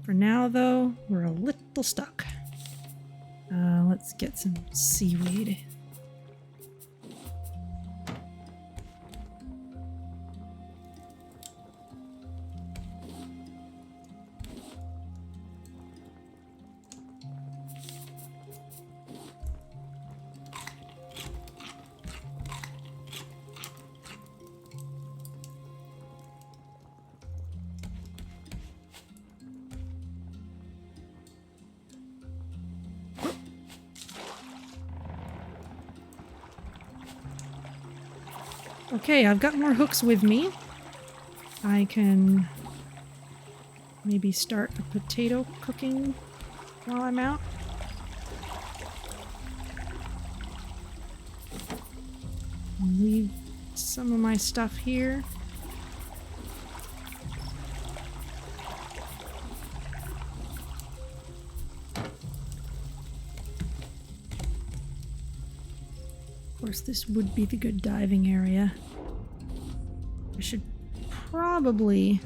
For now, though, we're a little stuck. Let's get some seaweed. Okay, I've got more hooks with me. I can maybe start a potato cooking while I'm out. Leave some of my stuff here. Of course, this would be the good diving area. I should probably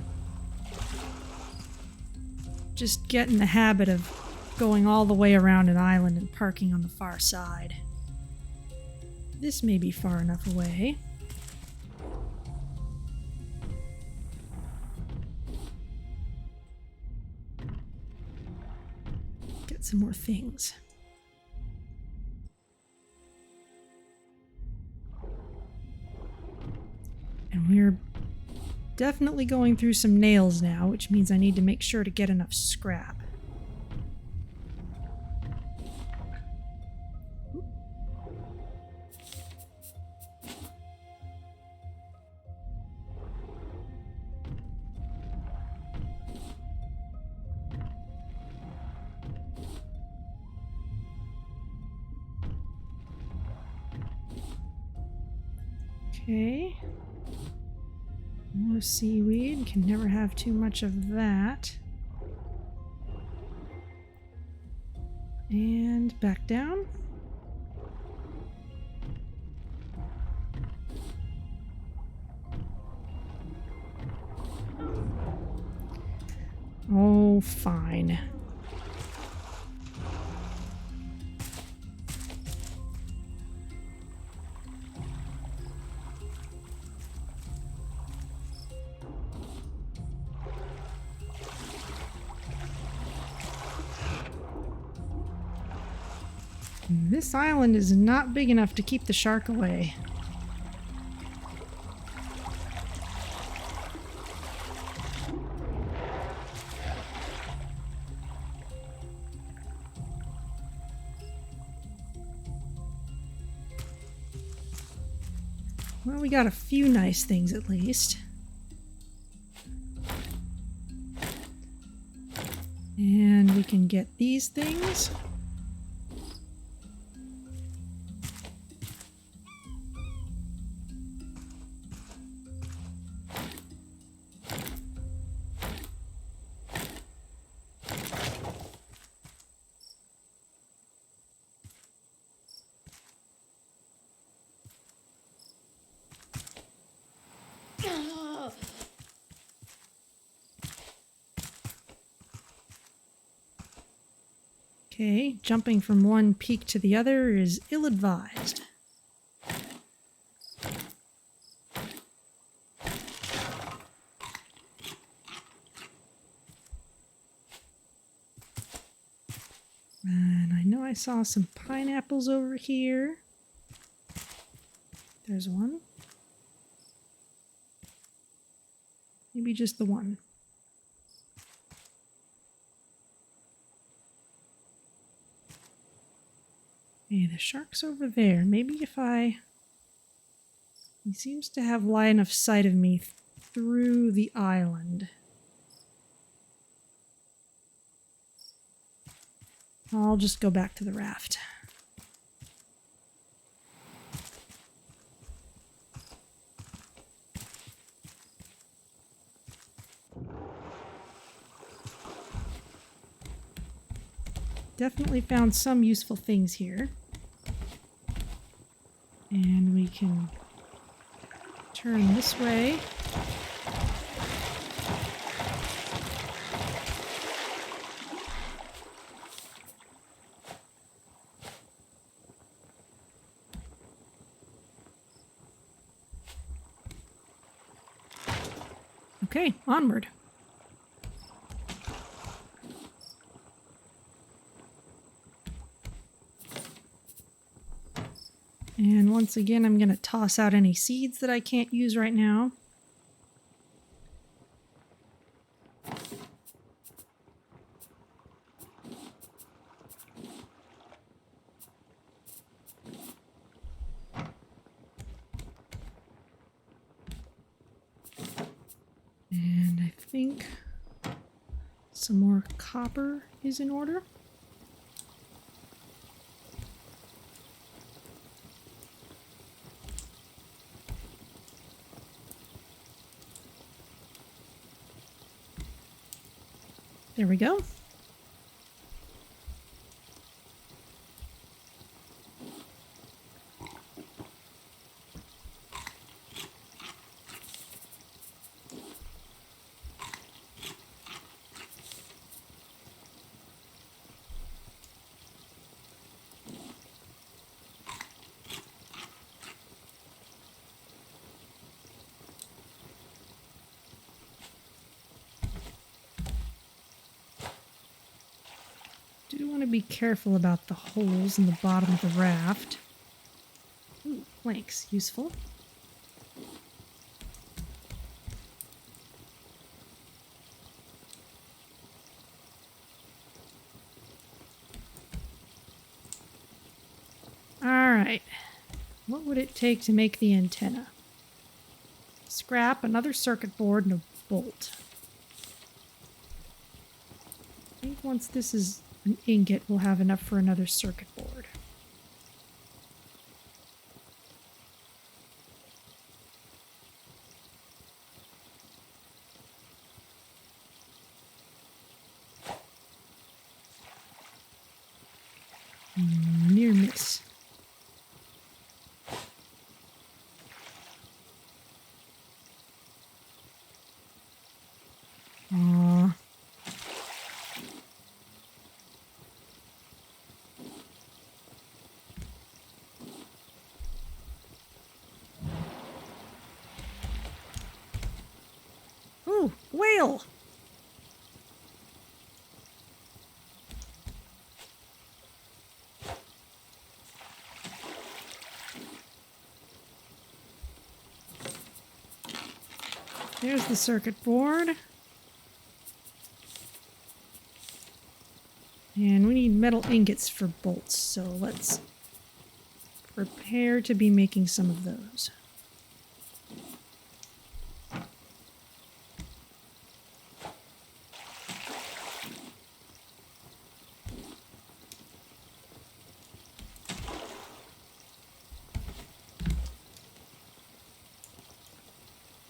just get in the habit of going all the way around an island and parking on the far side. This may be far enough away. Get some more things. And we're definitely going through some nails now, which means I need to make sure to get enough scrap. Okay. More seaweed. Can never have too much of that. And back down. Oh, fine. This island is not big enough to keep the shark away. Well, we got a few nice things at least. can get these things. Okay, jumping from one peak to the other is ill-advised. And I know I saw some pineapples over here. There's one. Maybe just the one. Hey, the shark's over there. Maybe if I... He seems to have line of sight of me through the island. I'll just go back to the raft. Definitely found some useful things here. And we can turn this way. Okay, onward. And once again, I'm going to toss out any seeds that I can't use right now. And I think some more copper is in order. There we go. Do want to be careful about the holes in the bottom of the raft. Ooh, planks, useful. Alright, what would it take to make the antenna? Scrap, another circuit board, and a bolt. I think once this is an ingot, we'll have enough for another circuit board. Near miss. Aww. Ooh, whale! There's the circuit board. And we need metal ingots for bolts, so let's prepare to be making some of those.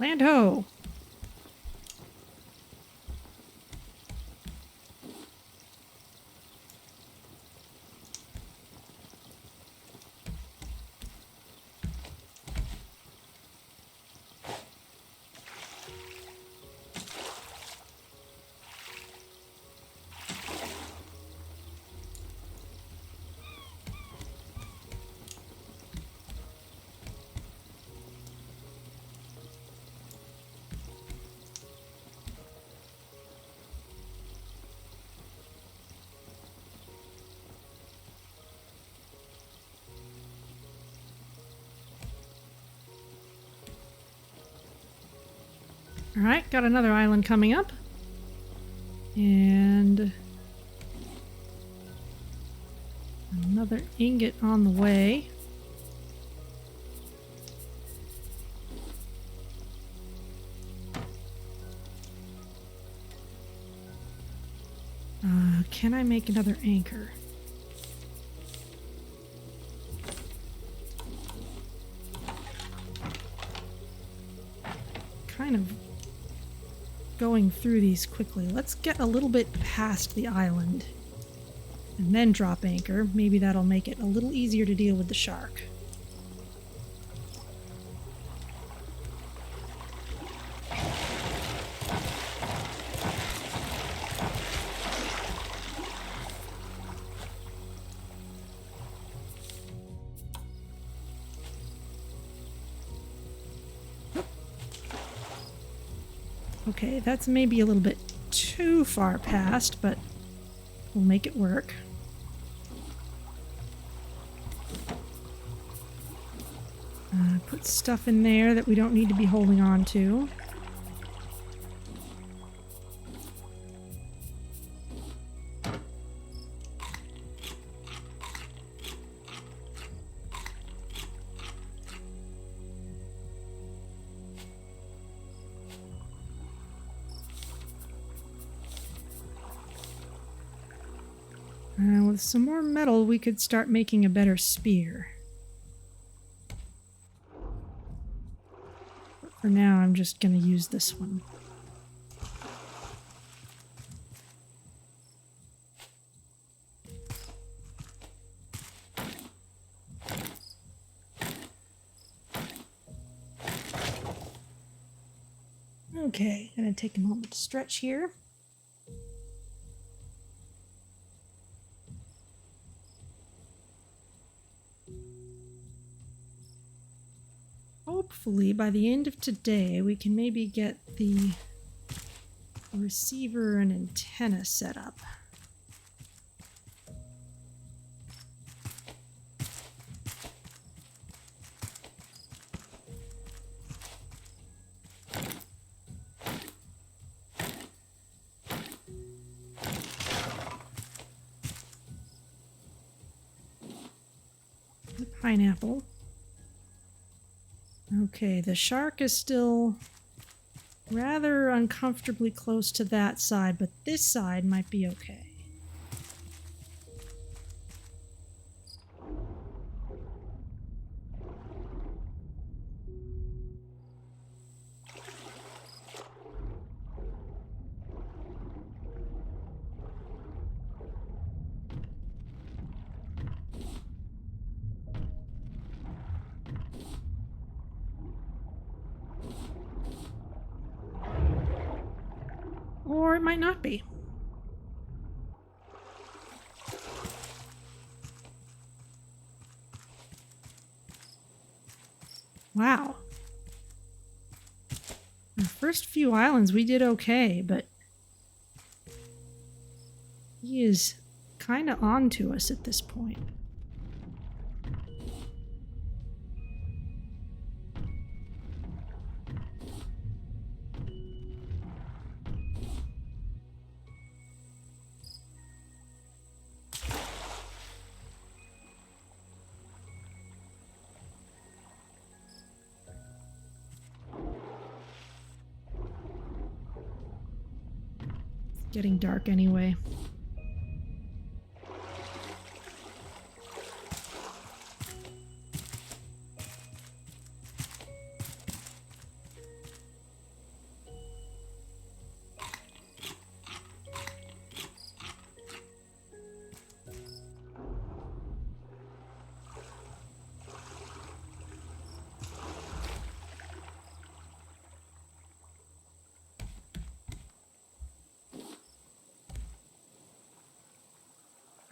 Land ho! Alright, got another island coming up. And another ingot on the way. Can I make another anchor? Kind of going through these quickly. Let's get a little bit past the island and then drop anchor. Maybe that'll make it a little easier to deal with the shark. Okay, that's maybe a little bit too far past, but we'll make it work. Put stuff in there that we don't need to be holding on to. With some more metal, we could start making a better spear. But for now, I'm just going to use this one. Okay, gonna take a moment to stretch here. Hopefully, by the end of today, we can maybe get the receiver and antenna set up. The pineapple. Okay, the shark is still rather uncomfortably close to that side, but this side might be okay. Or it might not be. Wow. Our first few islands we did okay, but he is kind of on to us at this point. Getting dark anyway.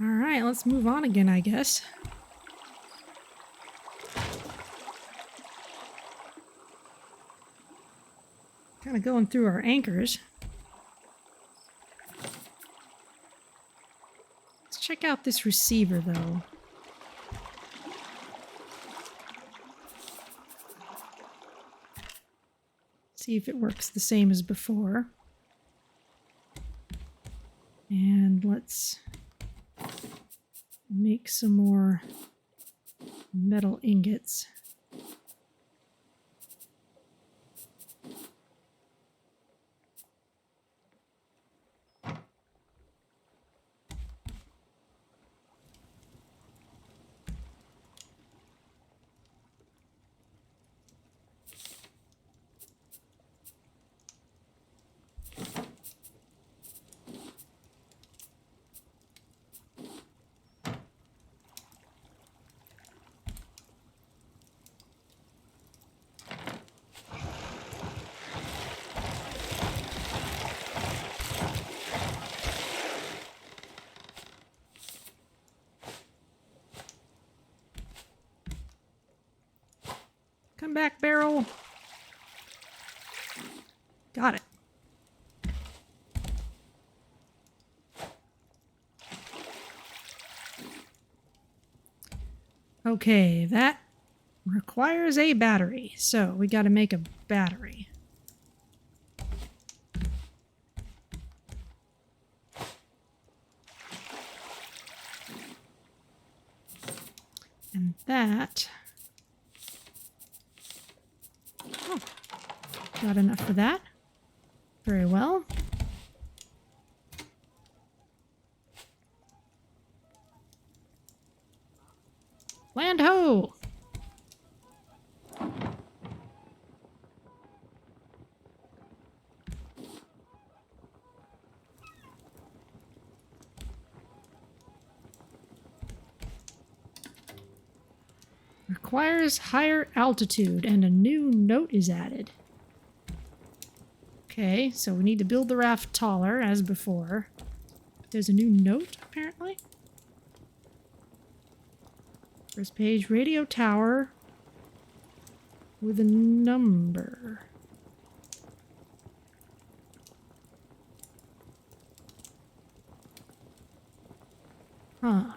Alright, let's move on again, I guess. Kind of going through our anchors. Let's check out this receiver, though. See if it works the same as before. And let's make some more metal ingots. Come back, barrel. Got it. Okay, that requires a battery. So we got to make a battery. And that... Oh, got enough for that. Very well. Land ho! Requires higher altitude and a new note is added. Okay, so we need to build the raft taller as before. There's a new note, apparently. First page, radio tower with a number. Huh.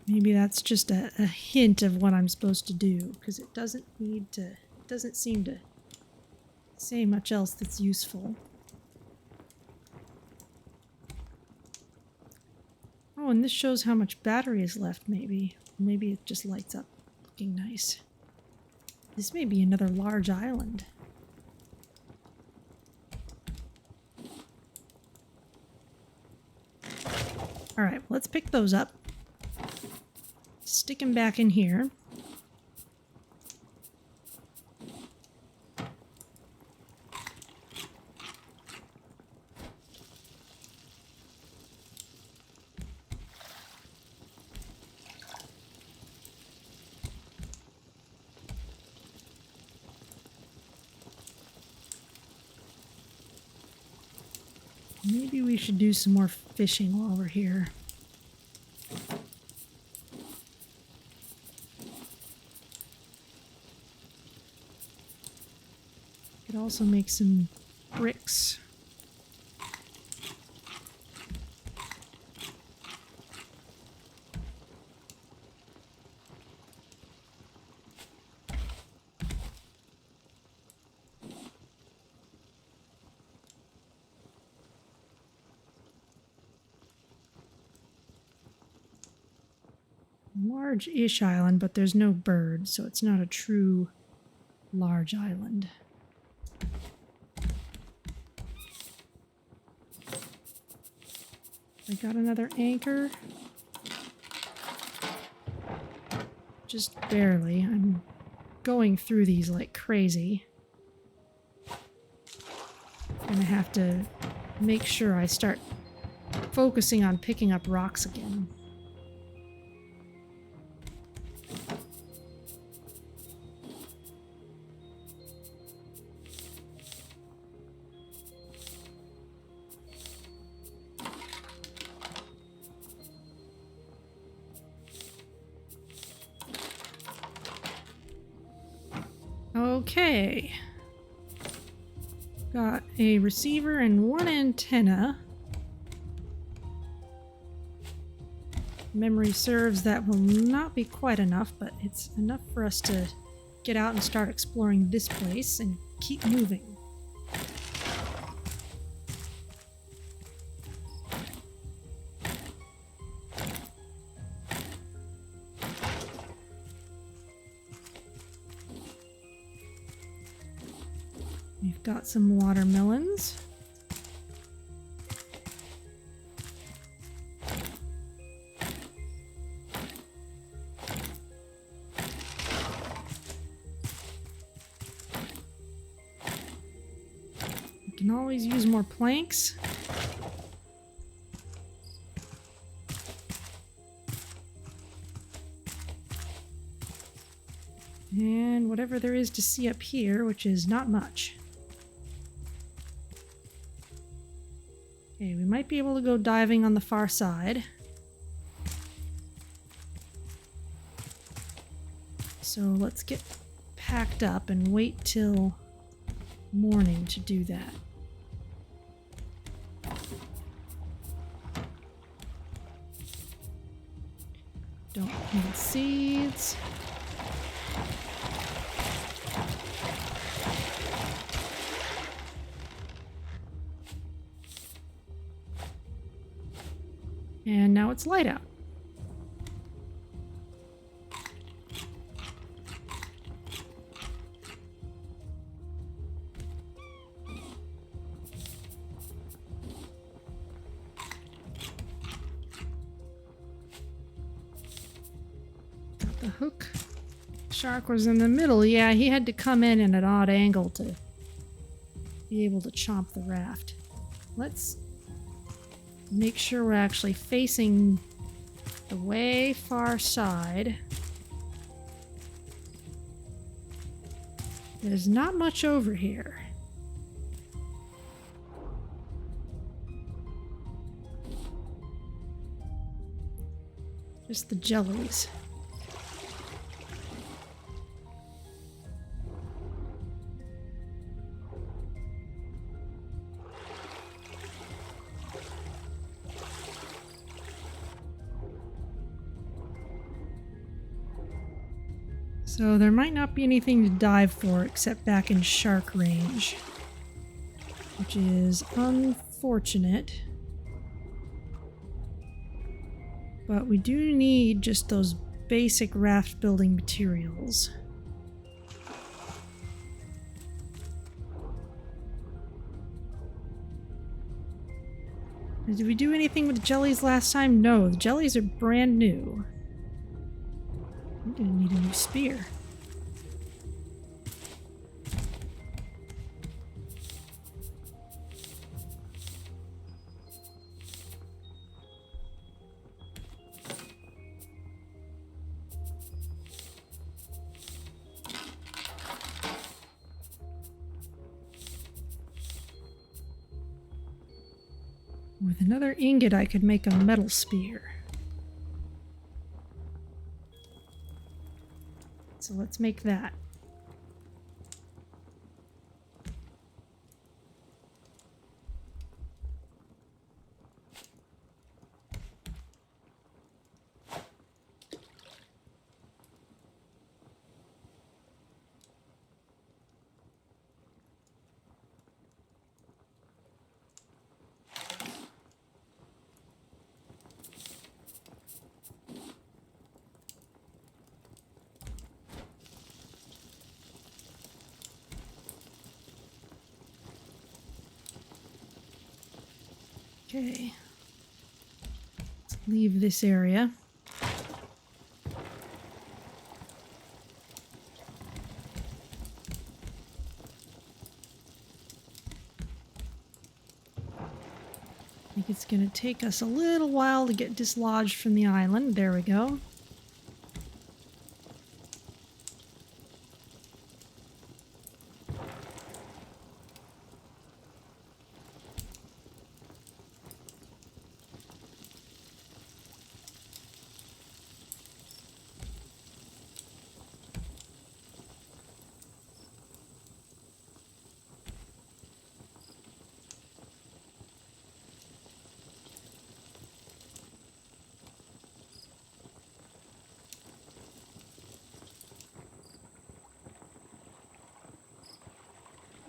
Maybe that's just a hint of what I'm supposed to do, because it doesn't seem to say much else that's useful. Oh, and this shows how much battery is left, maybe. Maybe it just lights up looking nice. This may be another large island. Alright, well, let's pick those up. Stick them back in here. Maybe we should do some more fishing while we're here. Could also make some bricks. Large-ish island, but there's no birds, so it's not a true large island. I got another anchor. Just barely. I'm going through these like crazy. Gonna have to make sure I start focusing on picking up rocks again. Okay. Got a receiver and one antenna. Memory serves that will not be quite enough, but it's enough for us to get out and start exploring this place and keep moving. We've got some watermelons. We can always use more planks. And whatever there is to see up here, which is not much. Okay, we might be able to go diving on the far side. So let's get packed up and wait till morning to do that. Don't need seeds. And now it's light out. Got the hook. Shark was in the middle. Yeah, he had to come in at an odd angle to be able to chomp the raft. Let's make sure we're actually facing the way far side. There's not much over here. Just the jellies. So there might not be anything to dive for except back in shark range, which is unfortunate. But we do need just those basic raft building materials. Did we do anything with the jellies last time? No, the jellies are brand new. I'm gonna need a new spear. With another ingot, I could make a metal spear. So let's make that. Okay. Let's leave this area. I think it's going to take us a little while to get dislodged from the island. There we go.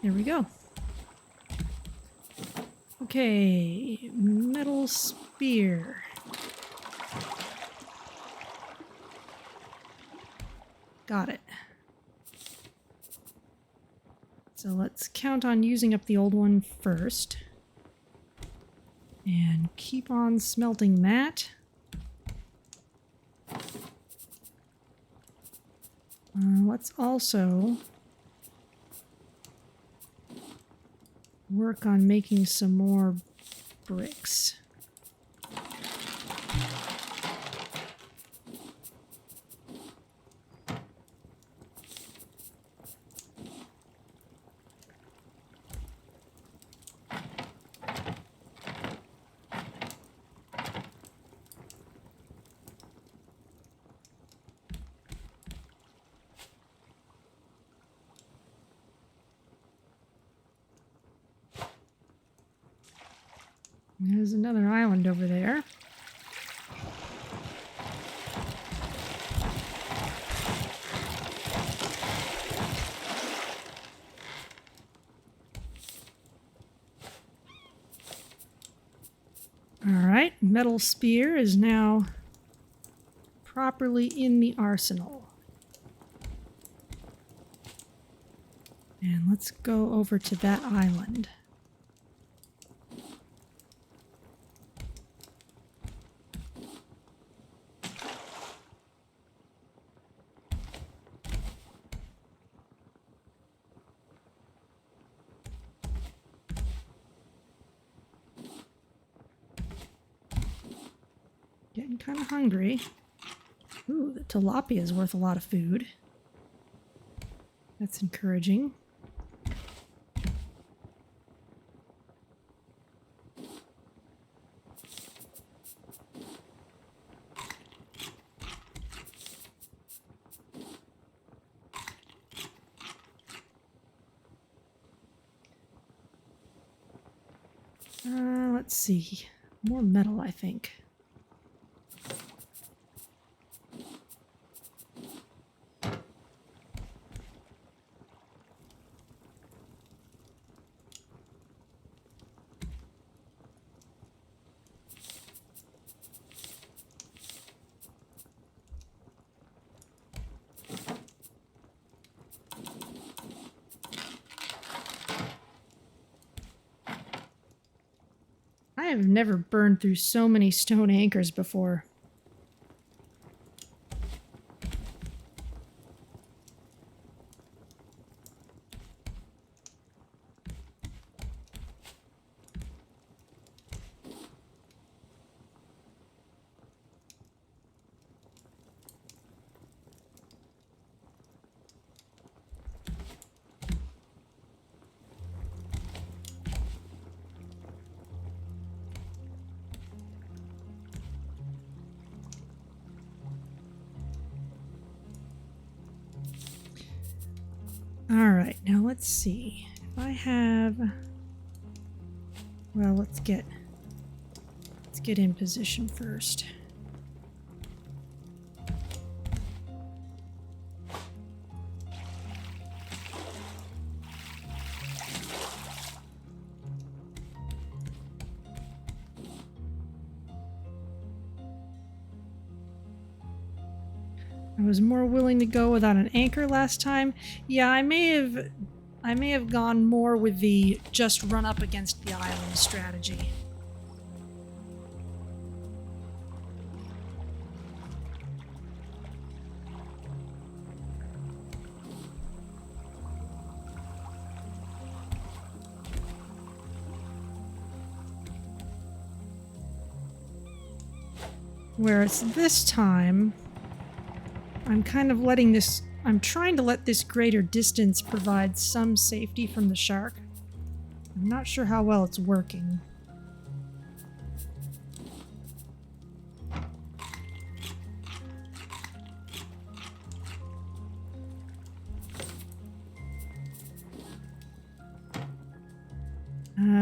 There we go. Okay, metal spear. Got it. So let's count on using up the old one first. And keep on smelting that. Let's also work on making some more bricks. There's another island over there. Alright, metal spear is now properly in the arsenal. And let's go over to that island. Getting kind of hungry. Ooh, the tilapia is worth a lot of food. That's encouraging. Let's see. More metal, I think. I have never burned through so many stone anchors before. Alright, now let's see. If I have... Well, let's get in position first. I was more willing to go without an anchor last time. Yeah, I may have gone more with the just run up against the island strategy. Whereas this time, I'm kind of letting this... I'm trying to let this greater distance provide some safety from the shark. I'm not sure how well it's working.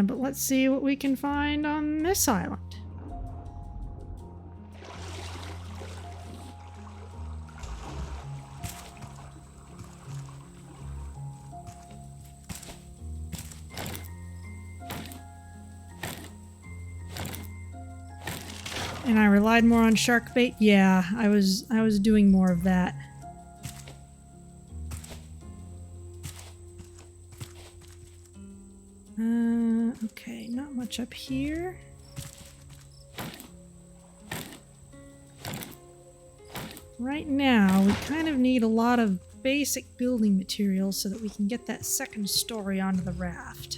But let's see what we can find on this island. And I relied more on shark bait? Yeah, I was doing more of that. Okay, not much up here. Right now, we kind of need a lot of basic building materials so that we can get that second story onto the raft.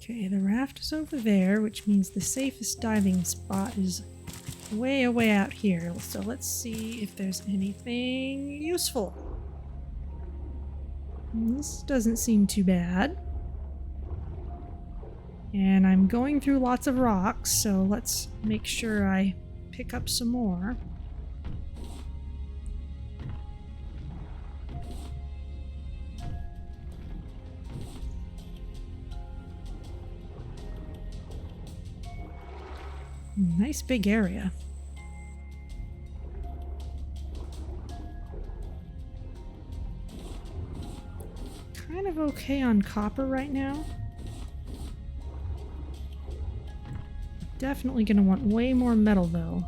Okay, the raft is over there, which means the safest diving spot is way, way out here. So let's see if there's anything useful. This doesn't seem too bad. And I'm going through lots of rocks, so let's make sure I pick up some more. Nice big area. Kind of okay on copper right now. Definitely gonna want way more metal though.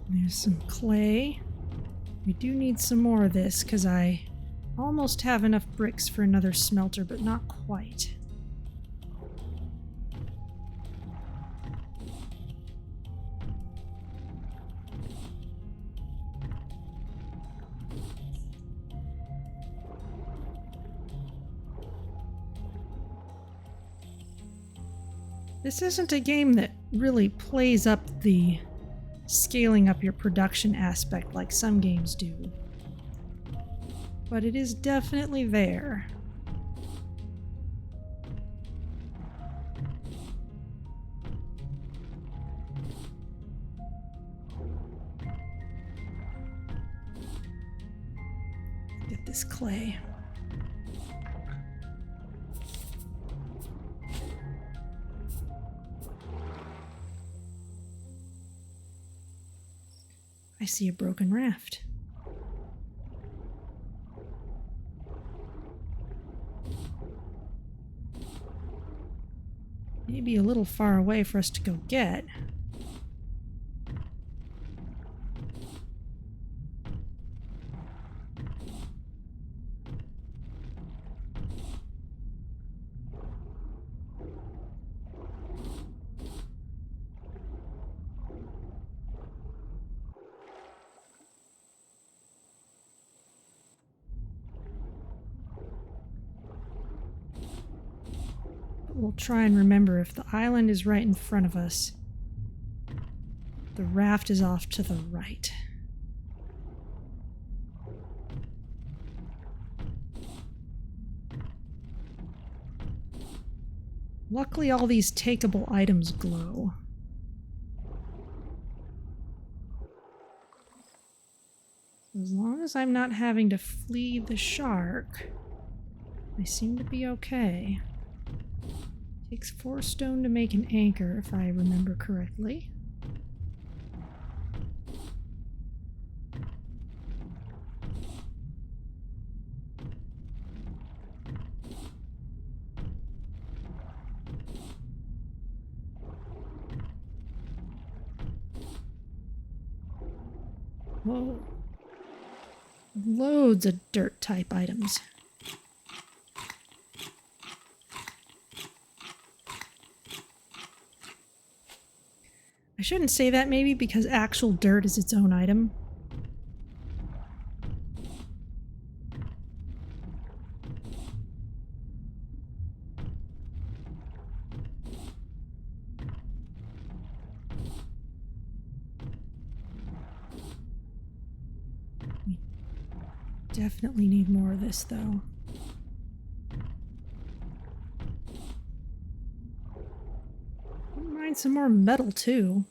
There's some clay. We do need some more of this because I almost have enough bricks for another smelter, but not quite. This isn't a game that really plays up the scaling up your production aspect like some games do. But it is definitely there. Get this clay. I see a broken raft. Maybe a little far away for us to go get. We'll try and remember if the island is right in front of us, the raft is off to the right. Luckily, all these takeable items glow. As long as I'm not having to flee the shark, I seem to be okay. Takes 4 stone to make an anchor, if I remember correctly. Whoa. Loads of dirt type items. I shouldn't say that maybe because actual dirt is its own item. We definitely need more of this though. Wouldn't mind some more metal too.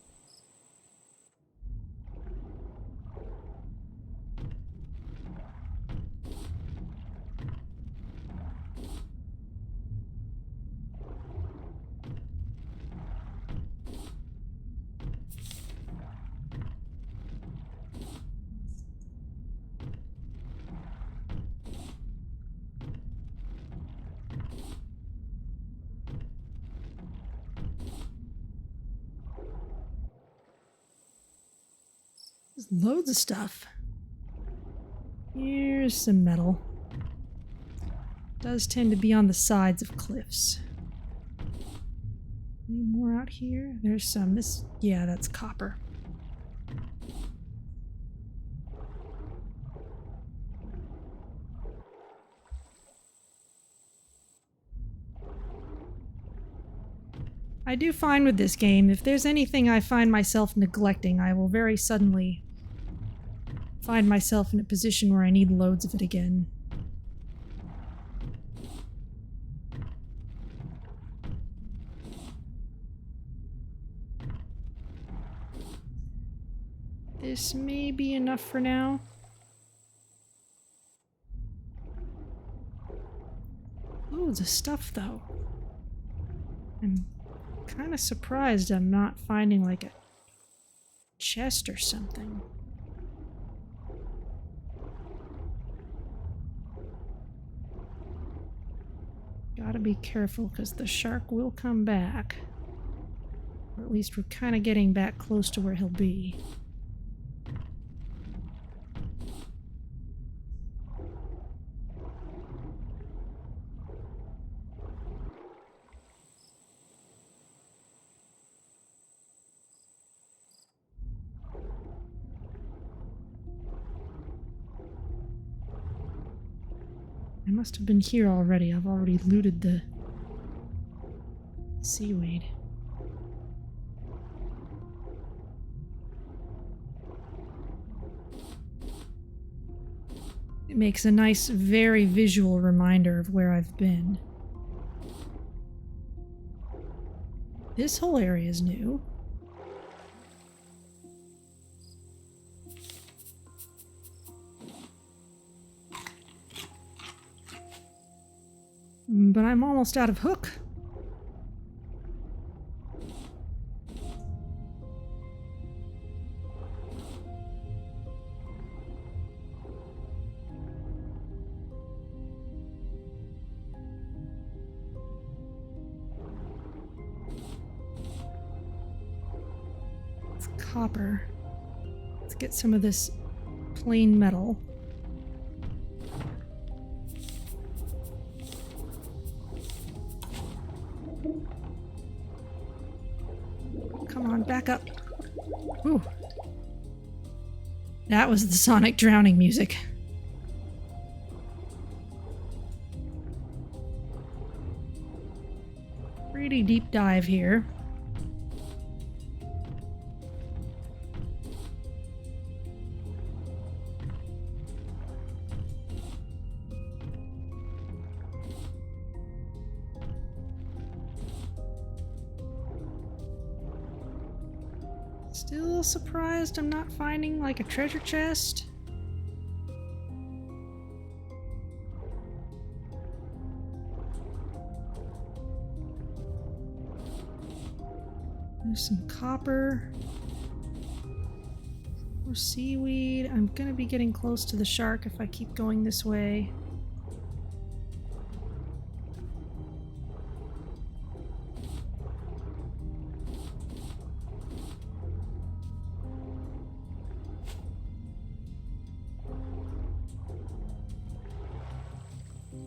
There's loads of stuff. Here's some metal. Does tend to be on the sides of cliffs. Any more out here? There's some. Yeah, that's copper. I do find with this game, if there's anything I find myself neglecting, I will very suddenly find myself in a position where I need loads of it again. This may be enough for now. Loads of stuff, though. I'm kind of surprised I'm not finding like a chest or something. Gotta be careful because the shark will come back. Or at least we're kind of getting back close to where he'll be. I must have been here already. I've already looted the seaweed. It makes a nice, very visual reminder of where I've been. This whole area is new. But I'm almost out of hook. It's copper. Let's get some of this plain metal. Come on, back up. Ooh. That was the Sonic drowning music. Pretty deep dive here. Still surprised I'm not finding like a treasure chest. There's some copper. More seaweed. I'm gonna be getting close to the shark if I keep going this way.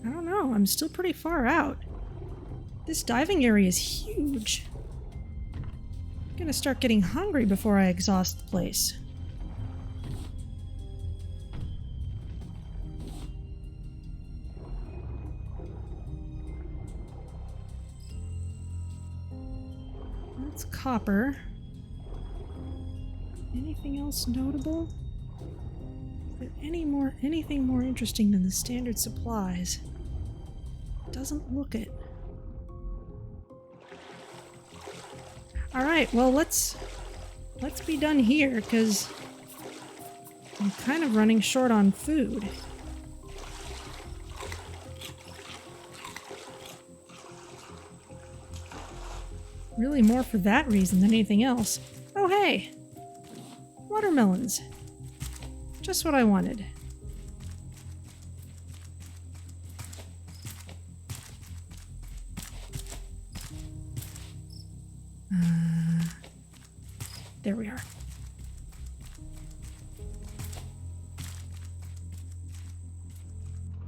I don't know, I'm still pretty far out. This diving area is huge. gonna start getting hungry before I exhaust the place. That's copper. Anything else notable? Is there anything more interesting than the standard supplies? Doesn't look it. Alright, well let's be done here, because I'm kind of running short on food. Really more for that reason than anything else. Oh hey! Watermelons. Just what I wanted. There we are.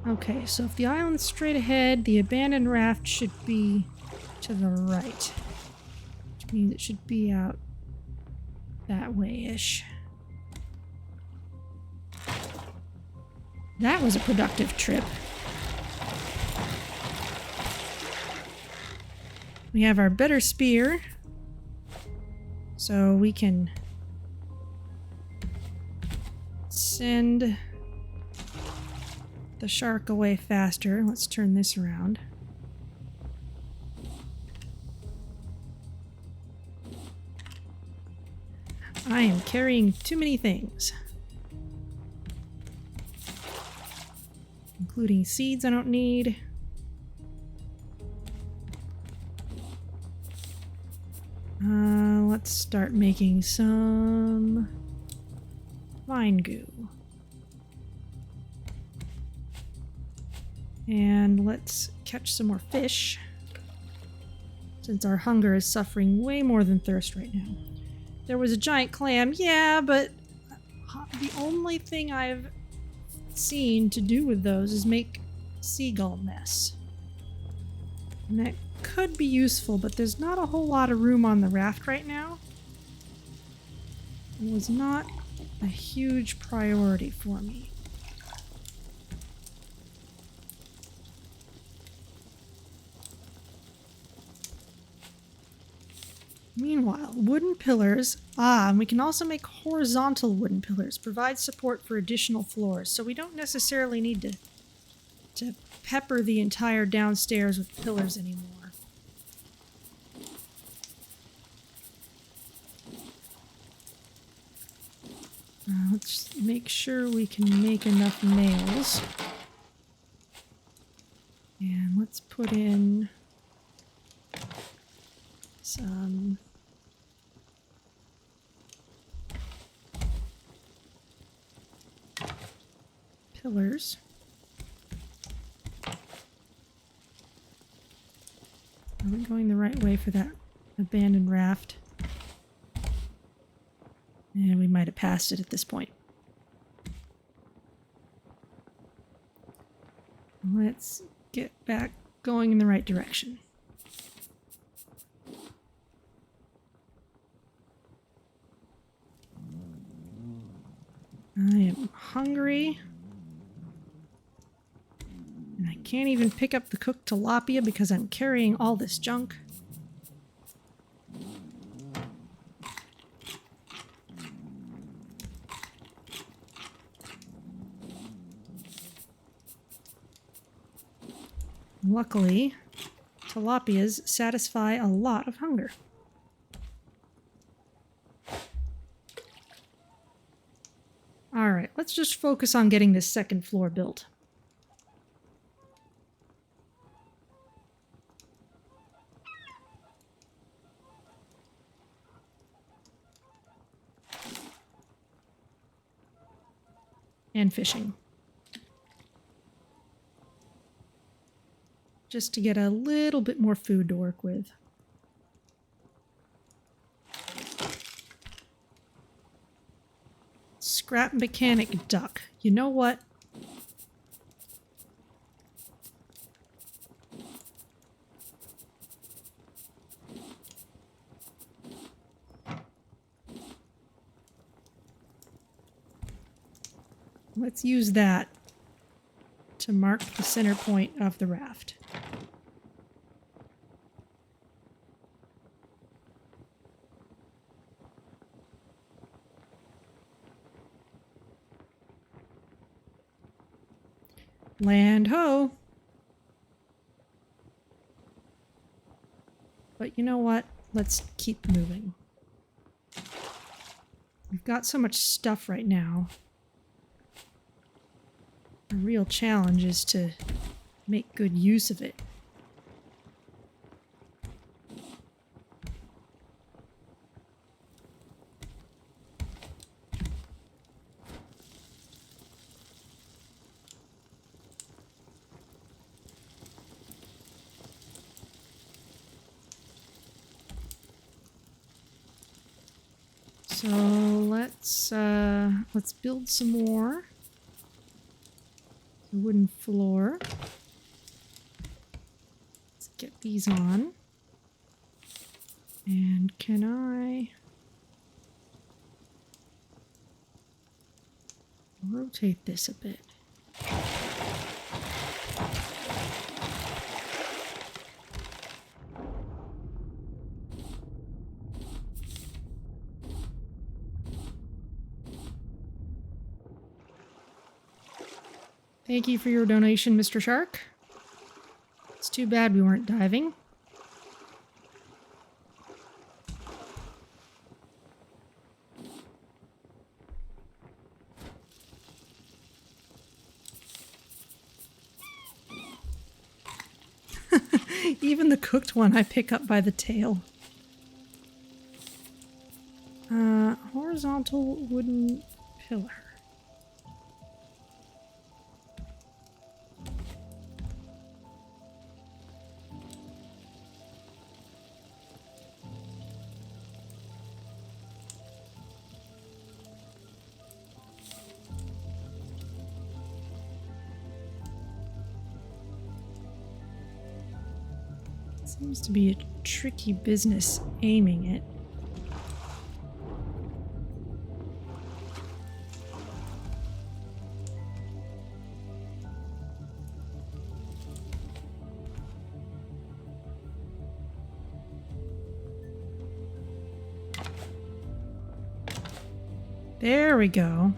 Okay, so if the island's straight ahead, the abandoned raft should be to the right. Which means it should be out that way-ish. That was a productive trip. We have our better spear, so we can send the shark away faster. Let's turn this around. I am carrying too many things. Including seeds I don't need. Let's start making some vine goo. And let's catch some more fish, since our hunger is suffering way more than thirst right now. There was a giant clam, yeah, but the only thing I've seen to do with those is make seagull nests. And that could be useful, but there's not a whole lot of room on the raft right now. It was not a huge priority for me. Meanwhile, wooden pillars, and we can also make horizontal wooden pillars, provide support for additional floors, so we don't necessarily need to pepper the entire downstairs with pillars anymore. Let's make sure we can make enough nails. And let's put in some pillars. Are we going the right way for that abandoned raft? And we might have passed it at this point. Let's get back going in the right direction. I am hungry. And I can't even pick up the cooked tilapia because I'm carrying all this junk. Luckily, tilapias satisfy a lot of hunger. Alright, let's just focus on getting this second floor built. And fishing. Just to get a little bit more food to work with. Scrap mechanic duck. You know what? Let's use that to mark the center point of the raft. Land ho! But you know what? Let's keep moving. We've got so much stuff right now. The real challenge is to make good use of it. So let's build some more. A wooden floor. Let's get these on. And can I rotate this a bit? Thank you for your donation, Mr. Shark. It's too bad we weren't diving. Even the cooked one I pick up by the tail. Horizontal wooden pillar. Seems to be a tricky business aiming it. There we go.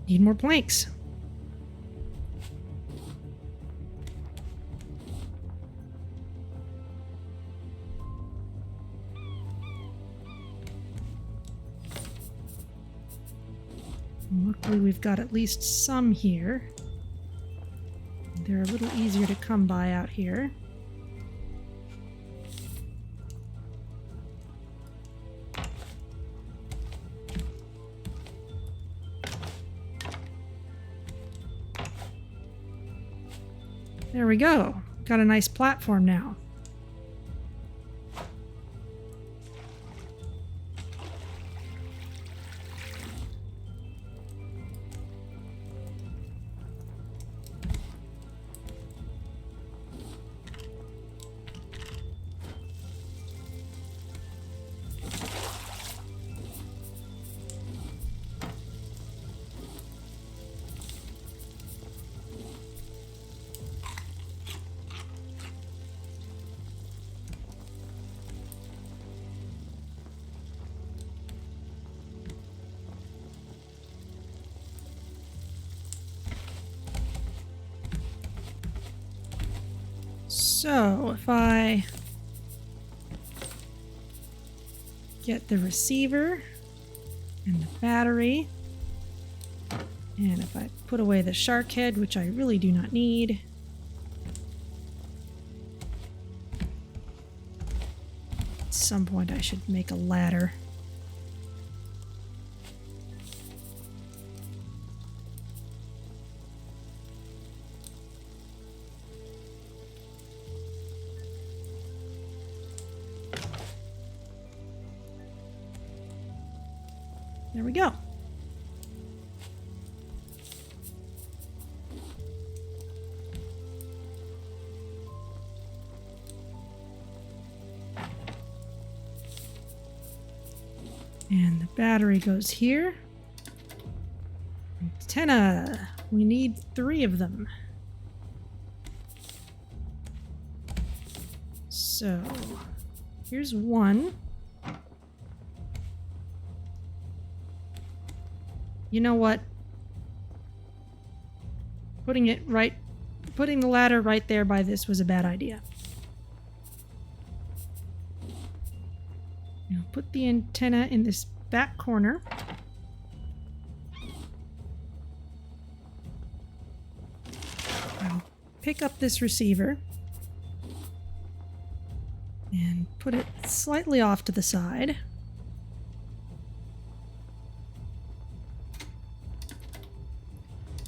Need more planks. Luckily, we've got at least some here. They're a little easier to come by out here. There we go. Got a nice platform now. So, if I get the receiver and the battery, and if I put away the shark head, which I really do not need, at some point I should make a ladder. There we go. And the battery goes here. Antenna. We need 3 of them. So, here's 1. You know what? Putting the ladder right there by this was a bad idea. Now put the antenna in this back corner. I'll pick up this receiver and put it slightly off to the side.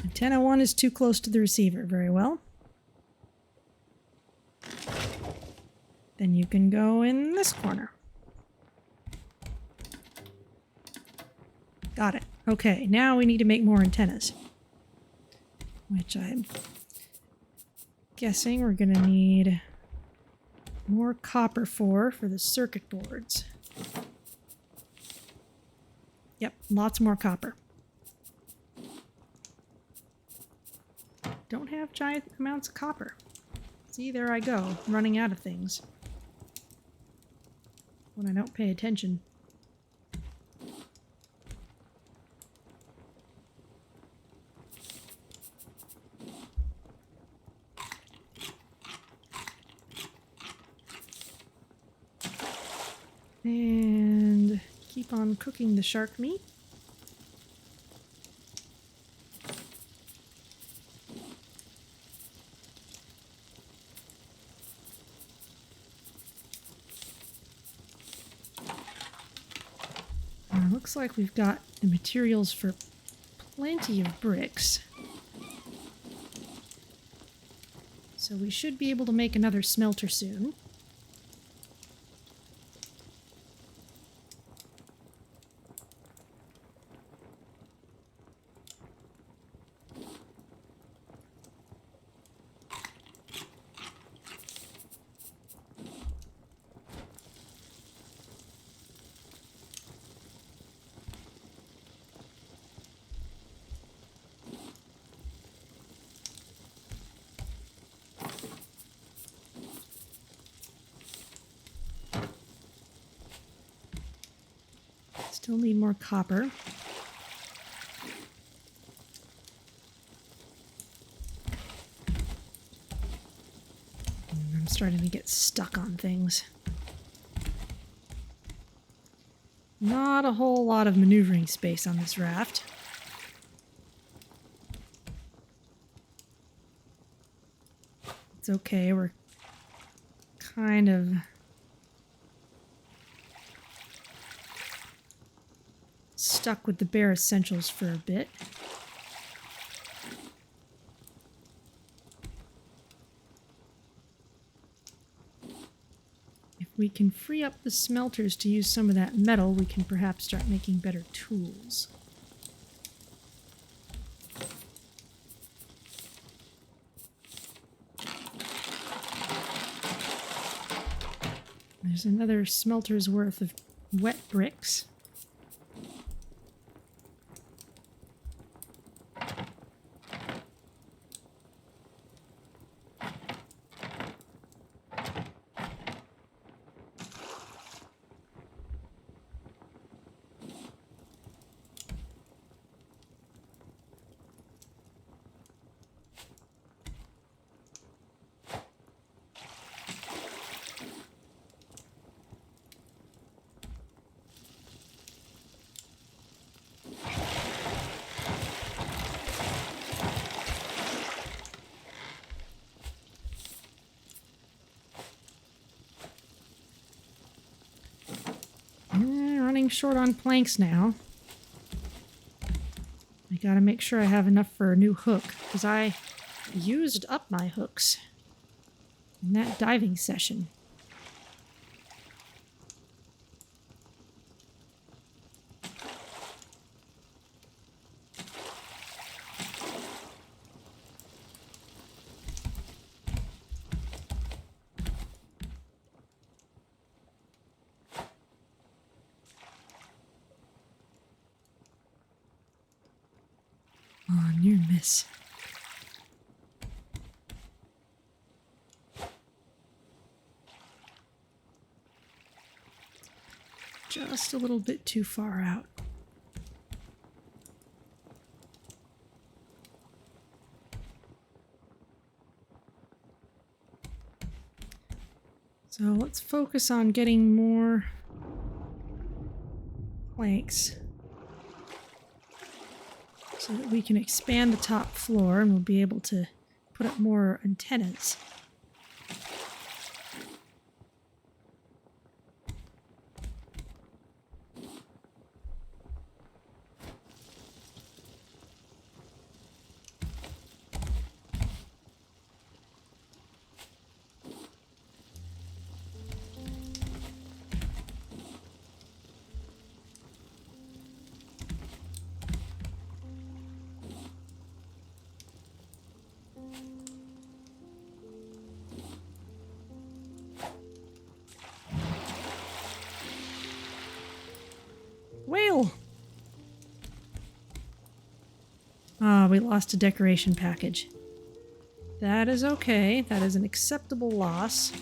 Antenna 1 is too close to the receiver. Very well. Then you can go in this corner. Got it. Okay, now we need to make more antennas. Which I'm guessing we're going to need more copper for the circuit boards. Yep, lots more copper. Don't have giant amounts of copper. See, there I go, running out of things. When I don't pay attention. And keep on cooking the shark meat. Looks like we've got the materials for plenty of bricks. So we should be able to make another smelter soon. Still need more copper. And I'm starting to get stuck on things. Not a whole lot of maneuvering space on this raft. It's okay, we're kind of stuck with the bare essentials for a bit. If we can free up the smelters to use some of that metal, we can perhaps start making better tools. There's another smelter's worth of wet bricks. Running short on planks now. I gotta make sure I have enough for a new hook, because I used up my hooks in that diving session. near miss. Just a little bit too far out. So let's focus on getting more planks so that we can expand the top floor and we'll be able to put up more antennas. Whale! Ah, we lost a decoration package. That is okay. That is an acceptable loss.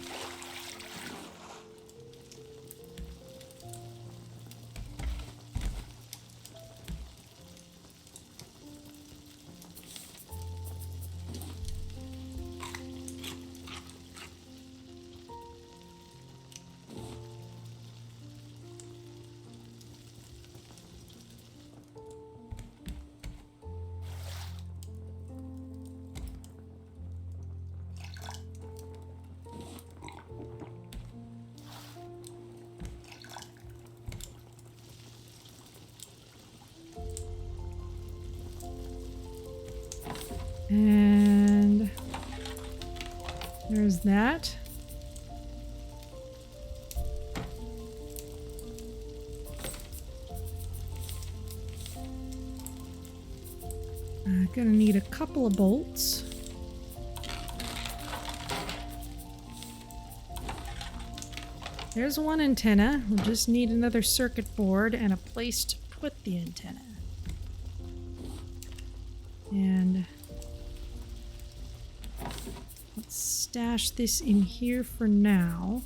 And there's that. Gonna need a couple of bolts. There's one antenna. We'll just need another circuit board and a place to put the antenna. And let's stash this in here for now.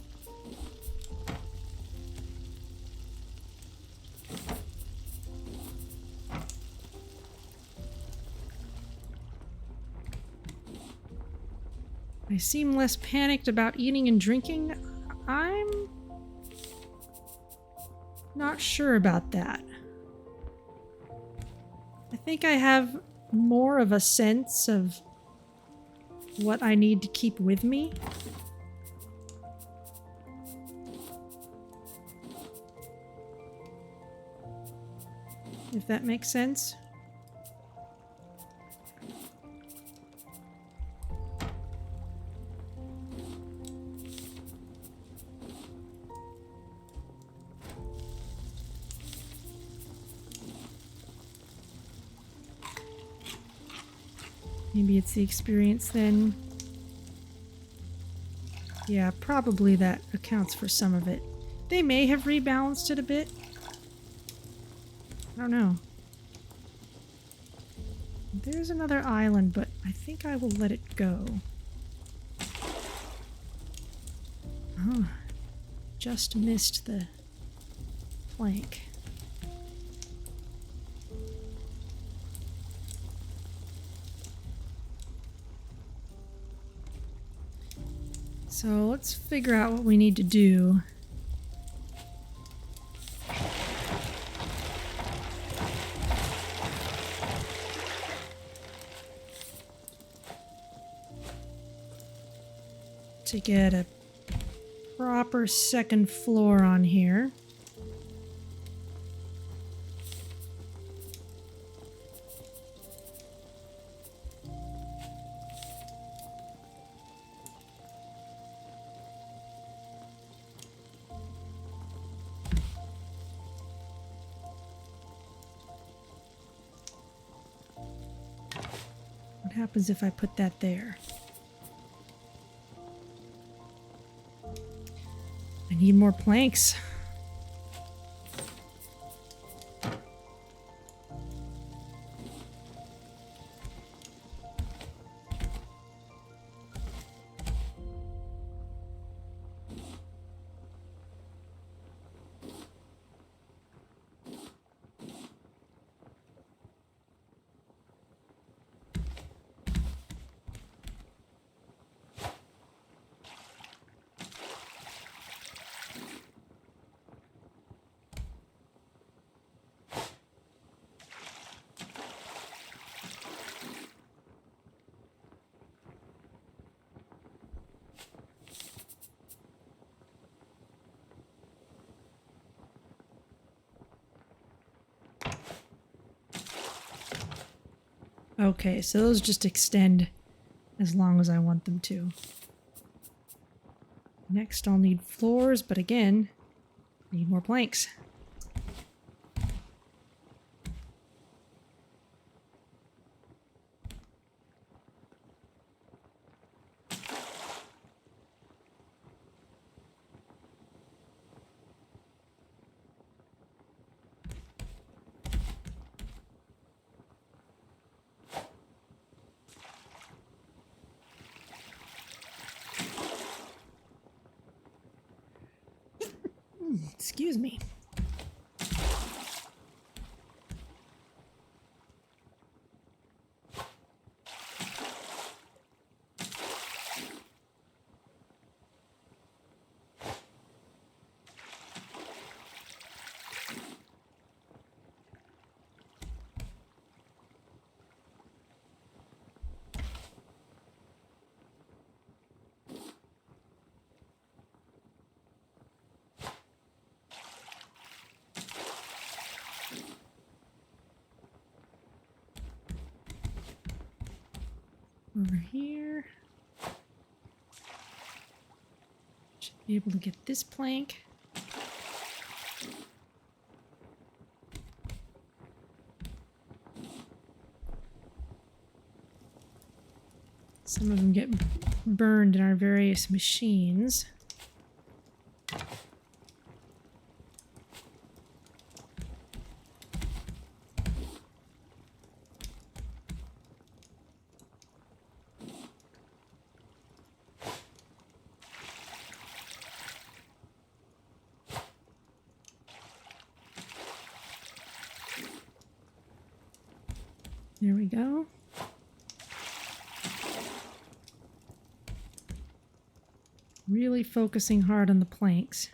I seem less panicked about eating and drinking. I'm not sure about that. I think I have more of a sense of what I need to keep with me. If that makes sense. Maybe it's the experience then. Yeah, probably that accounts for some of it. They may have rebalanced it a bit. I don't know. There's another island, but I think I will let it go. Oh, just missed the plank. So let's figure out what we need to do. To get a proper second floor on here. What happens if I put that there? I need more planks. Okay, so those just extend as long as I want them to. Next, I'll need floors, but again, need more planks. Excuse me. Over here. Should be able to get this plank. Some of them get burned in our various machines. There we go. Really focusing hard on the planks.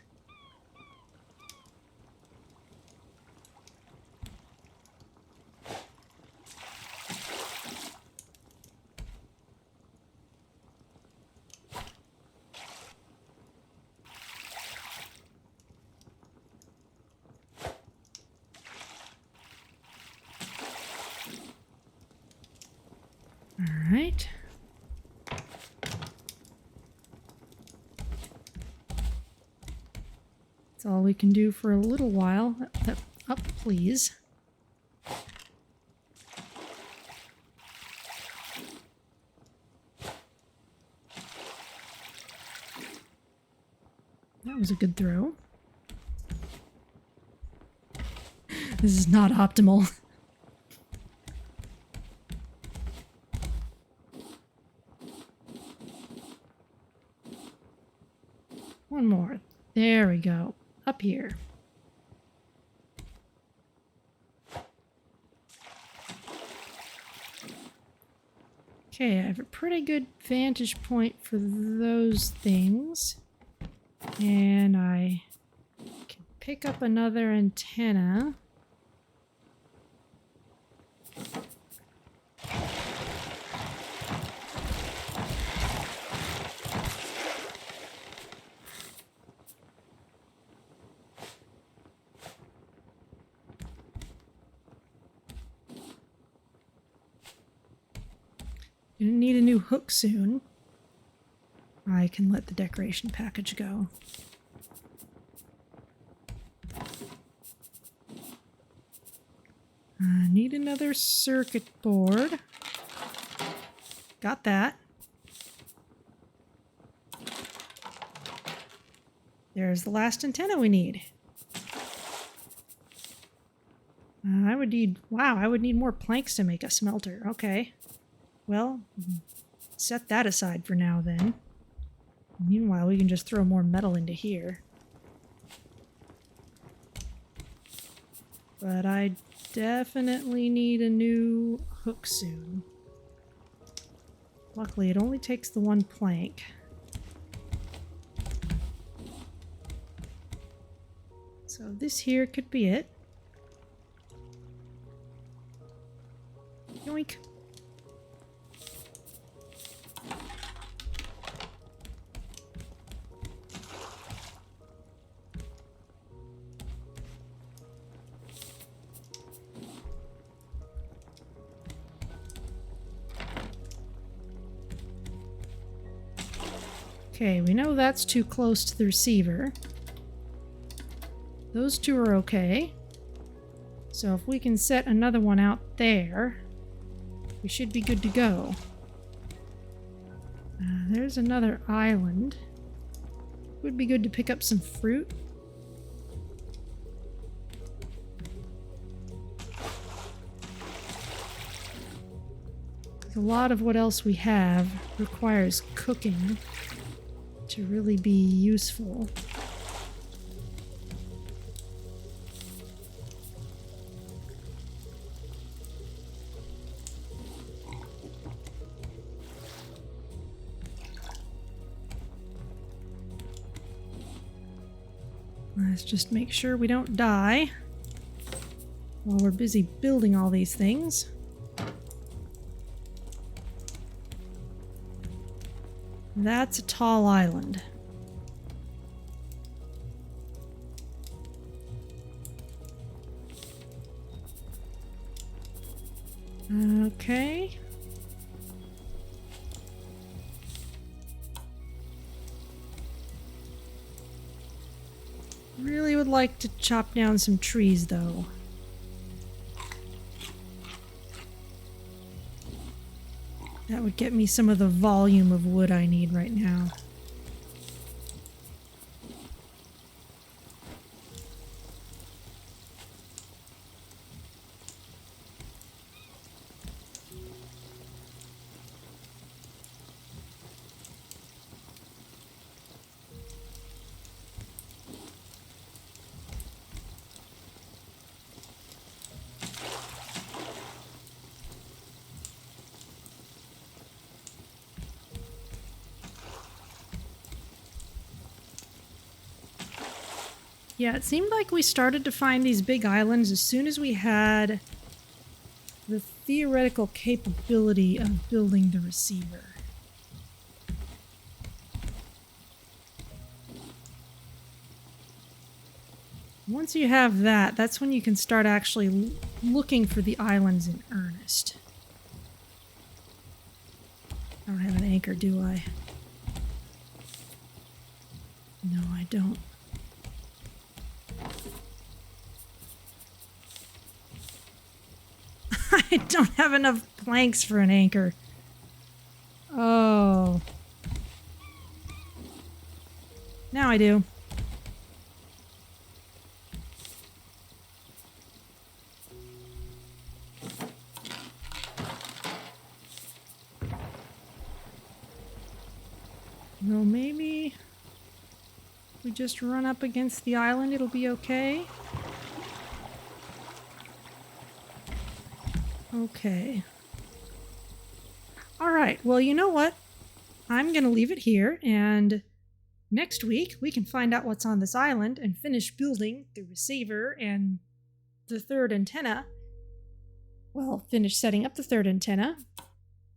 All right. That's all we can do for a little while. Up, please. That was a good throw. This is not optimal. One more. There we go. Up here. Okay, I have a pretty good vantage point for those things. And I can pick up another antenna. Gonna need a new hook soon. I can let the decoration package go. Need another circuit board. Got that. There's the last antenna we need. I would need more planks to make a smelter. Okay. Well, set that aside for now then. Meanwhile, we can just throw more metal into here. But I definitely need a new hook soon. Luckily, it only takes the one plank. So this here could be it. Yoink. Okay, we know that's too close to the receiver. Those two are okay. So if we can set another one out there, we should be good to go. There's another island. Would be good to pick up some fruit. A lot of what else we have requires cooking to really be useful. Let's just make sure we don't die while we're busy building all these things. That's a tall island. Okay. Really would like to chop down some trees, though. That would get me some of the volume of wood I need right now. Yeah, it seemed like we started to find these big islands as soon as we had the theoretical capability of building the receiver. Once you have that, that's when you can start actually looking for the islands in earnest. I don't have an anchor, do I? No, I don't. I don't have enough planks for an anchor. Oh. Now I do. Well, maybe we just run up against the island, it'll be okay. Okay. Alright, well, you know what? I'm gonna leave it here, and next week we can find out what's on this island and finish building the receiver and the third antenna. Well, finish setting up the third antenna,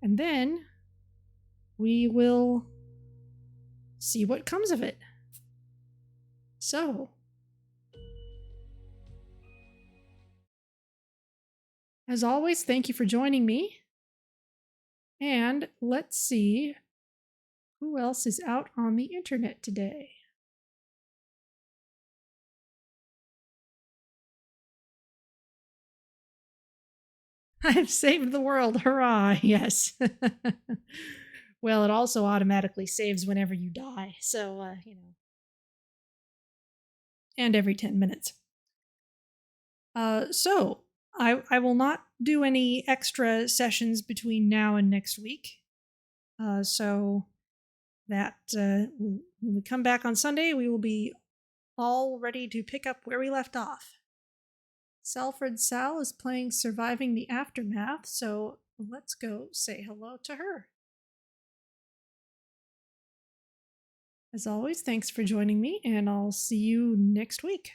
and then we will see what comes of it. So, as always, thank you for joining me. And let's see who else is out on the internet today. I've saved the world, hurrah, yes. Well, it also automatically saves whenever you die, so, and every 10 minutes. So, I will not do any extra sessions between now and next week. So that when we come back on Sunday, we will be all ready to pick up where we left off. Salford Sal is playing Surviving the Aftermath, so let's go say hello to her. As always, thanks for joining me, and I'll see you next week.